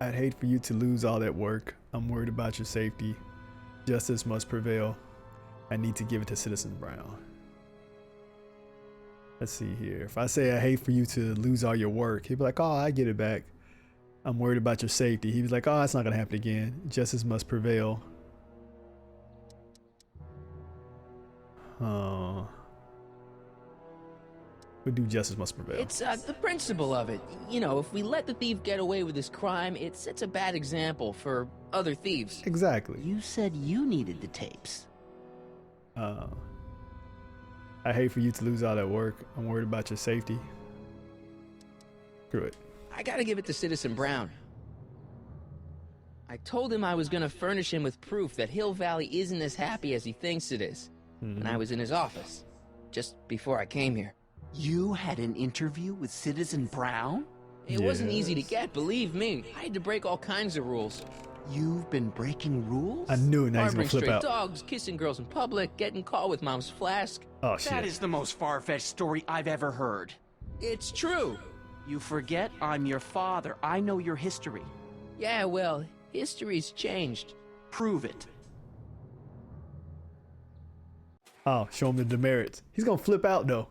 I'd hate for you to lose all that work. I'm worried about your safety. Justice must prevail. I need to give it to Citizen Brown. Let's see here. If I say I hate for you to lose all your work, he'd be like, oh, I get it back. I'm worried about your safety. He was like, oh, it's not going to happen again. Justice must prevail. We do justice must prevail. It's the principle of it. You know, if we let the thief get away with this crime, it sets a bad example for other thieves. Exactly. You said you needed the tapes. I hate for you to lose all that work. I'm worried about your safety. Screw it. I gotta give it to Citizen Brown. I told him I was gonna furnish him with proof that Hill Valley isn't as happy as he thinks it is. And I was in his office, just before I came here. You had an interview with Citizen Brown? It wasn't easy to get, believe me. I had to break all kinds of rules. You've been breaking rules? I knew it. Now he's gonna Harboring flip stray out. dogs, kissing girls in public, getting caught with mom's flask. Oh, shit. That is the most far-fetched story I've ever heard. It's true. You forget I'm your father. I know your history. Yeah, well, history's changed. Prove it. Oh, show him the demerits. He's gonna flip out though.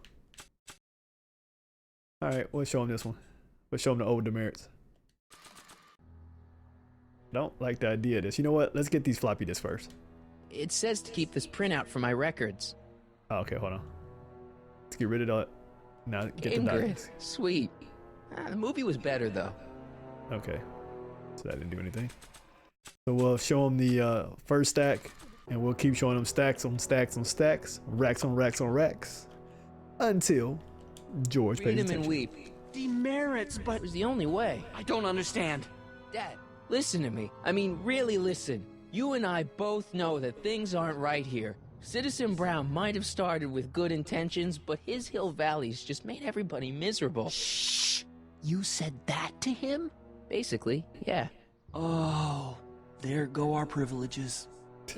All right, we'll show him this one. We'll show him the old demerits. Don't like the idea of this. You know what? Let's get these floppy disks first. It says to keep this printout for my records. Oh, okay, hold on. Let's get rid of that. Now get Game the grid. dice. Sweet. The movie was better though. Okay, so that didn't do anything. So we'll show him the first stack, and we'll keep showing him stacks on stacks on stacks, racks on racks on racks. until George Read pays him and attention. weep. Demerits, but It was the only way. I don't understand. Dad, listen to me. I mean, really listen. You and I both know that things aren't right here. Citizen Brown might have started with good intentions, but his Hill Valley's just made everybody miserable. Shh! You said that to him? Basically, yeah. Oh, there go our privileges.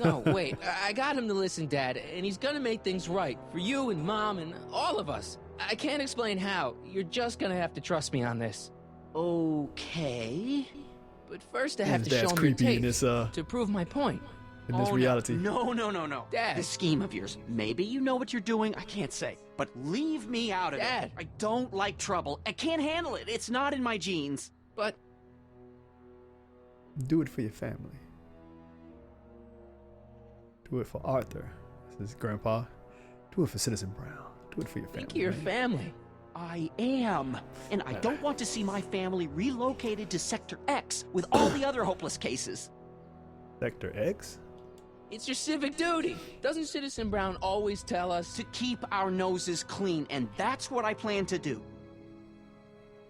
No, wait. I got him to listen, Dad, and he's gonna make things right for you and Mom and all of us. I can't explain how. You're just gonna have to trust me on this. Okay. But first I have to His dad's show him the creepy in tape this, to prove my point. in this Oh, reality. No. Dad. This scheme of yours, maybe you know what you're doing, I can't say. But leave me out of Dad. it. I don't like trouble. I can't handle it. It's not in my genes. But Do it for your family. Do it for Arthur. This is Grandpa. Do it for Citizen Brown. Do it for your family. think of your man. family. I am. And I don't want to see my family relocated to Sector X with all the other hopeless cases. Sector X? It's your civic duty. Doesn't Citizen Brown always tell us To keep our noses clean, and that's what I plan to do.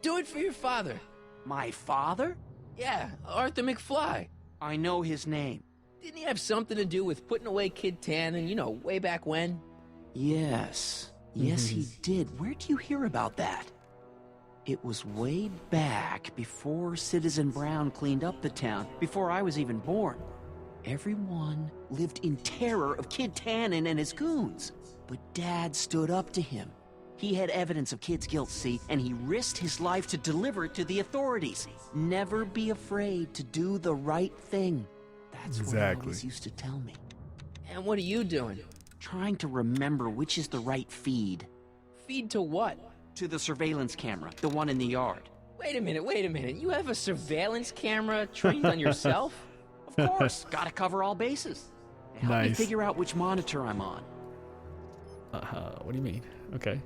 do it for your father? My father? Yeah, Arthur McFly. I know his name. Didn't he have something to do with putting away Kid Tannen, way back when? Yes. Yes, he did. Where'd you hear about that? It was way back before Citizen Brown cleaned up the town, before I was even born. Everyone lived in terror of Kid Tannen and his goons. But Dad stood up to him. He had evidence of Kid's guilt, see, and he risked his life to deliver it to the authorities. Never be afraid to do the right thing. That's what he Exactly. always used to tell me. And what are you doing? Trying to remember which is the right feed. Feed to what? To the surveillance camera, the one in the yard. Wait a minute. You have a surveillance camera trained on yourself? Of course, gotta cover all bases. Help me Nice. figure out which monitor I'm on. What do you mean? Okay.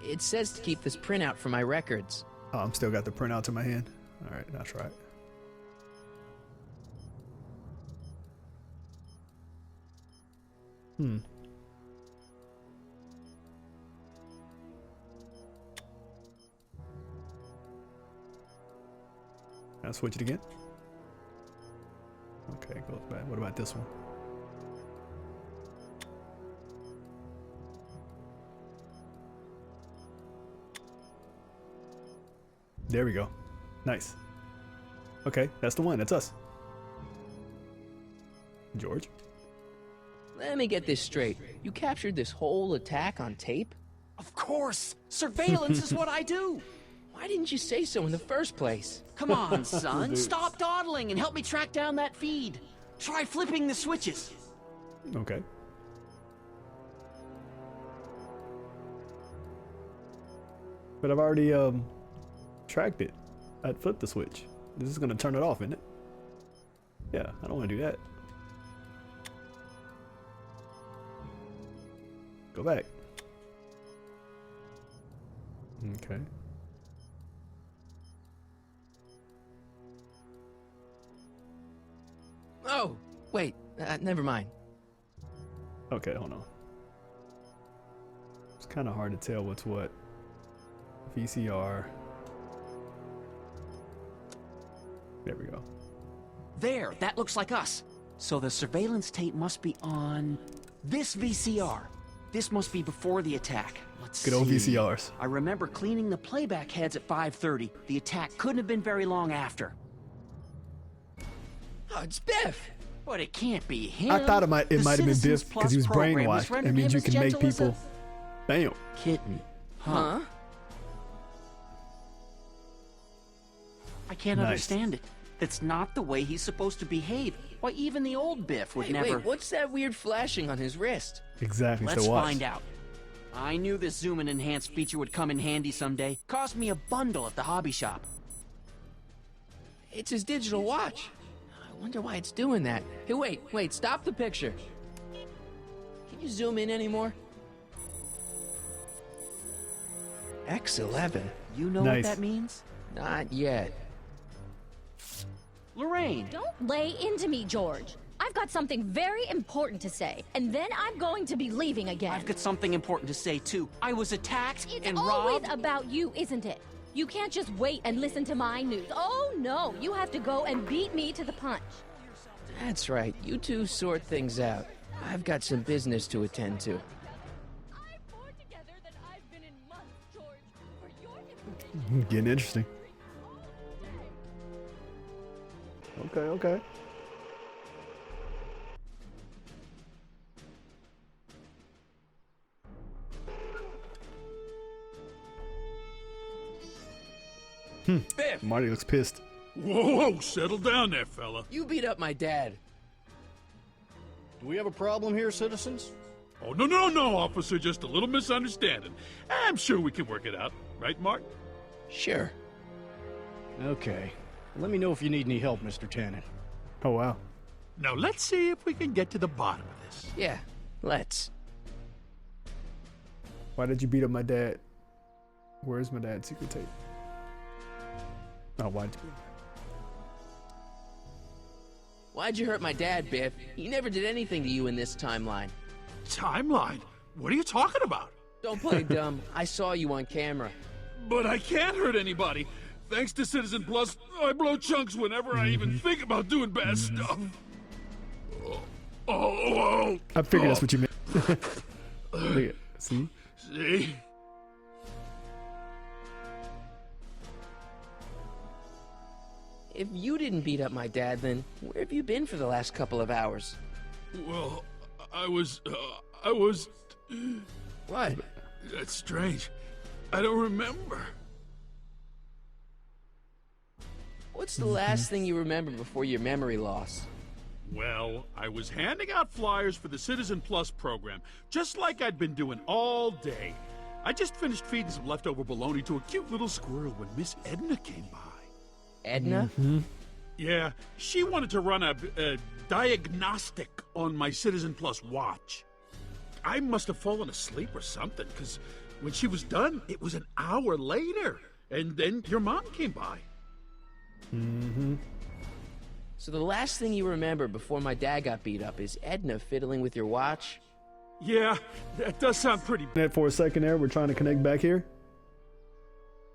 It says to keep this printout for my records. Oh, I'm still got the printout to my hand. All right, that's right. I'll switch it again. Okay, goes back. What about this one? There we go. Nice. Okay, that's the one. That's us. George? Let me get this straight. You captured this whole attack on tape? Of course! Surveillance is what I do! Why didn't you say so in the first place? Come on, son. Stop dawdling and help me track down that feed. Try flipping the switches. Okay. But I've already tracked it. I'd flip the switch. This is gonna turn it off, isn't it? Yeah, I don't want to do that. Go back. Okay. Oh, wait. Never mind. Okay, hold on. It's kind of hard to tell what's what. VCR. There we go. There, that looks like us. So the surveillance tape must be on this VCR. This must be before the attack. Let's Good old see. VCRs. I remember cleaning the playback heads at 5:30. The attack couldn't have been very long after. Oh, it's Biff! But it can't be him. I thought it might The have been Citizens Biff because Plus he was program brainwashed. That rendered means him you as can make gentle as people. Bam. Kitten. Huh? I can't Nice. understand it. That's not the way he's supposed to behave. Why, even the old Biff would never... Wait, what's that weird flashing on his wrist? Exactly. Let's so watch. find out. I knew this zoom and enhance feature would come in handy someday. Cost me a bundle at the hobby shop. It's his digital watch. I wonder why it's doing that. Hey, wait, stop the picture. Can you zoom in anymore? X11. You know Nice. what that means? Not yet. Lorraine. Don't lay into me, George. I've got something very important to say, and then I'm going to be leaving again. I've got something important to say, too. I was attacked It's and always robbed. about you, isn't it? You can't just wait and listen to my news. Oh, no. You have to go and beat me to the punch. That's right. You two sort things out. I've got some business to attend to. Getting interesting. Okay. Biff! Marty looks pissed. Whoa, settle down there, fella. You beat up my dad. Do we have a problem here, citizens? Oh, no, officer. Just a little misunderstanding. I'm sure we can work it out. Right, Mark? Sure. Okay. Let me know if you need any help, Mr. Tannen. Oh, wow. Now, let's see if we can get to the bottom of this. Yeah, let's. Why did you beat up my dad? Where's my dad's secret tape? Oh, why'd you? Why'd you hurt my dad, Biff? He never did anything to you in this timeline. Timeline? What are you talking about? Don't play dumb. I saw you on camera. But I can't hurt anybody. Thanks to Citizen Plus, I blow chunks whenever I even think about doing bad stuff. Oh. I figured that's what you meant. Look at, see? See? If you didn't beat up my dad, then where have you been for the last couple of hours? Well, I was... What? That's strange. I don't remember. What's the last thing you remember before your memory loss? Well, I was handing out flyers for the Citizen Plus program, just like I'd been doing all day. I just finished feeding some leftover bologna to a cute little squirrel when Miss Edna came by. Edna? Yeah, she wanted to run a diagnostic on my Citizen Plus watch. I must have fallen asleep or something, because when she was done, it was an hour later. And then your mom came by. So the last thing you remember before my dad got beat up is Edna fiddling with your watch? Yeah, that does sound pretty... For a second there, we're trying to connect back here.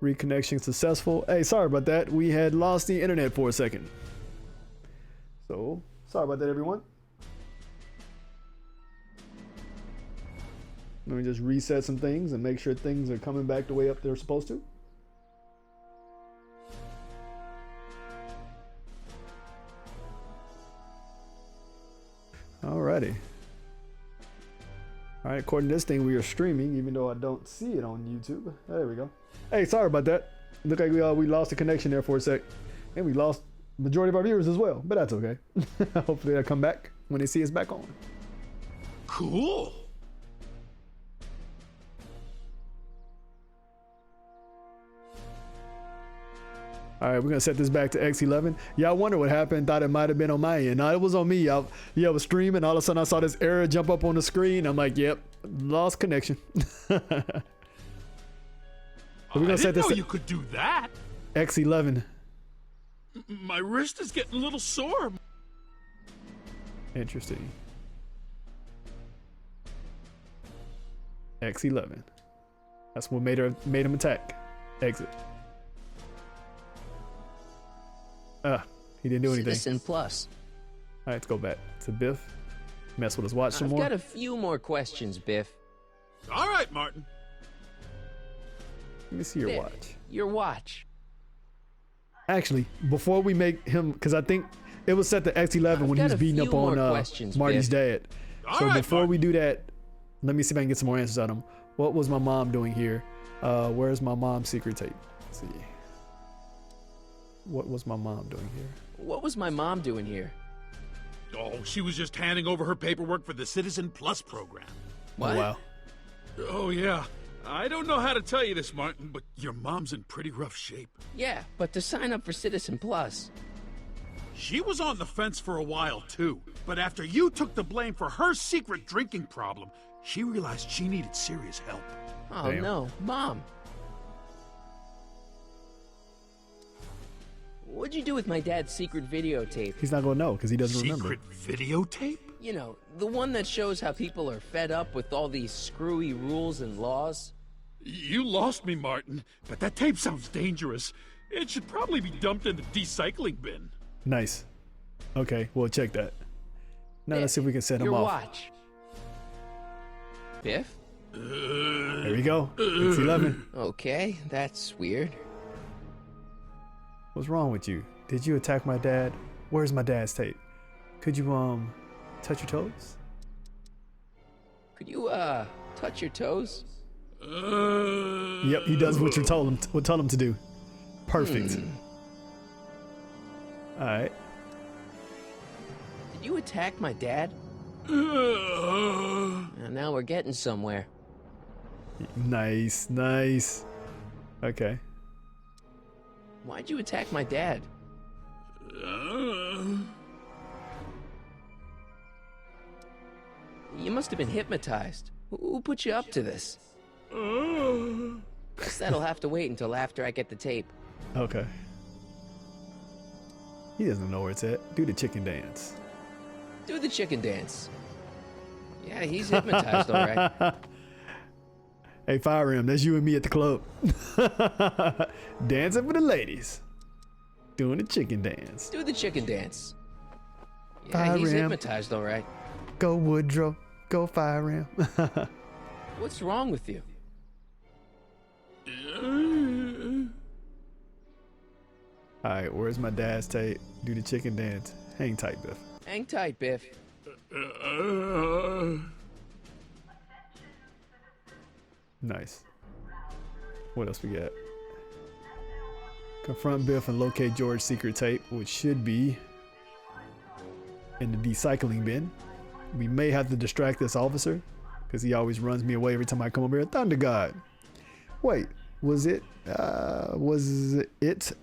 Reconnection successful. Hey, sorry about that. We had lost the internet for a second. So, sorry about that, everyone. Let me just reset some things and make sure things are coming back the way up they're supposed to. Alrighty. Alright, according to this thing, we are streaming, even though I don't see it on YouTube. There we go. Hey, sorry about that. Look like we lost the connection there for a sec. And we lost the majority of our viewers as well, but that's okay. Hopefully they'll come back when they see us back on. Cool. All right, we're gonna set this back to X11. Yeah, I wonder what happened. Thought it might have been on my end. No, it was on me. I was streaming. All of a sudden, I saw this error jump up on the screen. I'm like, "Yep, lost connection." So we're gonna set this. I didn't know you could do that. X11. My wrist is getting a little sore. Interesting. X11. That's what made him attack. Exit. He didn't do anything. Citizen Plus. All right, let's go back to Biff. Mess with his watch some more. I've got a few more questions, Biff. All right, Martin. Let me see your Biff, watch. Your watch. Actually, before we make him, because I think it was set to X11 when he was beating up on Marty's dad. So before we do that, let me see if I can get some more answers out of him. What was my mom doing here? Where's my mom's secret tape? Let's see. What was my mom doing here? What was my mom doing here? Oh, she was just handing over her paperwork for the Citizen Plus program. What? Oh, wow. Oh, yeah. I don't know how to tell you this, Martin, but your mom's in pretty rough shape. Yeah, but to sign up for Citizen Plus. She was on the fence for a while, too. But after you took the blame for her secret drinking problem, she realized she needed serious help. Oh, no. Mom. What'd you do with my dad's secret videotape? He's not gonna know because he doesn't remember. Secret videotape? You know, the one that shows how people are fed up with all these screwy rules and laws. You lost me, Martin, but that tape sounds dangerous. It should probably be dumped in the decycling bin. Nice. Okay, we'll check that. Now let's see if we can set him Your off. watch. Biff? There we go. It's 11. Okay, that's weird. What's wrong with you? Did you attack my dad? Where's my dad's tape? Could you touch your toes? Could you touch your toes? Yep, he does what you told him to do. Perfect. All right. Did you attack my dad? Now we're getting somewhere. Nice, nice. Okay. Why'd you attack my dad? You must have been hypnotized. Who put you up to this? Guess that'll have to wait until after I get the tape. Okay. He doesn't know where it's at. Do the chicken dance. Do the chicken dance. Yeah, he's hypnotized, all right. Hey, Fire Rim, that's you and me at the club. Dancing for the ladies. Doing the chicken dance. Do the chicken dance. Yeah, Fire he's Rim. hypnotized, all right. Go Woodrow. Go Fire Rim. What's wrong with you? All right, where's my dad's tape? Do the chicken dance. Hang tight, Biff. Hang tight, Biff. Nice. What else we got? Confront Biff and locate George's secret tape, which should be in the decycling bin. We may have to distract this officer because he always runs me away every time I come over here. Thunder God. Wait, was it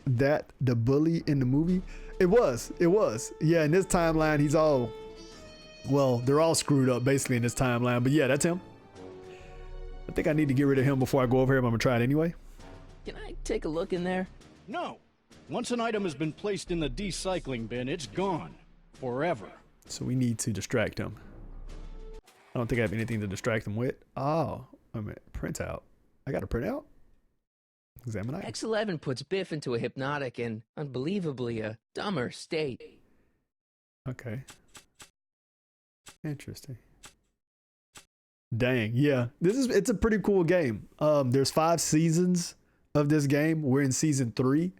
that the bully in the movie? It was. Yeah, in this timeline, he's all, well, they're all screwed up basically in this timeline. But yeah, that's him. I think I need to get rid of him before I go over here, but I'm gonna try it anyway. Can I take a look in there? No. Once an item has been placed in the decycling bin, it's gone. Forever. So we need to distract him. I don't think I have anything to distract him with. Oh, I mean, printout. I got a printout? Examine item. X11 puts Biff into a hypnotic and, unbelievably, a dumber state. Okay. Interesting. Dang, yeah. It's a pretty cool game. There's 5 seasons of this game. We're in season 3.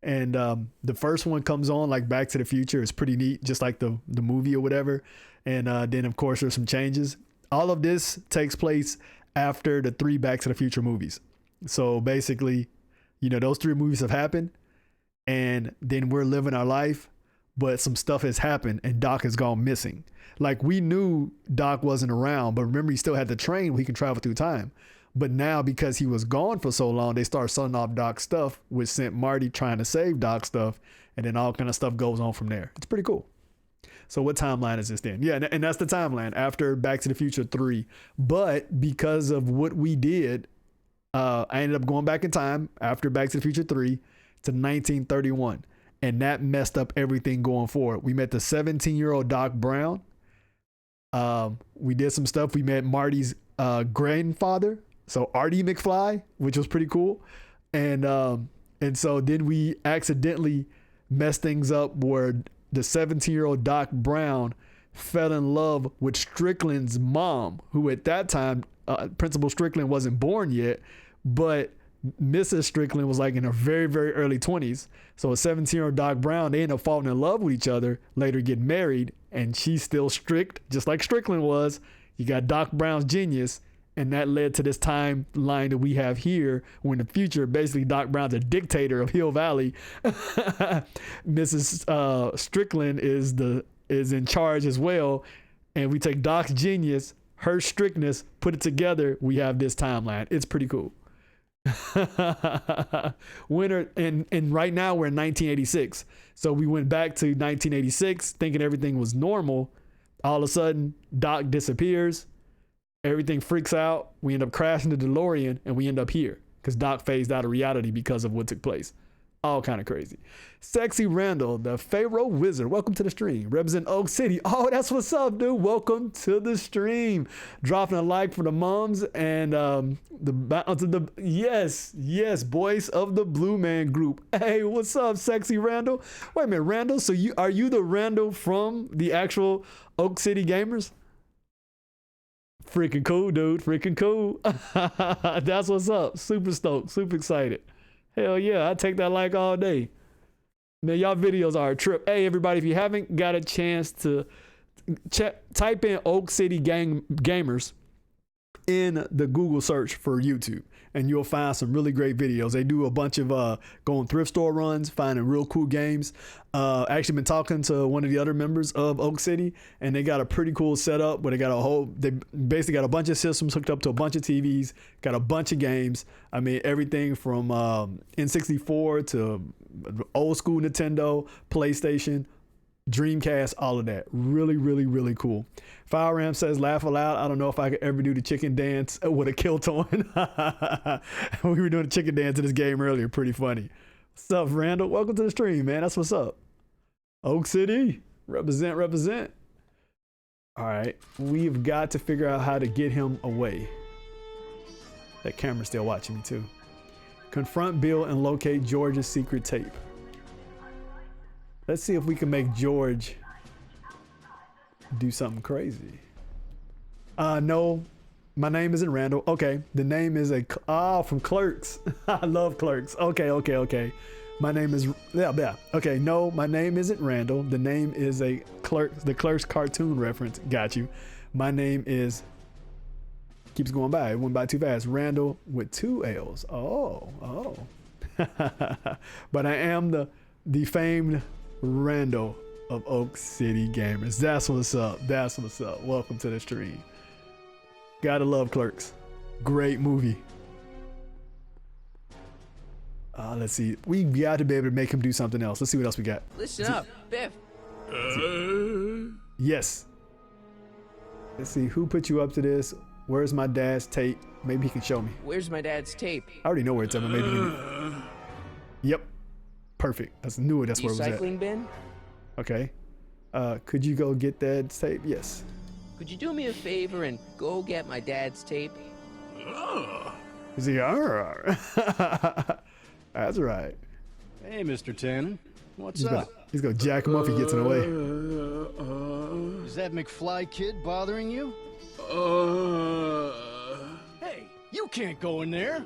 And the first one comes on like Back to the Future. It's pretty neat, just like the movie or whatever. And then, of course, there's some changes. All of this takes place after the 3 Back to the Future movies. So basically, you know, those 3 movies have happened. And then we're living our life. But some stuff has happened and Doc has gone missing. Like, we knew Doc wasn't around, but remember, he still had the train where he can travel through time. But now, because he was gone for so long, they start selling off Doc's stuff, which sent Marty trying to save Doc's stuff. And then all kind of stuff goes on from there. It's pretty cool. So what timeline is this then? Yeah, and that's the timeline after Back to the Future 3. But because of what we did, I ended up going back in time after Back to the Future 3 to 1931. And that messed up everything going forward. We met the 17-year-old Doc Brown. We did some stuff. We met Marty's grandfather, so Artie McFly, which was pretty cool. And so then we accidentally messed things up where the 17-year-old Doc Brown fell in love with Strickland's mom, who at that time, Principal Strickland wasn't born yet, but Mrs. Strickland was like in her very, very early 20s. So a 17-year-old Doc Brown, they end up falling in love with each other, later get married, and she's still strict, just like Strickland was. You got Doc Brown's genius, and that led to this timeline that we have here, where in the future, basically Doc Brown's a dictator of Hill Valley. Mrs. Strickland is in charge as well, and we take Doc's genius, her strictness, put it together, we have this timeline. It's pretty cool. Winter and right now we're in 1986, so we went back to 1986 thinking everything was normal. All of a sudden Doc disappears, everything freaks out, we end up crashing the DeLorean, and we end up here because Doc phased out of reality because of what took place. All kind of crazy. Sexy Randall, the Pharaoh Wizard. Welcome to the stream. Represent Oak City. Oh, that's what's up, dude. Welcome to the stream. Dropping a like for the moms and yes, voice of the Blue Man Group. Hey, what's up, Sexy Randall? Wait a minute, Randall. So are you the Randall from the actual Oak City Gamers? Freaking cool, dude. Freaking cool. That's what's up. Super stoked. Super excited. Hell yeah, I take that like all day. Man, y'all videos are a trip. Hey, everybody, if you haven't got a chance to type in Oak City Gamers in the Google search for YouTube, and you'll find some really great videos. They do a bunch of going thrift store runs, finding real cool games. Actually been talking to one of the other members of Oak City, and they got a pretty cool setup where they basically got a bunch of systems hooked up to a bunch of TVs, got a bunch of games. I mean, everything from N64 to old school Nintendo, PlayStation, Dreamcast, all of that. Really, really, really cool. Fire Ram says, laugh aloud. I don't know if I could ever do the chicken dance with a kilt on. We were doing a chicken dance in this game earlier. Pretty funny. What's up, Randall? Welcome to the stream, man. That's what's up. Oak City. Represent. All right. We've got to figure out how to get him away. That camera's still watching me, too. Confront Bill and locate George's secret tape. Let's see if we can make George do something crazy. No, my name isn't Randall. Okay, the name is from Clerks. I love Clerks. Okay. My name is yeah. Okay, no, my name isn't Randall. The name is the Clerks cartoon reference. Got you. My name is keeps going by. It went by too fast. Randall with 2 L's. Oh. But I am the famed Randall of Oak City Gamers. That's what's up. Welcome to the stream. Gotta love Clerks. Great movie. Let's see. We got to be able to make him do something else. Let's see what else we got. Listen up, Biff. Yes. Let's see. Who put you up to this? Where's my dad's tape? Maybe he can show me. Where's my dad's tape? I already know where it's at, but maybe he can... Yep. Perfect. That's where it was at. Recycling bin? Okay. Could you go get that tape? Yes. Could you do me a favor and go get my dad's tape? Is he? That's right. Hey, Mr. Tannen. What's up? He's gonna jack him up if he gets in the way. Is that McFly kid bothering you? Hey, you can't go in there.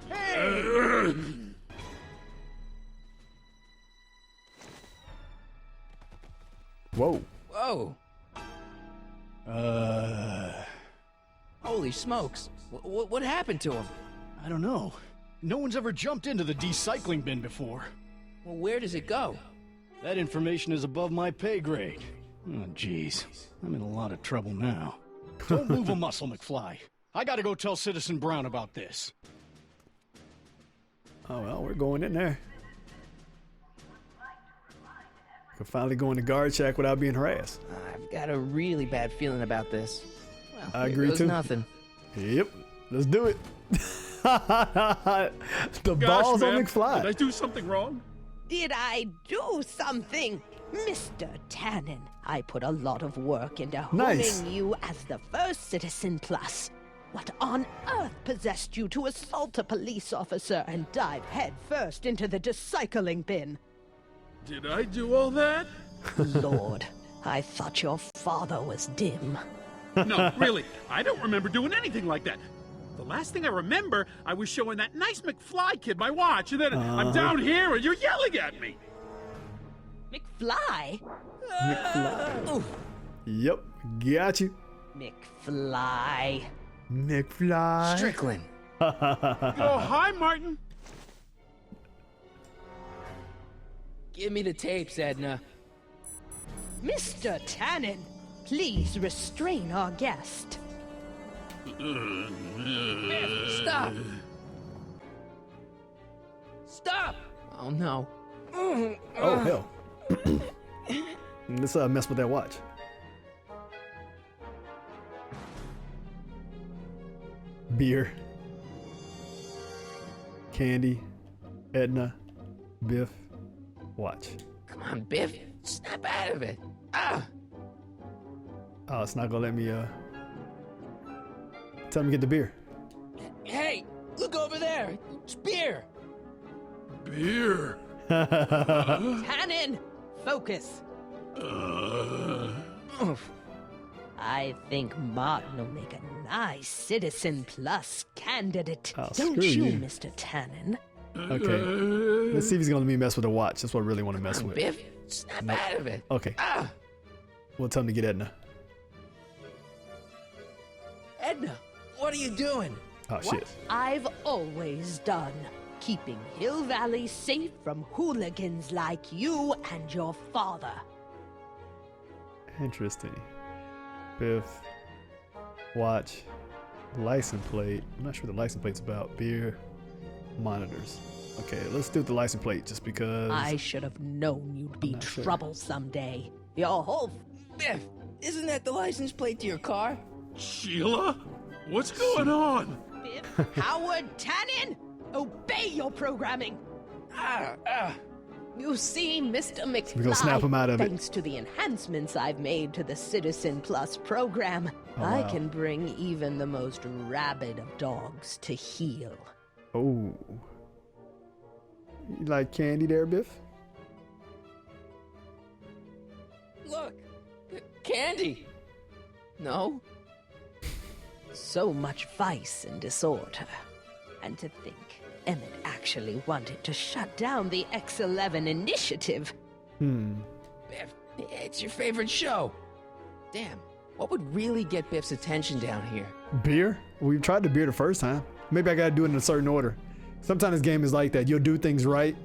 Hey! Whoa. Holy smokes. What happened to him? I don't know. No one's ever jumped into the decycling bin before. Well, where does it go? That information is above my pay grade. Oh, jeez. I'm in a lot of trouble now. Don't move a muscle, McFly. I gotta go tell Citizen Brown about this. Oh, well, we're going in there. Can finally go in the guard shack without being harassed. I've got a really bad feeling about this. Well, I agree too. Nothing. Yep, let's do it. The balls on McFly. Did I do something wrong? Did I do something? Mr. Tannen, I put a lot of work into holding you as the first Citizen Plus. What on earth possessed you to assault a police officer and dive headfirst into the decycling bin? Did I do all that? Lord, I thought your father was dim. No, really, I don't remember doing anything like that. The last thing I remember, I was showing that nice McFly kid my watch, and then I'm down here and you're yelling at me. McFly? McFly. Yep, got you. McFly. Strickland. Oh, hi, Martin. Give me the tapes, Edna. Mr. Tannen, please restrain our guest. Stop! Stop! Oh, no. Oh, hell. Let's mess with that watch. Beer. Candy. Edna, Biff, watch. Come on, Biff. Snap out of it. Ah! Oh, it's not gonna let me, tell me to get the beer. Hey, look over there. It's beer. Beer. Tannen, focus. I think Martin will make a nice Citizen Plus candidate. Oh, Don't screw you, you. Mr. Tannen? Okay. Let's see if he's gonna let me mess with the watch. That's what I really want to mess with. Biff, snap Nope. out of it. Okay. Ah! We'll tell him to get Edna. Edna, what are you doing? Oh, shit. I've always done. Keeping Hill Valley safe from hooligans like you and your father. Interesting. Biff, watch, license plate. I'm not sure what the license plate's about. Beer, monitors. Okay, let's do the license plate just because. I should have known you'd be trouble someday. Your whole Biff, isn't that the license plate to your car? Sheila? What's going on? Biff Howard Tannen, obey your programming. You see, Mr. McFly, we're gonna snap him out of it. thanks to the enhancements I've made to the Citizen Plus program, Oh, I wow. can bring even the most rabid of dogs to heel. Oh. You like candy there, Biff? Look, candy. No? So much vice and disorder. And to think, Emmett actually wanted to shut down the X-11 initiative. Biff, it's your favorite show. Damn, what would really get Biff's attention down here? Beer? We tried the beer the first time. Maybe I gotta do it in a certain order. Sometimes this game is like that. You'll do things right,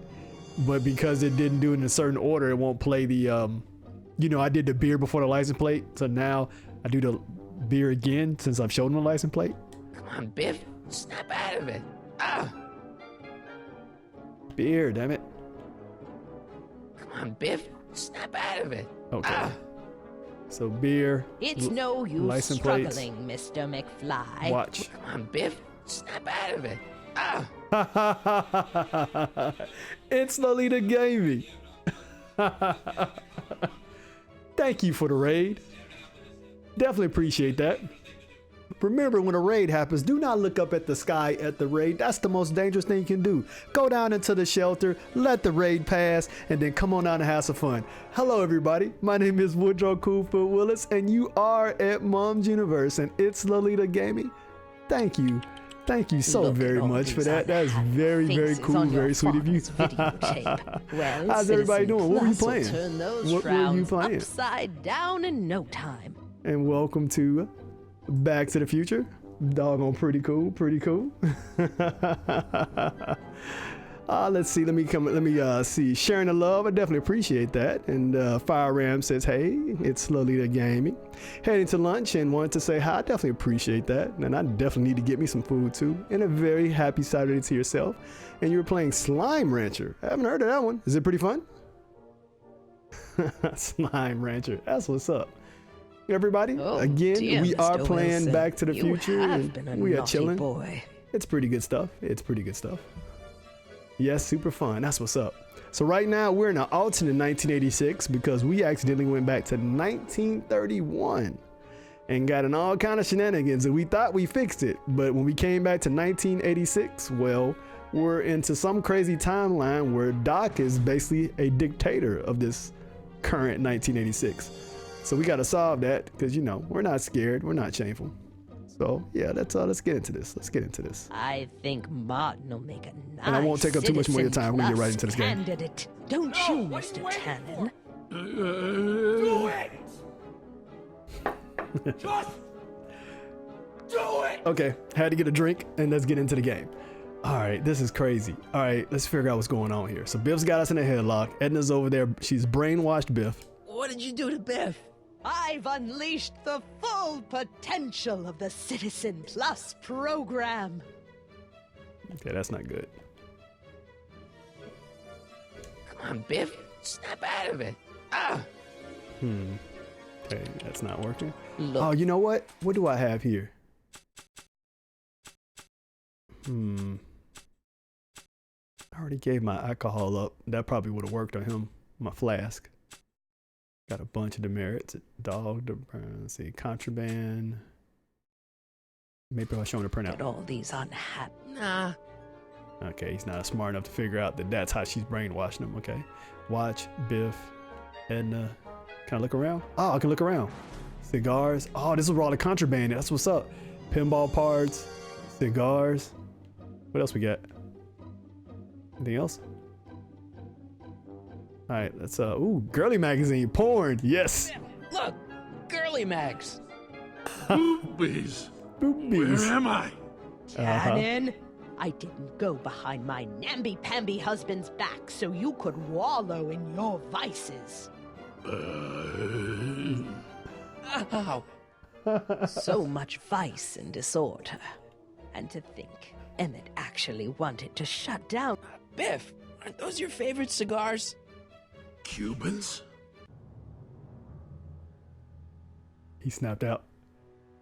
but because it didn't do it in a certain order, it won't play the, you know, I did the beer before the license plate, so now I do the beer again since I've shown them the license plate. Come on, Biff, snap out of it. Ah! Beer, damn it. Come on, Biff, snap out of it. Okay. Ah! So beer. It's no use license plates. struggling, Mr. McFly. Watch. Come on, Biff, snap out of it. Ah! It's Lolita Gaming. Thank you for the raid. Definitely appreciate that. Remember, when a raid happens, do not look up at the sky at the raid. That's the most dangerous thing you can do. Go down into the shelter, let the raid pass, and then come on down and have some fun. Hello, everybody. My name is Woodrow Cooper Willis, and you are at Mom's Universe, and it's Lolita Gaming. Thank you. Thank you so very much for that. That's very, very cool. Very sweet of you. Well, how's everybody doing? What were you Plus will playing? Turn those What were you frowns playing? upside down in no time. And welcome to Back to the Future. Doggone pretty cool, pretty cool. Let's see, let me see. Sharing the love, I definitely appreciate that. And Fire Ram says, hey, it's Lolita Gaming. Heading to lunch and wanted to say hi. I definitely appreciate that. And I definitely need to get me some food too. And a very happy Saturday to yourself. And you were playing Slime Rancher. I haven't heard of that one. Is it pretty fun? Slime Rancher, that's what's up. Everybody, again, dear we are Mr. playing Wilson, Back to the you Future, have and been a we are naughty chilling. boy. It's pretty good stuff. It's pretty good stuff. Yes, super fun. That's what's up. So right now we're in an alternate 1986 because we accidentally went back to 1931 and got in all kind of shenanigans, and we thought we fixed it, but when we came back to 1986, well, we're into some crazy timeline where Doc is basically a dictator of this current 1986. So we got to solve that because, you know, we're not scared. We're not shameful. So yeah, let's get into this. Let's get into this. I think Martin will make a nice And I won't take up too much more of your time. We're gonna get right into this game. candidate. Don't you, Mr. Tannen? Do it! Just do it! Okay, had to get a drink and let's get into the game. All right, this is crazy. All right, let's figure out what's going on here. So Biff's got us in a headlock. Edna's over there. She's brainwashed Biff. What did you do to Biff? I've unleashed the full potential of the Citizen Plus program. Okay, that's not good. Come on, Biff, snap out of it. Ah! Okay, that's not working. Look. Oh, you know what? What do I have here? I already gave my alcohol up. That probably would have worked on him. My flask. Got a bunch of demerits. Dog, let's see, contraband. Maybe I'll show him the printout. At all these unhappy. Nah. Okay, he's not smart enough to figure out that that's how she's brainwashing him. Okay. Watch, Biff, Edna. Can I look around? Oh, I can look around. Cigars. Oh, this is where all the contraband. That's what's up. Pinball parts, cigars. What else we got? Anything else? All right, that's ooh, girly magazine, porn. Yes. Look, girly mags. Boobies. Boobies. Where am I? Tannen, I didn't go behind my namby-pamby husband's back so you could wallow in your vices. Ow. So much vice and disorder. And to think, Emmett actually wanted to shut down. Biff, aren't those your favorite cigars? Cubans? He snapped out.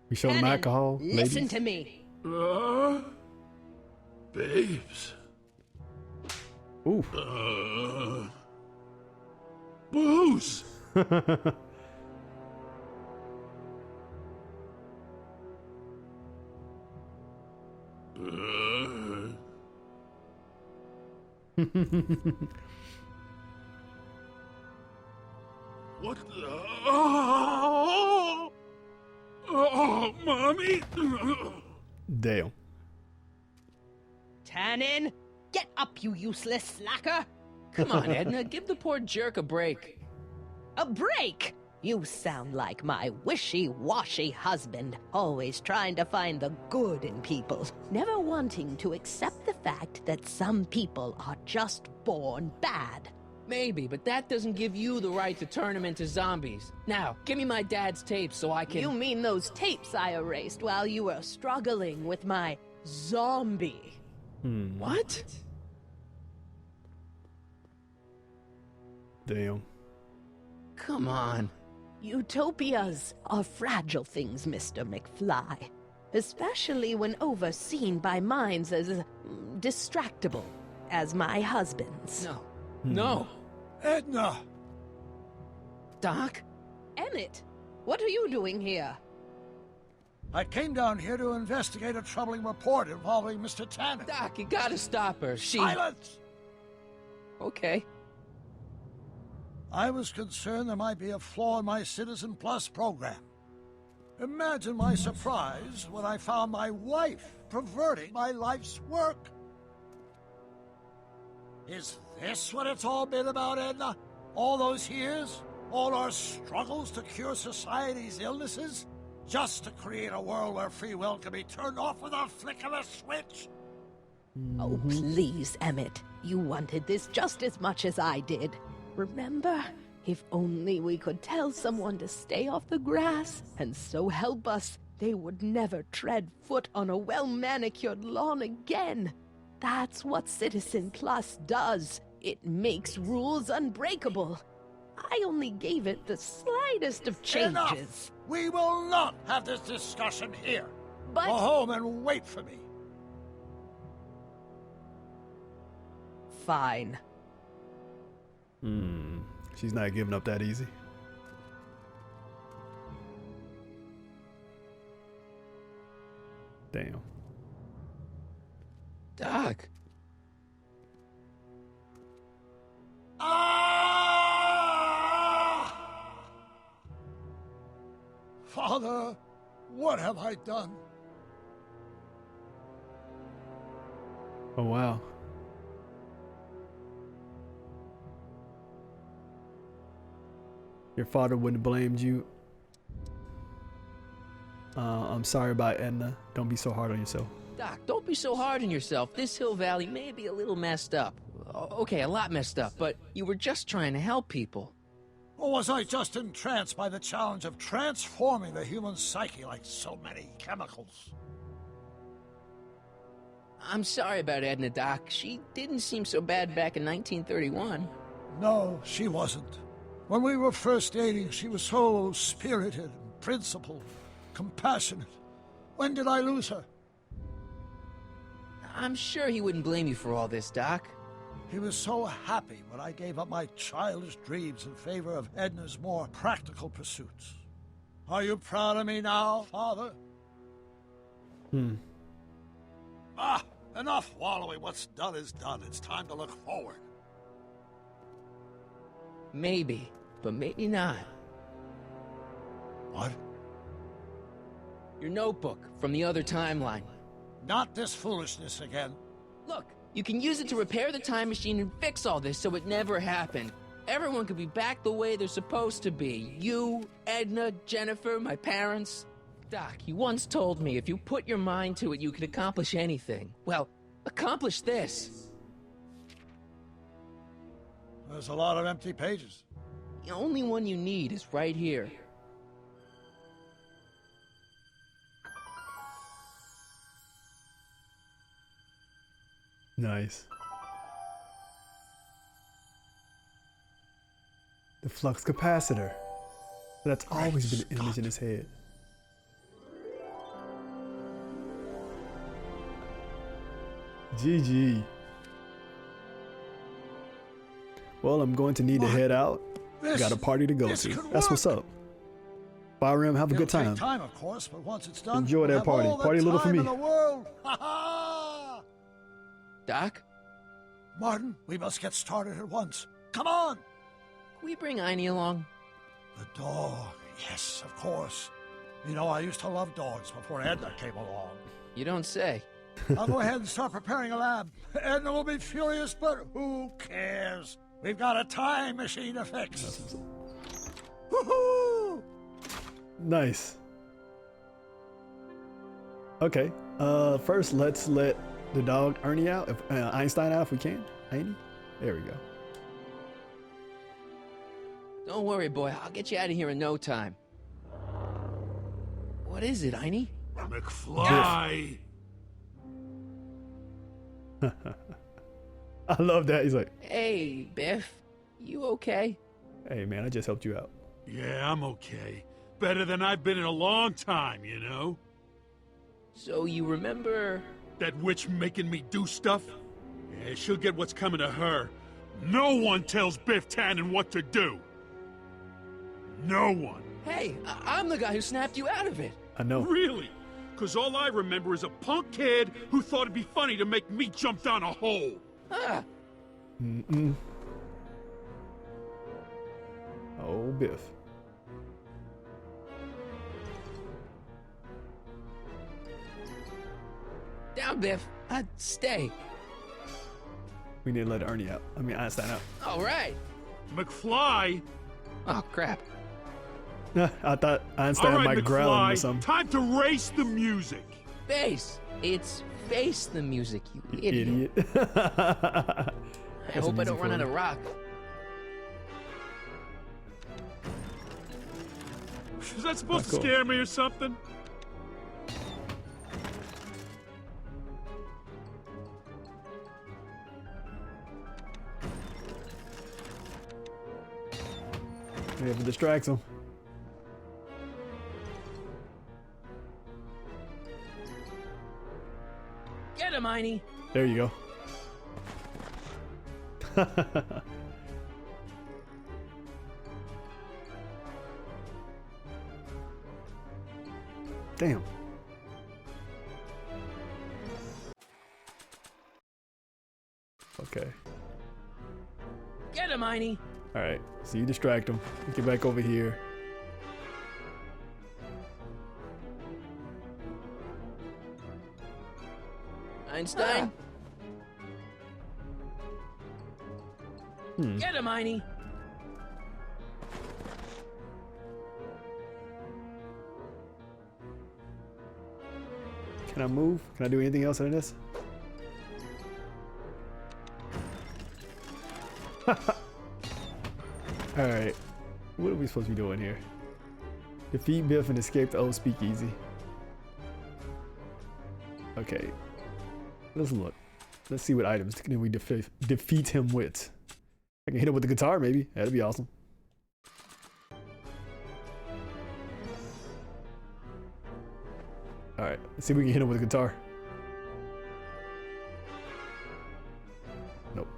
We showed him Tannen, alcohol. listen ladies. to me. Babes. Ooh. Booze. What the? Oh, mommy. Damn. Tannen, get up, you useless slacker. Come on, Edna, give the poor jerk a break. A break? You sound like my wishy-washy husband, always trying to find the good in people, never wanting to accept the fact that some people are just born bad. Maybe, but that doesn't give you the right to turn them into zombies. Now, give me my dad's tapes so I can... You mean those tapes I erased while you were struggling with my zombie? What? Damn. Come on. Utopias are fragile things, Mr. McFly. Especially when overseen by minds as distractible as my husband's. No. No. Edna! Doc? Emmett, what are you doing here? I came down here to investigate a troubling report involving Mr. Tannen. Doc, you gotta stop her. Silence! Okay. I was concerned there might be a flaw in my Citizen Plus program. Imagine my surprise when I found my wife perverting my life's work. Is this what it's all been about, Edna? All those years? All our struggles to cure society's illnesses? Just to create a world where free will can be turned off with a flick of a switch? Oh, please, Emmett. You wanted this just as much as I did. Remember? If only we could tell someone to stay off the grass, and so help us, they would never tread foot on a well-manicured lawn again. That's what Citizen Plus does. It makes rules unbreakable. I only gave it the slightest of changes. Enough! We will not have this discussion here. But... Go home and wait for me. Fine. She's not giving up that easy. Damn. Doc. Father, what have I done? Oh, wow. Your father wouldn't have blamed you. I'm sorry about Edna. Don't be so hard on yourself. Doc, don't be so hard on yourself. This Hill Valley may be a little messed up. Okay, a lot messed up, but you were just trying to help people. Or was I just entranced by the challenge of transforming the human psyche like so many chemicals? I'm sorry about Edna, Doc. She didn't seem so bad back in 1931. No, she wasn't. When we were first dating, she was so spirited and principled, compassionate. When did I lose her? I'm sure he wouldn't blame you for all this, Doc. He was so happy when I gave up my childish dreams in favor of Edna's more practical pursuits. Are you proud of me now, Father? Enough wallowing. What's done is done. It's time to look forward. Maybe, but maybe not. What? Your notebook from the other timeline. Not this foolishness again. Look, you can use it to repair the time machine and fix all this so it never happened. Everyone could be back the way they're supposed to be. You, Edna, Jennifer, my parents. Doc, you once told me if you put your mind to it, you could accomplish anything. Well, accomplish this. There's a lot of empty pages. The only one you need is right here. Nice. The flux capacitor. That's always been an image in his head. GG. Well, I'm going to need to head out. Got a party to go to. That's what's up. Bye, Rim. Have a good time. It'll take time, of course, but once it's done, Enjoy that we'll have party. all the Party a little for time me. in the world. Ha ha! Doc? Martin, we must get started at once. Come on! Can we bring Einie along? The dog. Yes, of course. You know, I used to love dogs before Edna came along. You don't say. I'll go ahead and start preparing a lab. Edna will be furious, but who cares? We've got a time machine to fix. Woohoo! Nice. Okay. First, let's let the dog Ernie out, if Einstein out, if we can. Einie? There we go. Don't worry, boy. I'll get you out of here in no time. What is it, Einie? McFly! I love that. He's like, Hey, Biff. You okay? hey, man, I just helped you out. Yeah, I'm okay. Better than I've been in a long time, you know? So you remember... That witch making me do stuff? Yeah, she'll get what's coming to her. No one tells Biff Tannen what to do. No one. Hey, I'm the guy who snapped you out of it. I know. Really? Because all I remember is a punk kid who thought it'd be funny to make me jump down a hole. Ah. Mm-mm. Oh, Biff. Down, Biff. Stay. We need to let Ernie out. I mean, Einstein out. All right. McFly? Oh, crap. I thought Einstein All right, might growl him or McFly, something. time to race the music. Face. It's face the music, you idiot. I I hope I don't run out of rock. Is that supposed Not to scare me or something? Maybe if it distracts him. Get him, Einie. There you go. Damn. Okay. Get him, Einie. All right. So you distract him. Get back over here. Einstein. Hmm. Get him, Einie. Can I move? Can I do anything else in this? Alright. What are we supposed to be doing here? Defeat Biff and escape the old speakeasy. Okay. Let's look. Let's see what items can we defeat him with. I can hit him with the guitar, maybe. That'd be awesome. Alright, let's see if we can hit him with a guitar. Nope.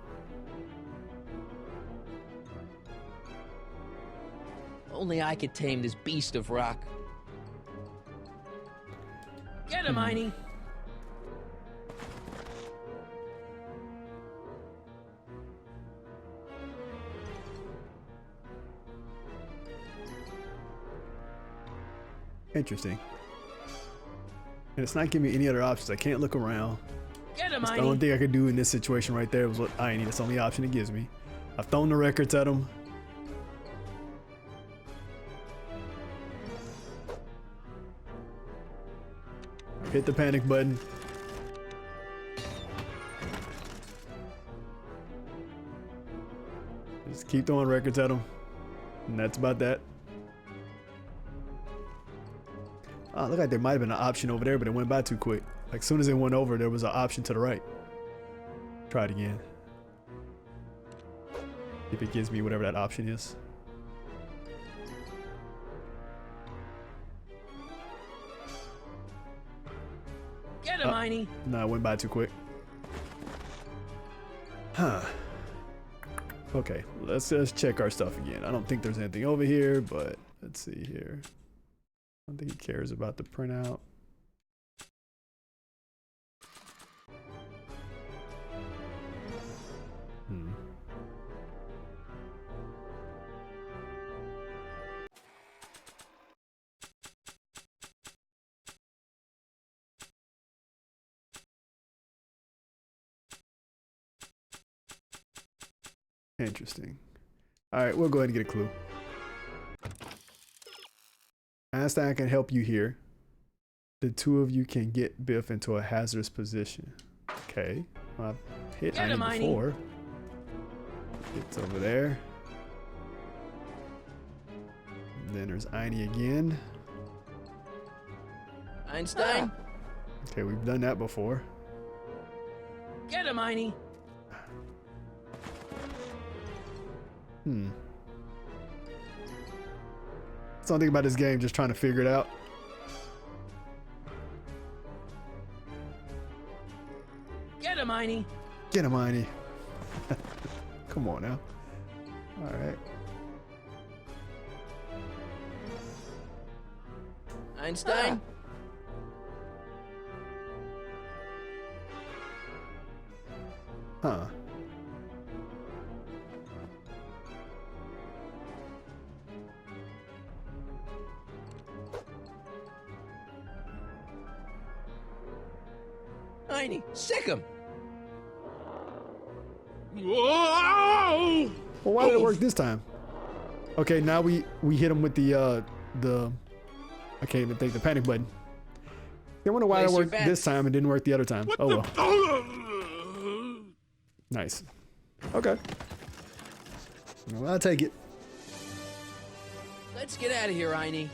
Only I could tame this beast of rock. Get him, Heine! Interesting. And it's not giving me any other options. I can't look around. Get him, That's the only thing I could do in this situation right there was what I need. That's the only option it gives me. I've thrown the records at him. Hit the panic button. Just keep throwing records at him. And that's about that. Oh, looked like there might have been an option over there, but it went by too quick. Like, as soon as it went over, there was an option to the right. Try it again. If it gives me whatever that option is. Get him, Heine! No, it went by too quick. Huh. Okay, let's just check our stuff again. I don't think there's anything over here, but let's see here. I don't think he cares about the printout. Interesting. All right, we'll go ahead and get a clue. Einstein can help you here. The two of you can get Biff into a hazardous position. Okay. Well, I've hit Heine before. It's over there. And then there's Heine again. Einstein? Okay, we've done that before. Get him, Heine! Something about this game, just trying to figure it out. Get him, Heine! Get him, Heine. Come on now. All right. Einstein? Huh. Heine, sick him! Whoa! Well, why did it work this time? Okay, now we hit him with the I can't even think, the panic button. I wonder why it worked this time and didn't work the other time. What oh well. the Nice. Okay. Well, I'll take it. Let's get out of here, Heine.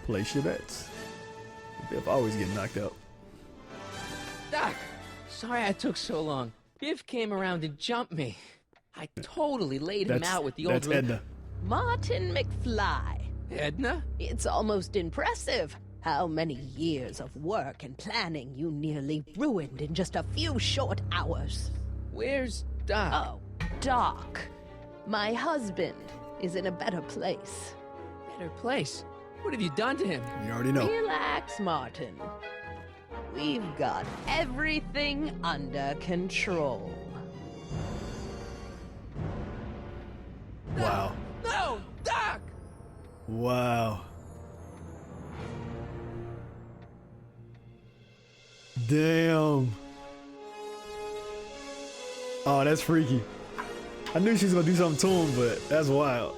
Place your bets. Biff always getting knocked out. Doc, sorry I took so long. Biff came around and jumped me. I totally laid him out with the old... That's Edna. Martin McFly. Edna? It's almost impressive how many years of work and planning you nearly ruined in just a few short hours. Where's Doc? Oh, Doc. My husband is in a better place. Better place? What have you done to him? You already know. Relax, Martin. We've got everything under control. Wow. No, Doc! Wow. Damn. Oh, that's freaky. I knew she was gonna do something to him, but that's wild.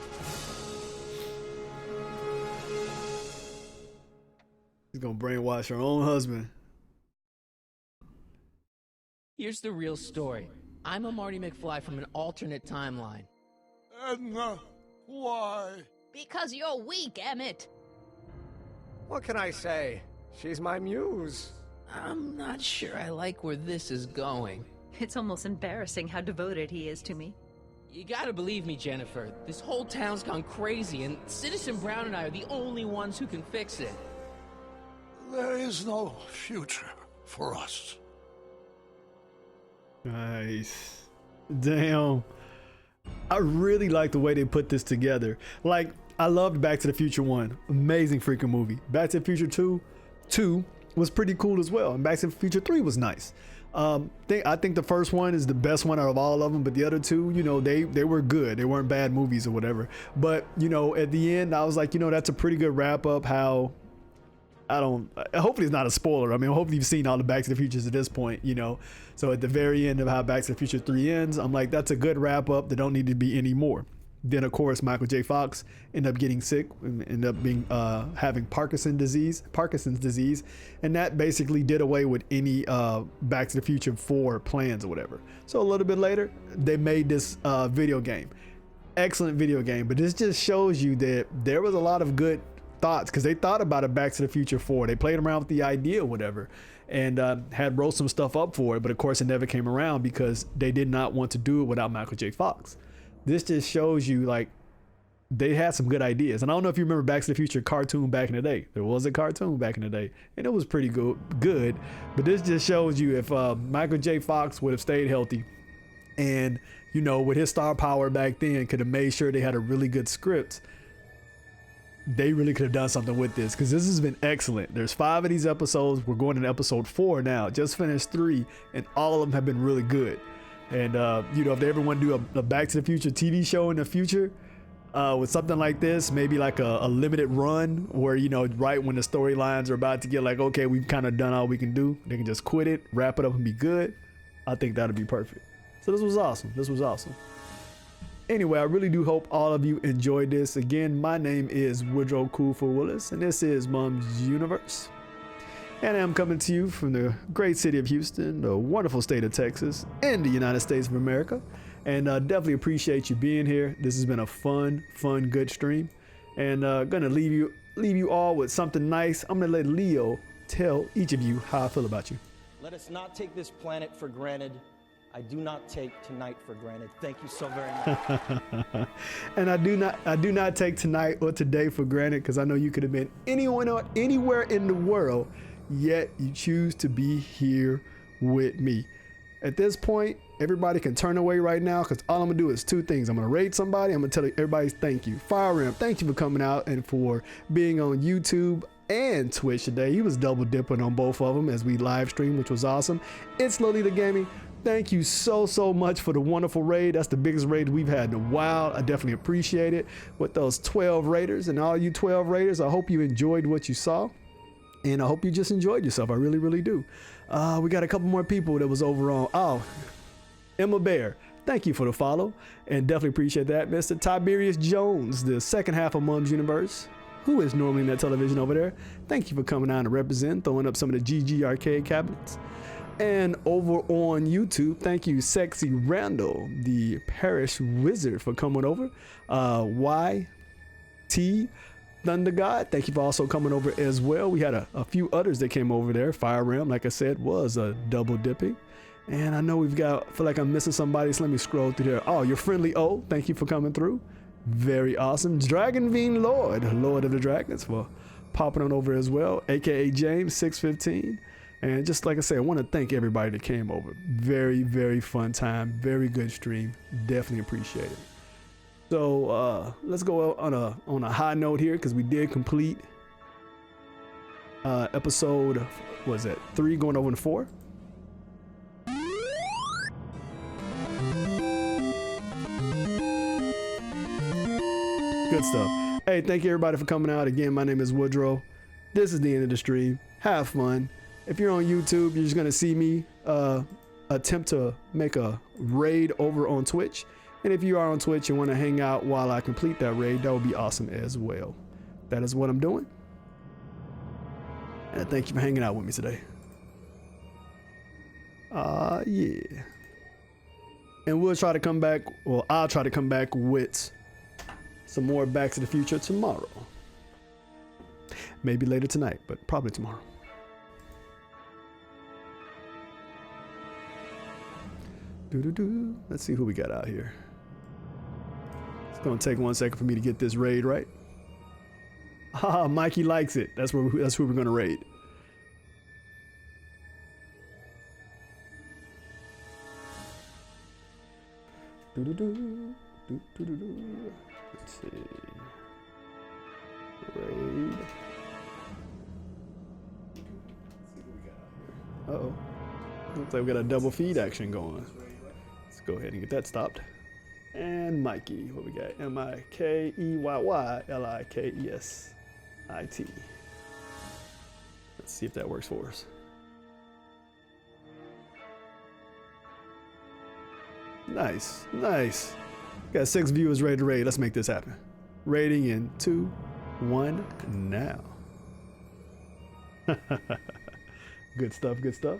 She's gonna brainwash her own husband. Here's the real story. I'm a Marty McFly from an alternate timeline. Edna, why? Because you're weak, Emmett. What can I say? She's my muse. I'm not sure I like where this is going. It's almost embarrassing how devoted he is to me. You gotta believe me, Jennifer. This whole town's gone crazy, and Citizen Brown and I are the only ones who can fix it. There is no future for us. Nice. Damn. I really like the way they put this together. Like, I loved Back to the Future 1. Amazing freaking movie. Back to the Future 2 was pretty cool as well. And Back to the Future 3 was nice. I think the first one is the best one out of all of them, but the other two, you know, they were good. They weren't bad movies or whatever. But, you know, at the end, I was like, you know, that's a pretty good wrap up. Hopefully it's not a spoiler. I mean, hopefully you've seen all the Back to the Futures at this point, you know. So at the very end of how Back to the Future 3 ends, I'm like, that's a good wrap up. There don't need to be any more. Then of course Michael J. Fox ended up getting sick, ended up being having Parkinson's disease, and that basically did away with any Back to the Future 4 plans or whatever. So a little bit later, they made this video game. Excellent video game, but this just shows you that there was a lot of good thoughts, because they thought about a Back to the Future 4. They played around with the idea or whatever, and had wrote some stuff up for it, but of course it never came around because they did not want to do it without Michael J. Fox. This just shows you, like, they had some good ideas. And I don't know if you remember Back to the Future cartoon back in the day. There was a cartoon back in the day, and it was pretty good. But this just shows you if Michael J. Fox would have stayed healthy, and, you know, with his star power back then, could have made sure they had a really good script, they really could have done something with this, because this has been excellent. There's 5 of these episodes. We're going into episode 4 now. Just finished 3, and all of them have been really good. And you know, if they ever want to do a Back to the Future TV show in the future with something like this, maybe like a limited run where, you know, right when the storylines are about to get like, okay, we've kind of done all we can do, they can just quit it, wrap it up, and be good. I think that'd be perfect. So this was awesome. Anyway, I really do hope all of you enjoyed this. Again, my name is Woodrow Coolful Willis, and this is Mom's Universe. And I'm coming to you from the great city of Houston, the wonderful state of Texas, and the United States of America. And definitely appreciate you being here. This has been a fun, good stream. And gonna leave you all with something nice. I'm gonna let Leo tell each of you how I feel about you. Let us not take this planet for granted. I do not take tonight for granted. Thank you so very much. And I do not take tonight or today for granted, because I know you could have been anywhere in the world, yet you choose to be here with me. At this point, everybody can turn away right now, because all I'm gonna do is 2 things. I'm gonna rate somebody. I'm gonna tell everybody thank you. Fire Rim, thank you for coming out and for being on YouTube and Twitch today. He was double dipping on both of them as we live stream, which was awesome. It's Lolita Gaming. Thank you so much for the wonderful raid. That's the biggest raid we've had in a while. I definitely appreciate it. With those 12 raiders, and all you 12 raiders, I hope you enjoyed what you saw. And I hope you just enjoyed yourself. I really do. We got a couple more people that was over on. Emma Bear, thank you for the follow. And definitely appreciate that. Mr. Tiberius Jones, the second half of Mom's Universe, who is normally in that television over there. Thank you for coming on to represent, throwing up some of the GG arcade cabinets. And over on YouTube, thank you, Sexy Randall, the Parish Wizard, for coming over. YT Thunder God, thank you for also coming over as well. We had a few others that came over there. Fire Ram, like I said, was a double dipping. And I know feel like I'm missing somebody, so let me scroll through there. Oh, your friendly O, thank you for coming through. Very awesome. Dragon Veen Lord of the Dragons, for popping on over as well, aka James 615. And just like I said, I want to thank everybody that came over. Very fun time, very good stream. Definitely appreciate it. So let's go on a high note here, because we did complete episode, what is that, 3 going over to 4? Good stuff. Hey, thank you everybody for coming out. Again, my name is Woodrow. This is the end of the stream. Have fun. If you're on YouTube, you're just gonna see me attempt to make a raid over on Twitch. And if you are on Twitch and want to hang out while I complete that raid, that would be awesome as well. That is what I'm doing. And thank you for hanging out with me today. Yeah. And we'll try to come back, well, I'll try to come back with some more Back to the Future tomorrow. Maybe later tonight, but probably tomorrow. Let's see who we got out here. It's gonna take 1 second for me to get this raid right. Mikey likes it. That's who we're gonna raid. Let's see. Raid. Uh-oh. Looks like we got a double feed action going. Let's go ahead and get that stopped. And Mikey, what we got? MIKEYYLIKESIT. Let's see if that works for us. Nice, nice. Got 6 viewers ready to raid. Let's make this happen. Raiding in 2, 1, now. Good stuff, good stuff.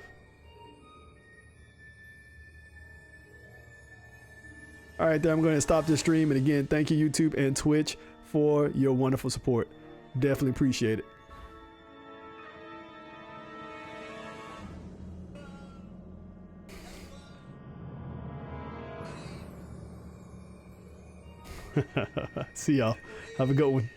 All right, there, I'm going to stop this stream. And again, thank you, YouTube and Twitch, for your wonderful support. Definitely appreciate it. See y'all. Have a good one.